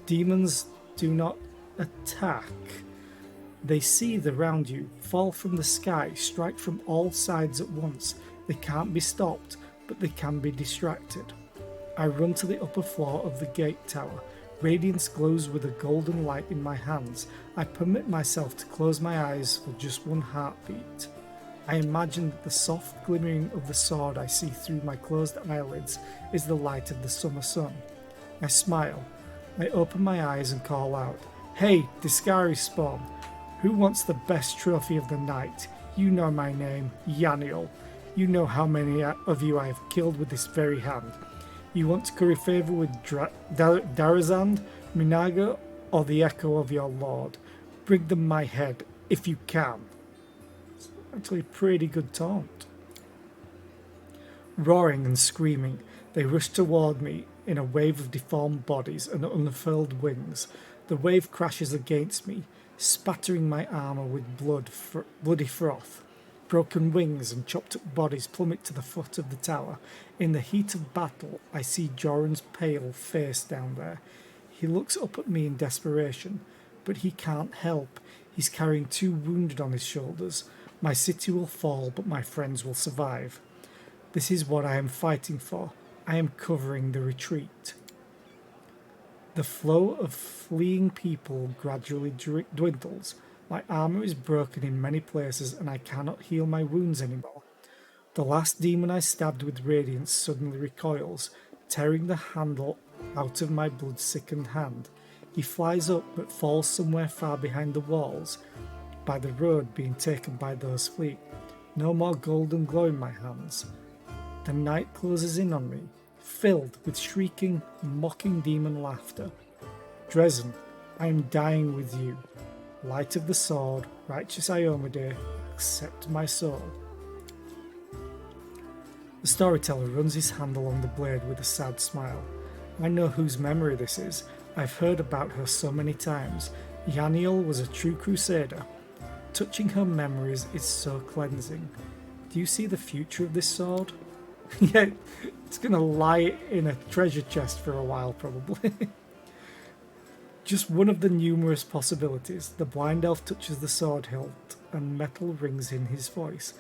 Demons do not attack. They seethe around you, fall from the sky, strike from all sides at once. They can't be stopped, but they can be distracted. I run to the upper floor of the gate tower. Radiance glows with a golden light in my hands. I permit myself to close my eyes for just one heartbeat. I imagine that the soft glimmering of the sword I see through my closed eyelids is the light of the summer sun. I smile. I open my eyes and call out, "Hey, Discari Spawn! Who wants the best trophy of the night? You know my name, Yaniel. You know how many of you I have killed with this very hand. You want to curry favour with Darazand, Minaga, or the echo of your lord? Bring them my head, if you can." It's actually a pretty good taunt. Roaring and screaming, they rush toward me in a wave of deformed bodies and unfurled wings. The wave crashes against me, spattering my armour with bloody froth. Broken wings and chopped up bodies plummet to the foot of the tower. In the heat of battle, I see Joran's pale face down there. He looks up at me in desperation, but he can't help. He's carrying 2 wounded on his shoulders. My city will fall, but my friends will survive. This is what I am fighting for. I am covering the retreat. The flow of fleeing people gradually dwindles. My armour is broken in many places and I cannot heal my wounds anymore. The last demon I stabbed with radiance suddenly recoils, tearing the handle out of my blood-sickened hand. He flies up but falls somewhere far behind the walls, by the road being taken by those fleet. No more golden glow in my hands. The night closes in on me, filled with shrieking, mocking demon laughter. Dresden, I am dying with you. Light of the sword, righteous Iomade, accept my soul. The storyteller runs his hand along the blade with a sad smile. I know whose memory this is. I've heard about her so many times. Yaniel was a true crusader. Touching her memories is so cleansing. Do you see the future of this sword? Yeah, it's gonna lie in a treasure chest for a while, probably. Just one of the numerous possibilities. The blind elf touches the sword hilt, and metal rings in his voice.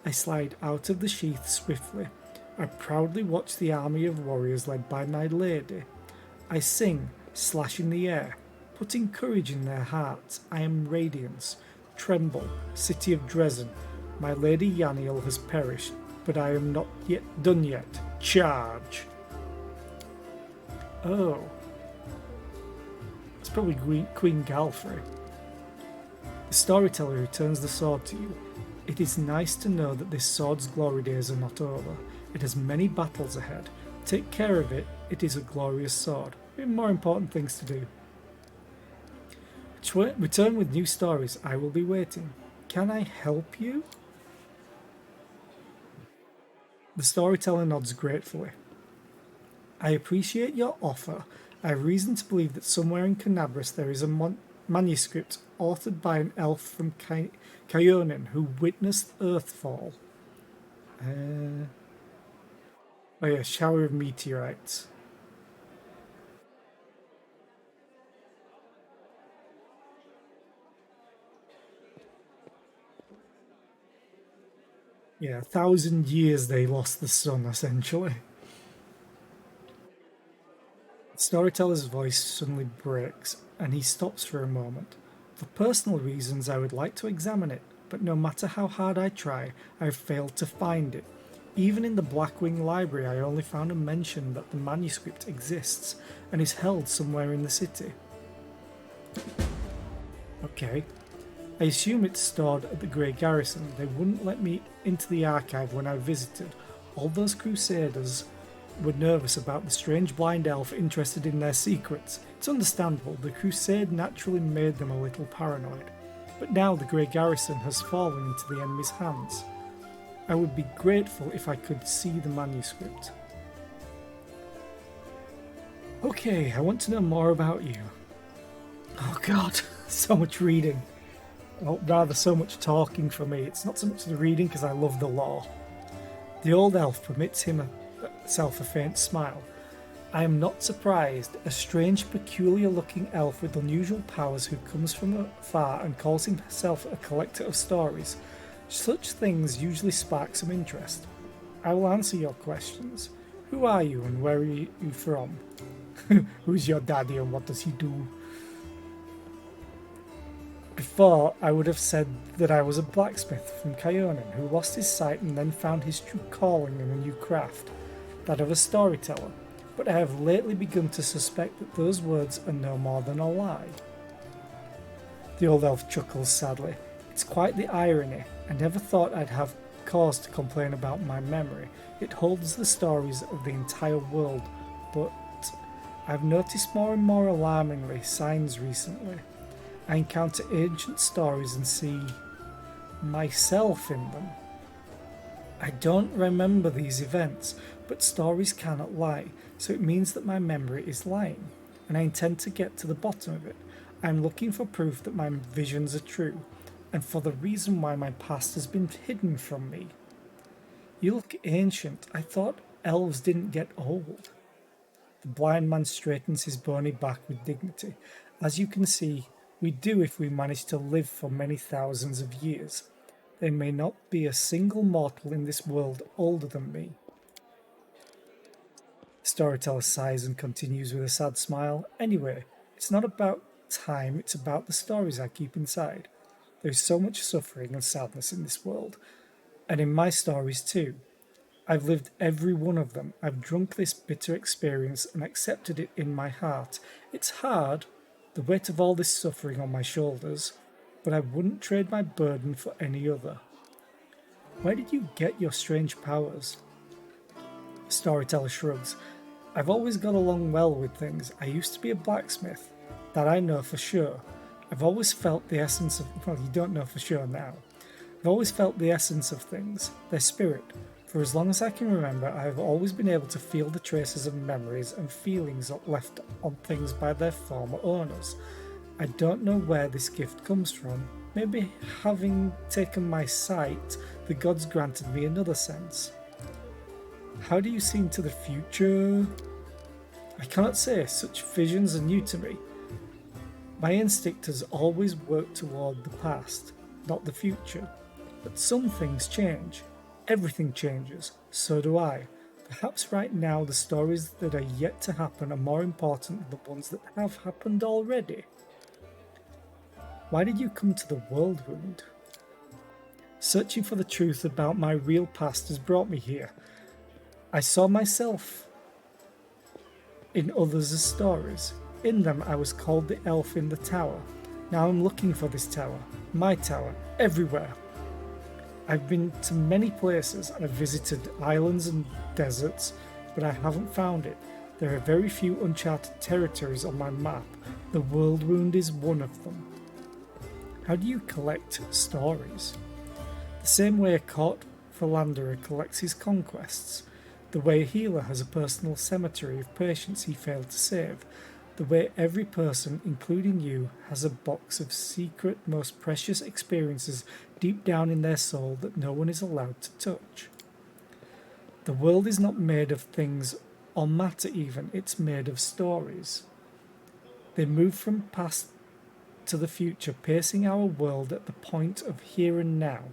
I slide out of the sheath swiftly. I proudly watch the army of warriors led by my lady. I sing, slashing the air, putting courage in their hearts. I am radiance. Tremble, city of Dresden. My lady Yaniel has perished, but I am not yet done yet. Charge! Oh. It's probably Queen Galfrey. The storyteller returns the sword to you. It is nice to know that this sword's glory days are not over. It has many battles ahead. Take care of it. It is a glorious sword. We have more important things to do. Return with new stories. I will be waiting. Can I help you? The storyteller nods gratefully. I appreciate your offer. I have reason to believe that somewhere in Canabras there is a manuscript authored by an elf from Kyonin who witnessed Earthfall. Oh yeah, shower of meteorites. Yeah, 1,000 years they lost the sun, essentially. The storyteller's voice suddenly breaks, and he stops for a moment. For personal reasons, I would like to examine it, but no matter how hard I try, I have failed to find it. Even in the Blackwing Library, I only found a mention that the manuscript exists and is held somewhere in the city. Okay. I assume it's stored at the Grey Garrison. They wouldn't let me into the archive when I visited. All those crusaders were nervous about the strange blind elf interested in their secrets. It's understandable, the crusade naturally made them a little paranoid. But now the Grey Garrison has fallen into the enemy's hands. I would be grateful if I could see the manuscript. Okay, I want to know more about you. Oh god, so much reading. Or rather, so much talking for me. It's not so much the reading because I love the lore. The old elf permits himself a faint smile. I am not surprised. A strange, peculiar-looking elf with unusual powers who comes from afar and calls himself a collector of stories. Such things usually spark some interest. I will answer your questions. Who are you and where are you from? Who's your daddy and what does he do? Before, I would have said that I was a blacksmith from Kyonin who lost his sight and then found his true calling in a new craft, that of a storyteller, but I have lately begun to suspect that those words are no more than a lie. The old elf chuckles sadly. It's quite the irony. I never thought I'd have cause to complain about my memory. It holds the stories of the entire world, but I've noticed more and more alarmingly signs recently. I encounter ancient stories and see myself in them. I don't remember these events, but stories cannot lie, so it means that my memory is lying, and I intend to get to the bottom of it. I'm looking for proof that my visions are true, and for the reason why my past has been hidden from me. You look ancient. I thought elves didn't get old. The blind man straightens his bony back with dignity. As you can see, we do if we manage to live for many thousands of years. There may not be a single mortal in this world older than me. The storyteller sighs and continues with a sad smile. Anyway, it's not about time, it's about the stories I keep inside. There is so much suffering and sadness in this world, and in my stories too. I've lived every one of them. I've drunk this bitter experience and accepted it in my heart. It's hard, the weight of all this suffering on my shoulders, but I wouldn't trade my burden for any other. Where did you get your strange powers? The storyteller shrugs. I've always got along well with things. I used to be a blacksmith. That I know for sure. I've always felt the essence of... Well, you don't know for sure now. I've always felt the essence of things, their spirit, For as long as I can remember, I have always been able to feel the traces of memories and feelings left on things by their former owners. I don't know where this gift comes from. Maybe having taken my sight, the gods granted me another sense. How do you see into the future? I cannot say, such visions are new to me. My instinct has always worked toward the past, not the future. But some things change. Everything changes. So do I. Perhaps right now the stories that are yet to happen are more important than the ones that have happened already. Why did you come to the world wound? Searching for the truth about my real past has brought me here. I saw myself in others as stories. In them I was called the elf in the tower. Now I'm looking for this tower. My tower. Everywhere. I've been to many places. I've visited islands and deserts, but I haven't found it. There are very few uncharted territories on my map. The world wound is one of them. How do you collect stories? The same way a court philanderer collects his conquests. The way a healer has a personal cemetery of patients he failed to save. The way every person, including you, has a box of secret, most precious experiences deep down in their soul that no one is allowed to touch. The world is not made of things or matter even, it's made of stories. They move from past to the future, piercing our world at the point of here and now.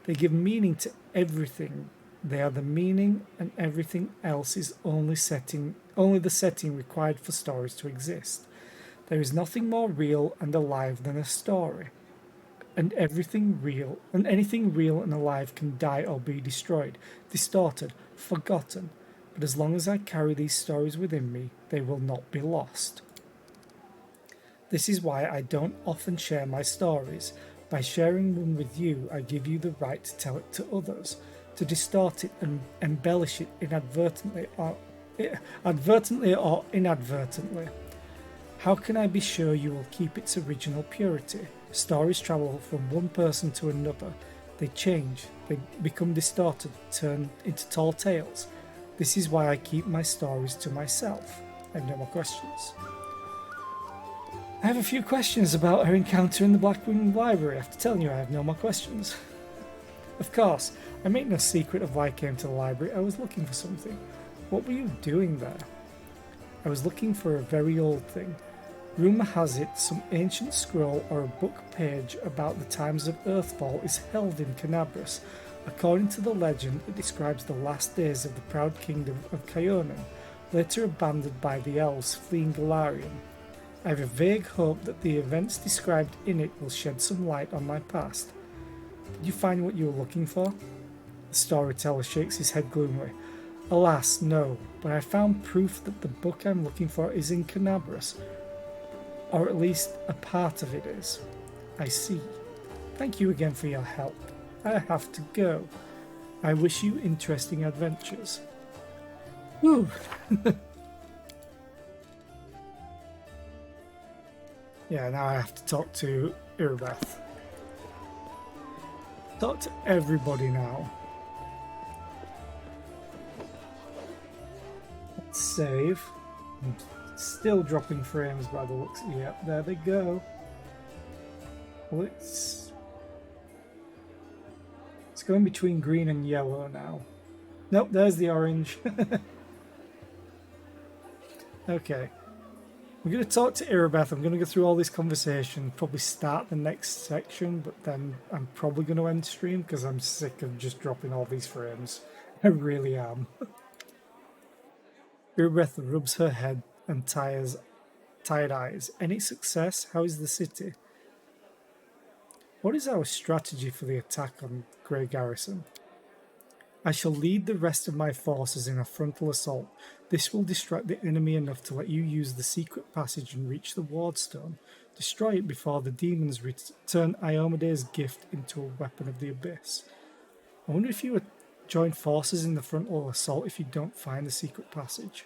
They give meaning to everything. They are the meaning, and everything else is only the setting required for stories to exist. There is nothing more real and alive than a story. And anything real and alive can die or be destroyed, distorted, forgotten. But as long as I carry these stories within me, they will not be lost. This is why I don't often share my stories. By sharing them with you, I give you the right to tell it to others, to distort it and embellish it inadvertently or inadvertently. How can I be sure you will keep its original purity? Stories travel from one person to another. They change, they become distorted, turn into tall tales. This is why I keep my stories to myself. I have no more questions. I have a few questions about her encounter in the Blackwing Library. After telling you I have no more questions. Of course, I make no secret of why I came to the library. I was looking for something. What were you doing there? I was looking for a very old thing. Rumour has it some ancient scroll or a book page about the times of Earthfall is held in Canabras. According to the legend, it describes the last days of the proud kingdom of Kyonan, later abandoned by the elves fleeing Galarian. I have a vague hope that the events described in it will shed some light on my past. Did you find what you were looking for? The storyteller shakes his head gloomily. Alas, no, but I found proof that the book I'm looking for is in Canabras. Or at least a part of it is. I see. Thank you again for your help. I have to go. I wish you interesting adventures. Whew. Yeah, now I have to talk to Irabeth. Talk to everybody now. Let's save. Still dropping frames by the looks. Yep, there they go. Well, it's going between green and yellow now. Nope, there's the orange. Okay. We're going to talk to Irabeth. I'm going to go through all this conversation, probably start the next section, but then I'm probably going to end stream because I'm sick of just dropping all these frames. I really am. Irabeth rubs her head and tired eyes. Any success? How is the city? What is our strategy for the attack on Grey Garrison? I shall lead the rest of my forces in a frontal assault. This will distract the enemy enough to let you use the secret passage and reach the wardstone. Destroy it before the demons turn Iomede's gift into a weapon of the abyss. I wonder if you would join forces in the frontal assault if you don't find the secret passage.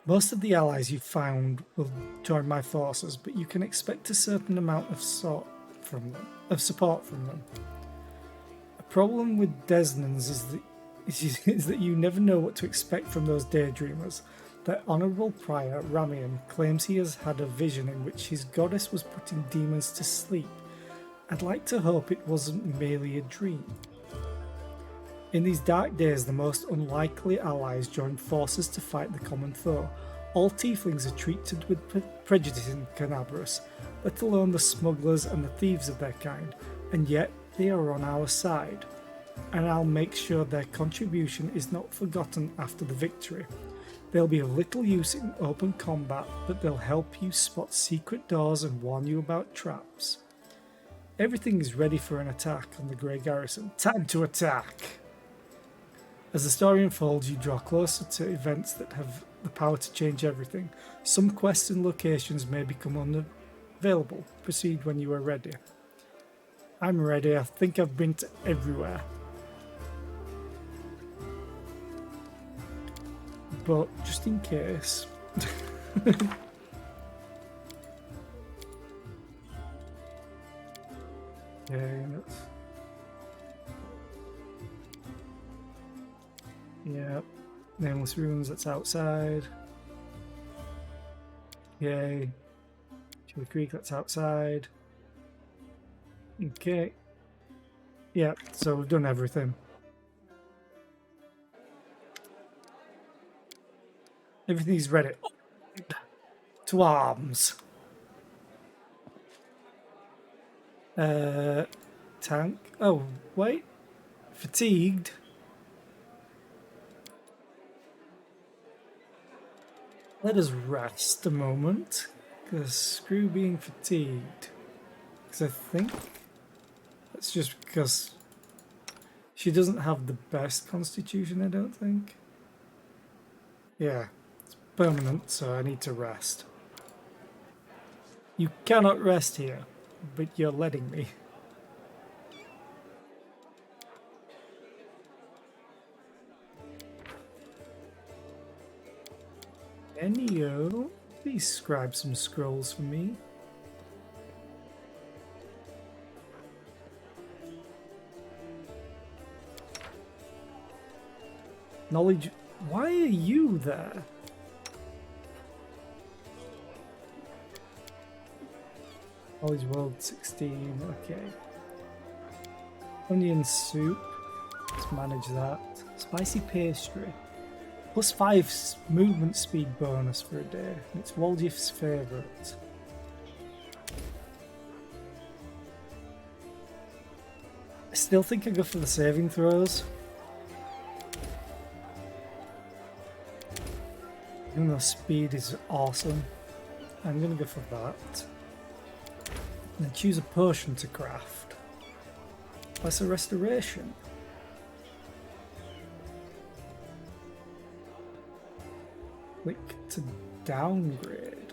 Most of the allies you found will join my forces, but you can expect a certain amount of support from them. A Problem with Desnans is that you never know what to expect from those daydreamers. Their honourable prior, Ramian, claims he has had a vision in which his goddess was putting demons to sleep. I'd like to hope it wasn't merely a dream. In these dark days, the most unlikely allies join forces to fight the common foe. All tieflings are treated with prejudice in Canabras, let alone the smugglers and the thieves of their kind, and yet they are on our side. And I'll make sure their contribution is not forgotten after the victory. They'll be of little use in open combat, but they'll help you spot secret doors and warn you about traps. Everything is ready for an attack on the Grey Garrison. Time to attack! As the story unfolds, you draw closer to events that have the power to change everything. Some quests and locations may become unavailable. Proceed when you are ready. I'm ready. I think I've been to everywhere. But just in case... Okay, that's... Yeah, Nameless Ruins, that's outside. Yay. Chili Creek, that's outside. Okay. Yeah, so we've done everything. Everything's ready. To arms. Tank. Oh, wait. Fatigued. Let us rest a moment, because screw being fatigued. Because I think that's just because she doesn't have the best constitution, I don't think. Yeah, it's permanent, so I need to rest. You cannot rest here, but you're letting me. Enio, please scribe some scrolls for me. Knowledge. Why are you there? Knowledge World 16. Okay. Onion soup. Let's manage that. Spicy pastry. +5 movement speed bonus for a day. It's Waldif's favourite. I still think I go for the saving throws. Even though speed is awesome, I'm gonna go for that. And then choose a potion to craft. Lesser Restoration. Click to downgrade.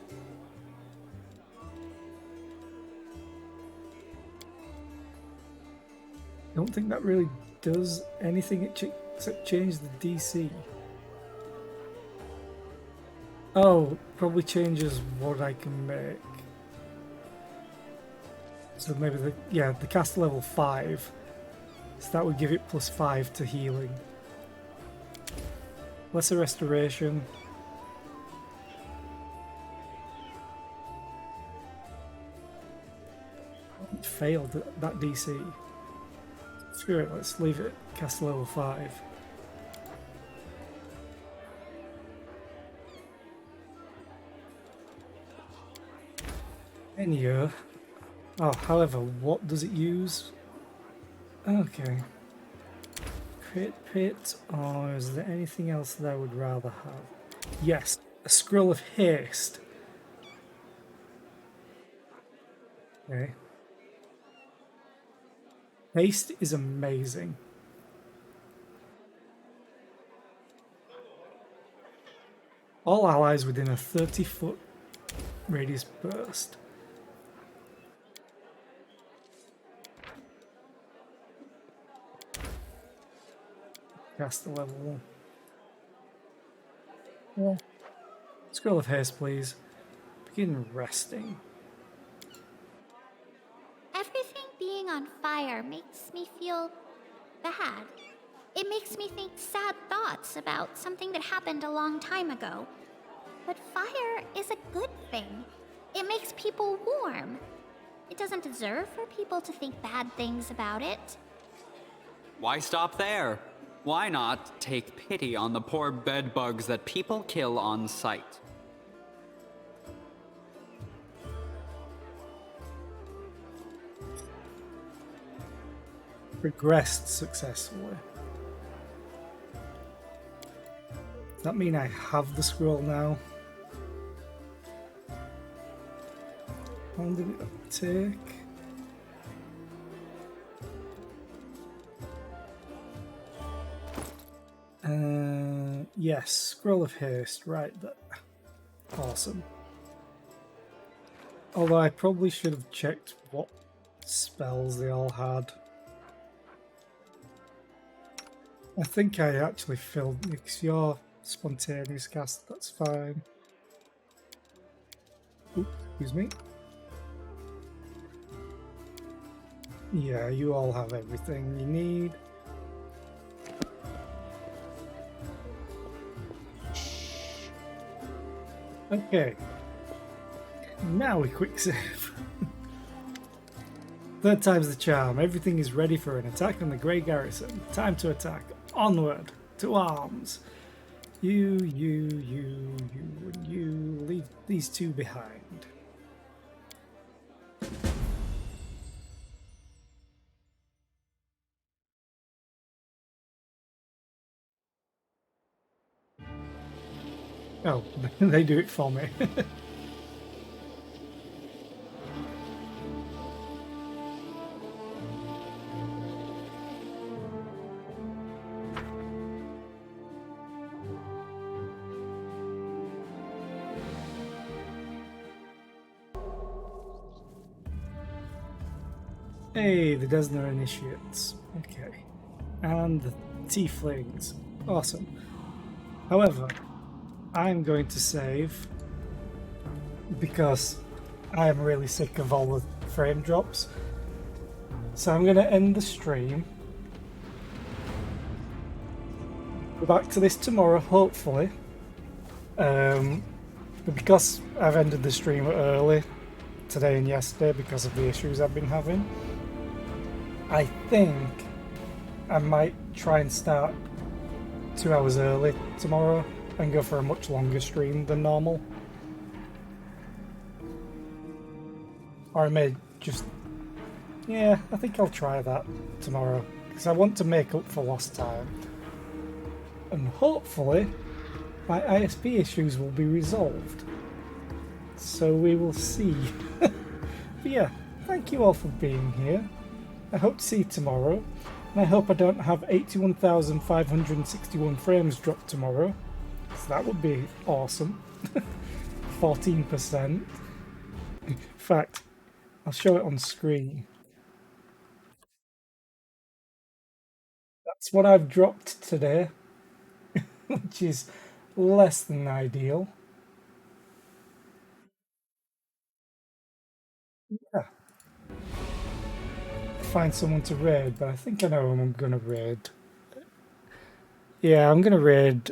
Don't think that really does anything except change the DC. Oh, probably changes what I can make. So maybe the cast level 5. So that would give it +5 to healing. Lesser Restoration. It failed that DC. Screw it, let's leave it cast level 5. Anyway. Oh, however, what does it use? Okay. Crit pit, or is there anything else that I would rather have? Yes, a scroll of haste. Okay. Haste is amazing. All allies within a 30-foot radius burst. Cast the level 1. Yeah. Scroll of haste, please. Begin resting. Everything being on fire makes me feel bad. It makes me think sad thoughts about something that happened a long time ago. But fire is a good thing. It makes people warm. It doesn't deserve for people to think bad things about it. Why stop there? Why not take pity on the poor bedbugs that people kill on sight? Progressed successfully. Does that mean I have the scroll now? How long did it take? Yes, Scroll of Haste, right there. Awesome. Although I probably should have checked what spells they all had. I think I actually filled because you're spontaneous cast, that's fine. Oops, excuse me. Yeah, you all have everything you need. Okay. Now we quick save. Third time's the charm. Everything is ready for an attack on the Grey Garrison. Time to attack. Onward. To arms. You, and you. Leave these two behind. Oh, they do it for me. Hey, the Desna Initiates. Okay. And the Tieflings. Awesome. However, I'm going to save because I am really sick of all the frame drops. So I'm going to end the stream. Go back to this tomorrow, hopefully. But because I've ended the stream early today and yesterday because of the issues I've been having, I think I might try and start 2 hours early tomorrow and go for a much longer stream than normal. Or I may just... yeah, I think I'll try that tomorrow because I want to make up for lost time. And hopefully my ISP issues will be resolved. So we will see. But yeah, thank you all for being here. I hope to see you tomorrow. And I hope I don't have 81,561 frames drop tomorrow. So that would be awesome. 14%. In fact, I'll show it on screen. That's what I've dropped today. Which is less than ideal. Yeah. Find someone to raid, but I think I know who I'm gonna raid. Yeah, I'm gonna raid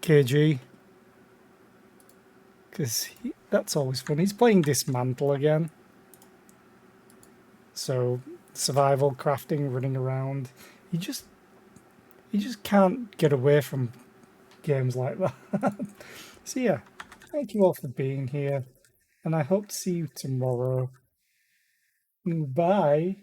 KG. Because that's always fun. He's playing Dismantle again. So, survival, crafting, running around. You just can't get away from games like that. So yeah, thank you all for being here. And I hope to see you tomorrow. Bye.